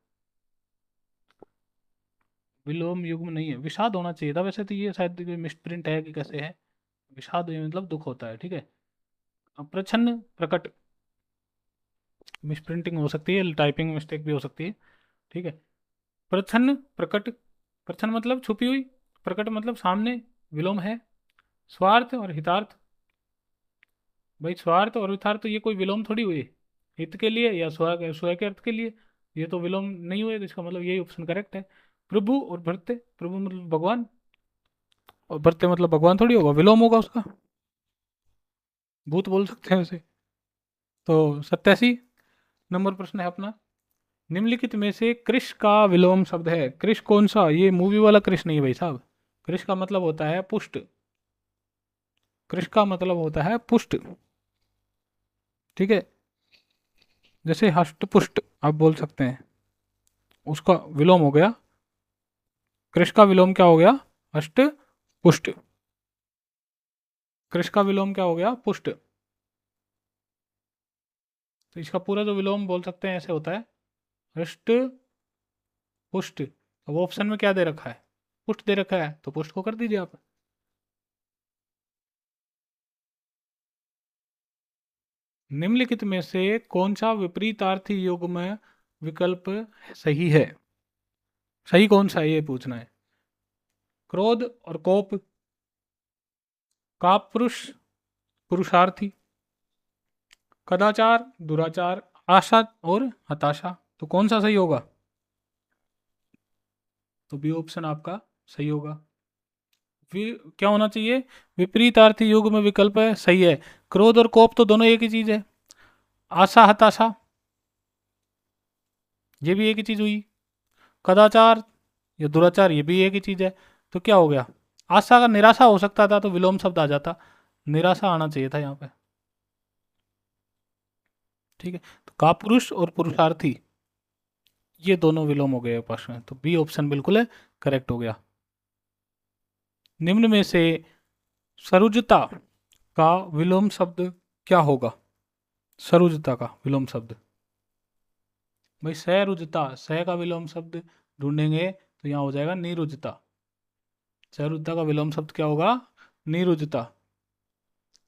विलोम युग्म नहीं है, विषाद होना चाहिए था वैसे, तो ये शायद मिसप्रिंट है कि कैसे है। विषाद ये मतलब दुख होता है, ठीक है। अब प्रछन्न प्रकट, मिसप्रिंटिंग हो सकती है, टाइपिंग मिस्टेक भी हो सकती है, ठीक है। प्रछन्न प्रकट, प्रछन्न मतलब छुपी हुई, प्रकट मतलब सामने, विलोम है। स्वार्थ और हितार्थ, भाई स्वार्थ और हितार्थ तो ये कोई विलोम थोड़ी हुई, हित के लिए या स्व स्व के अर्थ के लिए, ये तो विलोम नहीं हुए, तो इसका मतलब यही ऑप्शन करेक्ट है। प्रभु और भृत्य, प्रभु मतलब भगवान, और भृत्य मतलब भगवान थोड़ी होगा, विलोम होगा उसका, भूत बोल सकते हैं उसे। तो 87 नंबर प्रश्न है अपना, निम्नलिखित में से कृष का विलोम शब्द है? कृष कौन सा? ये मूवी वाला कृष नहीं भाई साहब। कृष का मतलब होता है पुष्ट, कृष का मतलब होता है पुष्ट, ठीक है। जैसे हष्ट पुष्ट आप बोल सकते हैं, उसका विलोम हो गया कृष का विलोम क्या हो गया? अष्ट पुष्ट। कृष का विलोम क्या हो गया? पुष्ट। तो इसका पूरा जो विलोम बोल सकते हैं ऐसे होता है, अष्ट पुष्ट। अब ऑप्शन में क्या दे रखा है? पुष्ट दे रखा है, तो पुष्ट को कर दीजिए आप। निम्नलिखित में से कौन सा विपरीतार्थी युग्म विकल्प सही है? सही कौन सा है ये पूछना है। क्रोध और कोप, काप पुरुष पुरुषार्थी, कदाचार दुराचार, आशा और हताशा। तो कौन सा सही होगा? तो बी ऑप्शन आपका सही होगा। क्या होना चाहिए? विपरीतार्थी युग्म विकल्प है, सही है। क्रोध और कोप तो दोनों एक ही चीज है। आशा हताशा, ये भी एक ही चीज हुई। कदाचार या दुराचार, ये भी एक ही चीज है। तो क्या हो गया? आशा का निराशा हो सकता था तो विलोम शब्द आ जाता, निराशा आना चाहिए था यहाँ पे। ठीक है, तो कापुरुष और पुरुषार्थी ये दोनों विलोम हो गए प्रश्न में, तो बी ऑप्शन बिल्कुल है, करेक्ट हो गया। निम्न में से सरुजता का विलोम शब्द क्या होगा? सरुजता का विलोम शब्द, भाई सरुजता, स का विलोम शब्द ढूंढेंगे तो यहाँ हो जाएगा निरुजता। सरुजता का विलोम शब्द क्या होगा? निरुजता।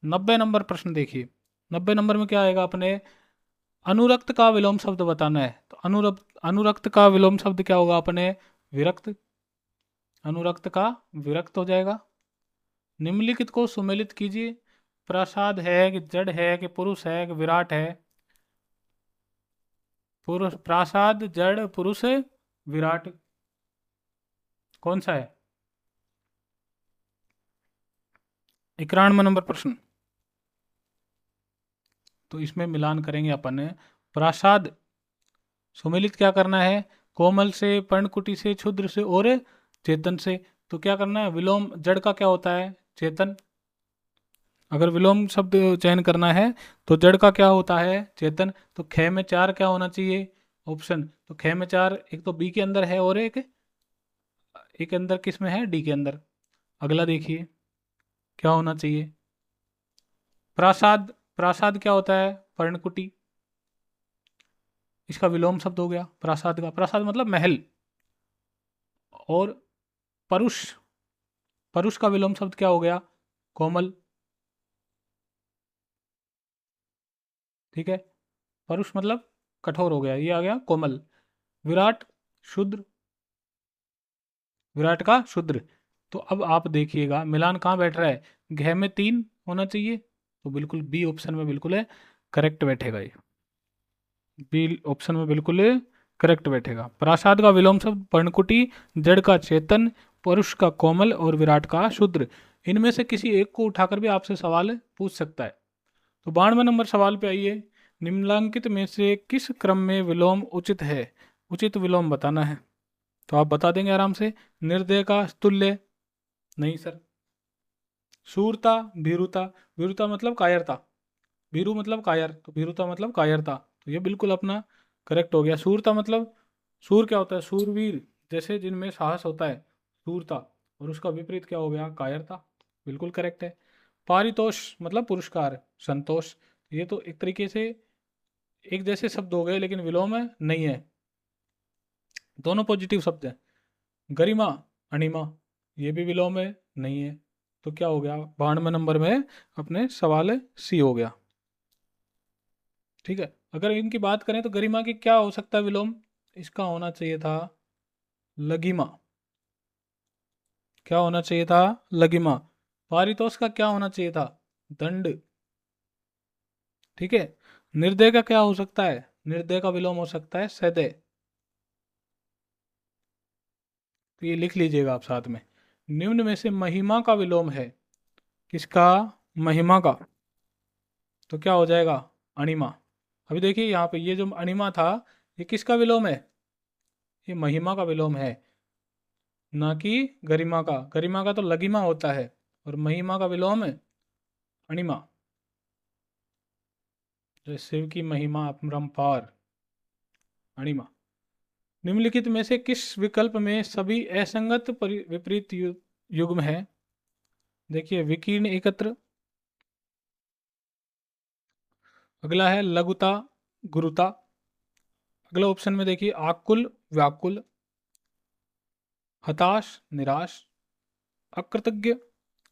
90 नंबर प्रश्न देखिए। 90 नंबर में क्या आएगा अपने? अनुरक्त का विलोम शब्द बताना है। तो अनुरक्त का विलोम शब्द क्या होगा अपने? विरक्त। अनुरक्त का विरक्त हो जाएगा। निम्नलिखित को सुमेलित कीजिए। प्रसाद है कि जड़ है कि पुरुष है कि विराट है? पुरुष, प्रासाद, जड़, पुरुष, विराट, कौन सा है? 91 नंबर प्रश्न। तो इसमें मिलान करेंगे अपन। प्रासाद सुमेलित क्या करना है? कोमल से, पर्णकुटी से, क्षुद्र से और चेतन से। तो क्या करना है? विलोम जड़ का क्या होता है? चेतन। अगर विलोम शब्द चयन करना है तो जड़ का क्या होता है? चेतन। तो ख में 4 क्या होना चाहिए? ऑप्शन। तो ख में 4 एक तो बी के अंदर है और एक एक अंदर किस में है? डी के अंदर। अगला देखिए क्या होना चाहिए? प्रासाद, प्रासाद क्या होता है? पर्णकुटी। इसका विलोम शब्द हो गया प्रासाद का। प्रासाद मतलब महल। और परुष, परुष का विलोम शब्द क्या हो गया? कोमल। ठीक है, परुष मतलब कठोर हो गया, ये आ गया कोमल। विराट शूद्र, विराट का शूद्र। तो अब आप देखिएगा मिलान कहाँ बैठ रहा है? घ में 3 होना चाहिए, तो बिल्कुल बी ऑप्शन में बिल्कुल है, करेक्ट बैठेगा ये। बी ऑप्शन में बिल्कुल करेक्ट बैठेगा। प्रासाद का विलोम शब्द पर्णकुटी, जड़ का चेतन, परुष का कोमल और विराट का शूद्र। इनमें से किसी एक को उठाकर भी आपसे सवाल पूछ सकता है। तो 92 नंबर सवाल पे आइए। निम्नलिखित में से किस क्रम में विलोम उचित है? उचित विलोम बताना है। तो आप बता देंगे आराम से। निर्दय का तुल्य, नहीं सर। शूरता, भीरुता, भीरुता मतलब कायरता, भीरु मतलब कायर, तो भीरुता मतलब कायरता। तो ये बिल्कुल अपना करेक्ट हो गया। शूरता मतलब, शूर क्या होता है? शूरवीर, जैसे जिनमें साहस होता है, शूरता। और उसका विपरीत क्या हो गया? कायरता। बिल्कुल करेक्ट है। पारितोष मतलब पुरस्कार, संतोष। ये तो एक तरीके से एक जैसे शब्द हो गए लेकिन विलोम है नहीं है, दोनों पॉजिटिव शब्द हैं। गरिमा, अणिमा, ये भी विलोम है नहीं है। तो क्या हो गया? 92 नंबर में अपने सवाल सी हो गया। ठीक है, अगर इनकी बात करें तो गरिमा की क्या हो सकता है विलोम? इसका होना चाहिए था लगिमा। क्या होना चाहिए था? लगिमा। पारितोष का क्या होना चाहिए था? दंड। ठीक है, निर्दय का क्या हो सकता है? निर्दय का विलोम हो सकता है सदय। तो ये लिख लीजिएगा आप साथ में। निम्न में से महिमा का विलोम है किसका? महिमा का। तो क्या हो जाएगा? अणिमा। अभी देखिए यहाँ पे ये जो अणिमा था, ये किसका विलोम है? ये महिमा का विलोम है, ना कि गरिमा का। गरिमा का तो लगिमा होता है, और महिमा का विलोम है अणिमा। जय शिव की महिमा अपरंपार, अणिमा। निम्नलिखित में से किस विकल्प में सभी असंगत विपरीत युग्म है? देखिए, विकीर्ण एकत्र, अगला है लघुता गुरुता, अगला ऑप्शन में देखिए आकुल व्याकुल, हताश निराश, अकृतज्ञ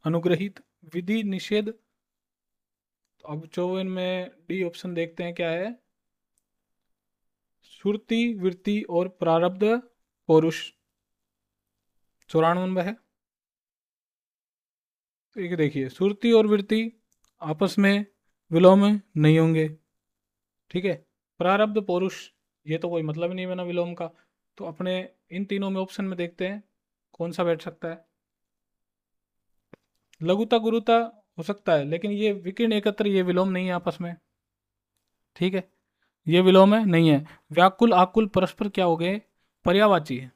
अनुग्रहित, विधि निषेध। तो अब 54 में डी ऑप्शन देखते हैं क्या है। सुरति वृत्ति और प्रारब्ध पौरुष। 94 है। तो एक देखिए, सुरति और वृत्ति आपस में विलोम नहीं होंगे, ठीक है। प्रारब्ध पौरुष, ये तो कोई मतलब ही नहीं बना विलोम का। तो अपने इन तीनों में ऑप्शन में देखते हैं कौन सा बैठ सकता है। लघुता गुरुता हो सकता है, लेकिन ये विकीर्ण एकत्र ये विलोम नहीं है आपस में, ठीक है। ये विलोम है नहीं है। व्याकुल आकुल परस्पर क्या हो गए, पर्यायवाची है,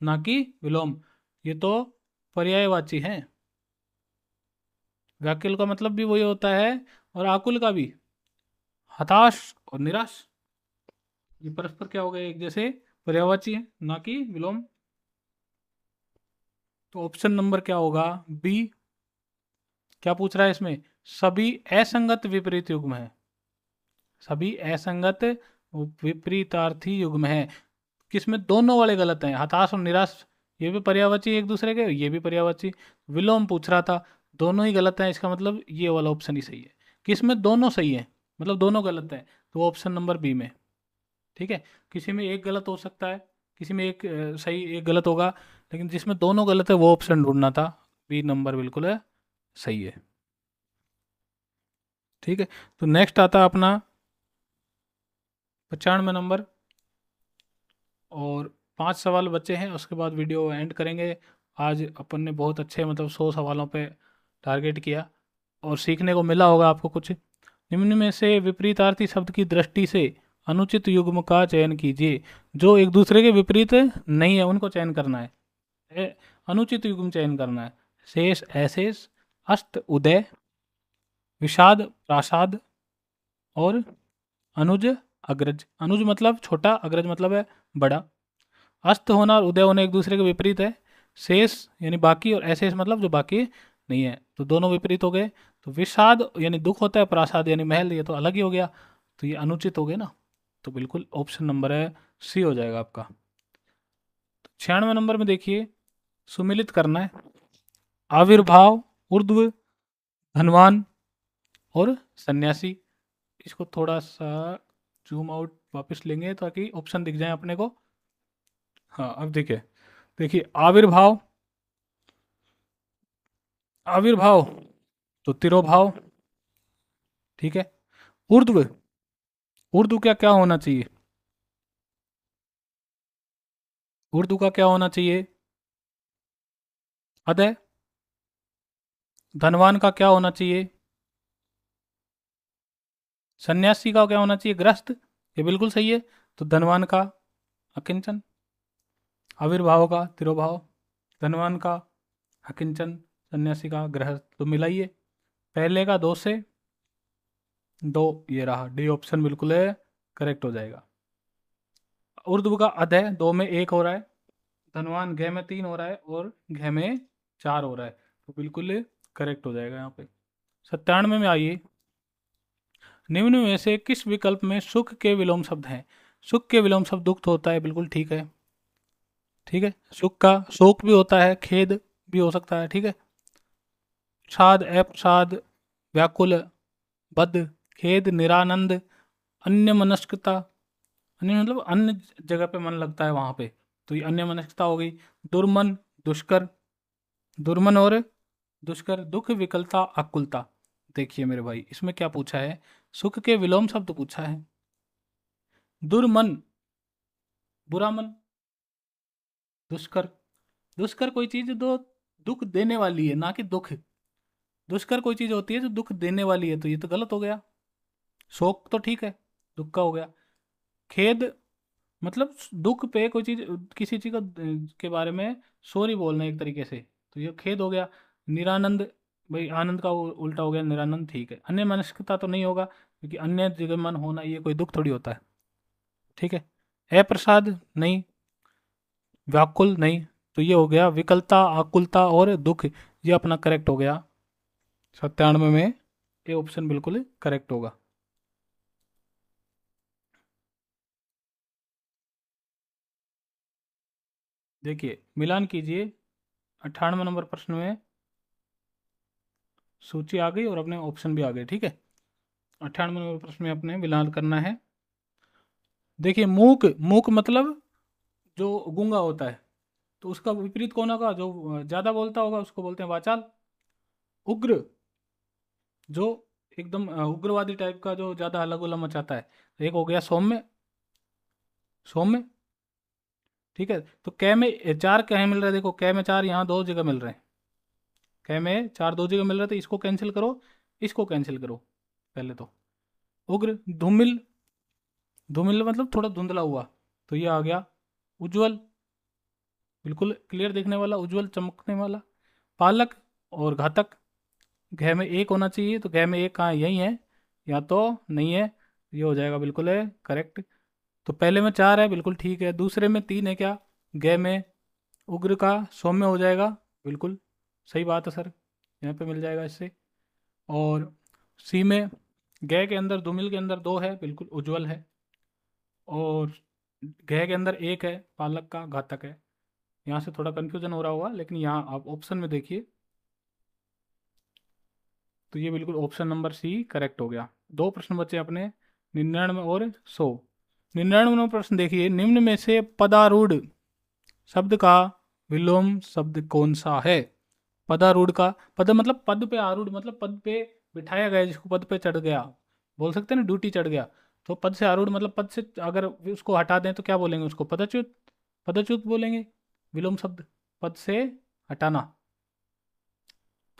ना कि विलोम। ये तो पर्यायवाची है। व्याकुल का मतलब भी वही होता है, और आकुल का भी, हताश और निराश। ये परस्पर क्या हो गए, एक जैसे पर्यायवाची है, ना कि विलोम। तो ऑप्शन नंबर क्या होगा, बी। क्या पूछ रहा है इसमें, सभी असंगत विपरीत युग्म है, सभी असंगत विपरीतार्थी युग्म है। किसमें दोनों वाले गलत हैं, हताश और निराश, ये भी पर्यायवाची एक दूसरे के, ये भी पर्यायवाची। विलोम पूछ रहा था, दोनों ही गलत हैं, इसका मतलब ये वाला ऑप्शन ही सही है। किसमें दोनों सही है, मतलब दोनों गलत है, तो ऑप्शन नंबर बी में, ठीक है। किसी में एक गलत हो सकता है, किसी में एक सही एक गलत होगा, लेकिन जिसमें दोनों गलत है वो ऑप्शन ढूंढना था। बी नंबर बिल्कुल है, सही है, ठीक है। तो नेक्स्ट आता है अपना 95 नंबर, और 5 सवाल बचे हैं, उसके बाद वीडियो एंड करेंगे। आज अपन ने बहुत अच्छे मतलब 100 सवालों पे टारगेट किया, और सीखने को मिला होगा आपको कुछ। निम्न में से विपरीतार्थी शब्द की दृष्टि से अनुचित युग्म का चयन कीजिए। जो एक दूसरे के विपरीत नहीं है उनको चयन करना है, अनुचित युग्म चयन करना है। शेष अशेष, अस्त उदय, विषाद प्रासाद, और अनुज अग्रज। अनुज मतलब छोटा, अग्रज मतलब है बड़ा। अस्त होना और उदय होना एक दूसरे के विपरीत है। शेष यानी बाकी, और अशेष मतलब जो बाकी नहीं है, तो दोनों विपरीत हो गए। तो विषाद यानी दुख होता है, प्रासाद यानी महल, ये तो अलग ही हो गया, तो ये अनुचित हो गए ना। तो बिल्कुल ऑप्शन नंबर है सी हो जाएगा आपका। 96 नंबर में देखिए, सुमिलित करना है। आविर्भाव, ऊर्ध्व, धनवान और सन्यासी। इसको थोड़ा सा जूम आउट वापस लेंगे ताकि ऑप्शन दिख जाए अपने को। हाँ, अब देखिए, देखिए आविर्भाव, आविर्भाव तो तिरोभाव, ठीक है। ऊर्ध्व, ऊर्ध्व क्या क्या होना चाहिए, ऊर्ध्व का क्या होना चाहिए, अदय। धनवान का क्या होना चाहिए, सन्यासी का क्या होना चाहिए, ग्रस्त। ये बिल्कुल सही है। तो धनवान का अकिंचन, आविर्भाव का तिरोभाव, धनवान का अकिंचन, सन्यासी का गृहस्थ। तो मिलाइए, पहले का 2 से 2, ये रहा डी ऑप्शन बिल्कुल है, करेक्ट हो जाएगा। उर्दू का अध है, 2 में 1 हो रहा है, धनवान घ में 3 हो रहा है, और घ में 4 हो रहा है, तो बिल्कुल करेक्ट हो जाएगा यहाँ पे। 97 में आइए, निम्न में से किस विकल्प में सुख के विलोम शब्द हैं। सुख के विलोम शब्द दुख होता है, बिल्कुल ठीक है, ठीक है। सुख का शोक भी होता है, खेद भी हो सकता है, ठीक है। प्रसाद अप्रसाद, व्याकुल, बद्ध, खेद, निरानंद, अन्य मनस्कता। अन्य मतलब अन्य जगह पे मन लगता है वहां पे, तो ये अन्य मनस्कता हो गई। दुर्मन, दुष्कर, दुर्मन और दुष्कर, दुख विकलता आकुलता। देखिए मेरे भाई, इसमें क्या पूछा है, सुख के विलोम शब्द पूछा है। दुर्मन, बुरा मन। दुष्कर, दुष्कर कोई चीज जो दुख देने वाली है, ना कि दुख। दुष्कर कोई चीज होती है जो दुख देने वाली है, तो ये तो गलत हो गया। शोक तो ठीक है, दुख का हो गया। खेद मतलब दुख पे कोई चीज, किसी चीज के बारे में सॉरी बोलना एक तरीके से, तो ये खेद हो गया। निरानंद, भाई आनंद का उल्टा हो गया निरानंद, ठीक है। अन्य मनस्कता तो नहीं होगा, क्योंकि अन्य जगह मन होना ये कोई दुख थोड़ी होता है, ठीक है। अप्रसाद नहीं, व्याकुल नहीं। तो ये हो गया विकलता, आकुलता और दुख, ये अपना करेक्ट हो गया। 97 में ये ऑप्शन बिल्कुल करेक्ट होगा। देखिए मिलान कीजिए 98 नंबर प्रश्न में, सूची आ गई और अपने ऑप्शन भी आ गए, ठीक है। 98 नंबर प्रश्न में अपने मिलान करना है। देखिए मूक, मूक मतलब जो गूंगा होता है, तो उसका विपरीत कौन होगा? जो ज्यादा बोलता होगा उसको बोलते हैं वाचाल। उग्र, जो एकदम उग्रवादी टाइप का, जो ज्यादा हल्ला गुल्ला मचाता है। तो एक हो गया सौम्य, सौम्य, ठीक है। तो कै में चार कहे मिल रहे हैं, देखो कै में चार यहाँ दो जगह मिल रहे हैं, कै में चार दो जगह मिल रहे हैं, तो इसको कैंसिल करो, इसको कैंसिल करो पहले तो। उग्र, धूमिल, धूमिल मतलब थोड़ा धुंधला हुआ, तो ये आ गया उज्जवल, बिल्कुल क्लियर देखने वाला, उज्जवल चमकने वाला। पालक और घातक, घ में एक होना चाहिए, तो घ में एक कहाँ है? यही है, या तो नहीं है, ये हो जाएगा बिल्कुल है करेक्ट। तो पहले में चार है, बिल्कुल ठीक है। दूसरे में तीन है क्या? ग में उग्र का सौम्य हो जाएगा, बिल्कुल सही बात है सर, यहाँ पे मिल जाएगा इससे। और सी में ग के अंदर धूमिल के अंदर दो है, बिल्कुल उज्जवल है। और घ के अंदर एक है, पालक का घातक है। यहाँ से थोड़ा कंफ्यूजन हो रहा होगा, लेकिन यहाँ आप ऑप्शन में देखिए, तो ये बिल्कुल ऑप्शन नंबर सी करेक्ट हो गया। दो प्रश्न बचे अपने, 99 और 100। 99 प्रश्न देखिए, निम्न में से पदारूढ़ शब्द का विलोम शब्द कौन सा है? पदारूढ़ का, पद मतलब पद पे, आरूढ़ मतलब पद पे बिठाया गया, जिसको पद पे चढ़ गया बोल सकते हैं ना, ड्यूटी चढ़ गया। तो पद से आरूढ़ मतलब पद से अगर उसको हटा दें तो क्या बोलेंगे उसको? पदच्युत, पदच्युत बोलेंगे। विलोम शब्द पद से हटाना।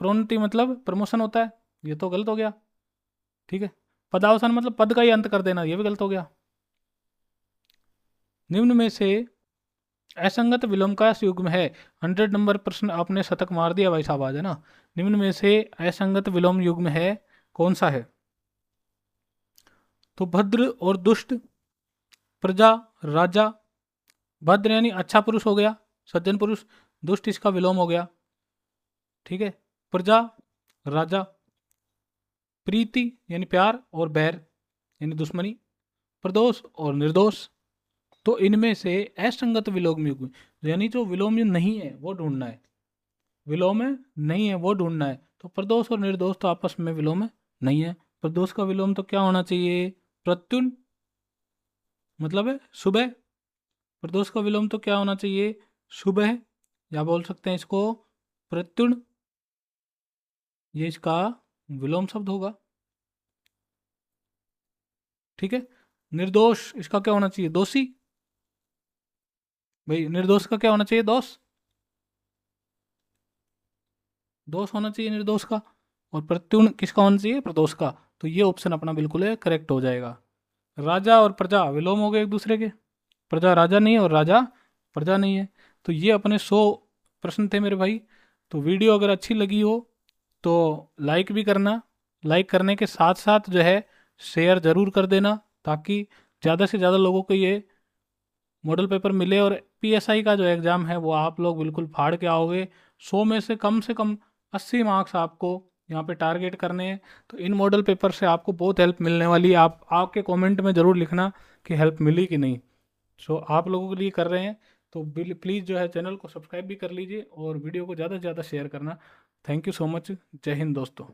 प्रोन्नति मतलब प्रमोशन होता है, ये तो गलत हो गया, ठीक है। पदावसान मतलब पद का ही अंत कर देना, ये भी गलत हो गया। निम्न में से असंगत विलोम का युग्म है। 100 नंबर प्रश्न, आपने शतक मार दिया भाई साहब, आज है ना। निम्न में से असंगत विलोम युग्म है, कौन सा है? तो भद्र और दुष्ट, प्रजा, राजा। भद्र यानी अच्छा पुरुष हो गया, सज्जन पुरुष। दुष्ट इसका विलोम हो गया, ठीक है। प्रजा, राजा। प्रीति यानी प्यार, और बैर यानी दुश्मनी। प्रदोष और निर्दोष। तो इनमें से असंगत विलोम युग्म, यानी जो विलोम नहीं है वो ढूंढना है, विलोम नहीं है वो ढूंढना है। तो प्रदोष और निर्दोष तो आपस में विलोम नहीं है। प्रदोष का विलोम तो क्या होना चाहिए? प्रत्युन, मतलब है सुबह। प्रदोष का विलोम तो क्या होना चाहिए? सुबह, या बोल सकते हैं इसको प्रत्युण, ये इसका विलोम शब्द होगा, ठीक है। निर्दोष इसका क्या होना चाहिए? दोषी। भाई निर्दोष का क्या होना चाहिए? दोष, दोष होना चाहिए निर्दोष का। और प्रत्युण किसका होना चाहिए? प्रदोष का। तो ये ऑप्शन अपना बिल्कुल है करेक्ट हो जाएगा। राजा और प्रजा विलोम हो गए एक दूसरे के, प्रजा राजा नहीं है और राजा प्रजा नहीं है। तो ये अपने 100 प्रश्न थे मेरे भाई। तो वीडियो अगर अच्छी लगी हो तो लाइक भी करना, लाइक करने के साथ साथ जो है शेयर ज़रूर कर देना, ताकि ज़्यादा से ज़्यादा लोगों को ये मॉडल पेपर मिले, और पीएसआई का जो एग्ज़ाम है वो आप लोग बिल्कुल फाड़ के आओगे। 100 में से कम 80 मार्क्स आपको यहाँ पे टारगेट करने हैं। तो इन मॉडल पेपर से आपको बहुत हेल्प मिलने वाली है। आप आपके कमेंट में ज़रूर लिखना कि हेल्प मिली कि नहीं। सो आप लोगों के लिए कर रहे हैं, तो प्लीज़ जो है चैनल को सब्सक्राइब भी कर लीजिए और वीडियो को ज़्यादा से ज़्यादा शेयर करना। Thank you so much. जय हिंद दोस्तों।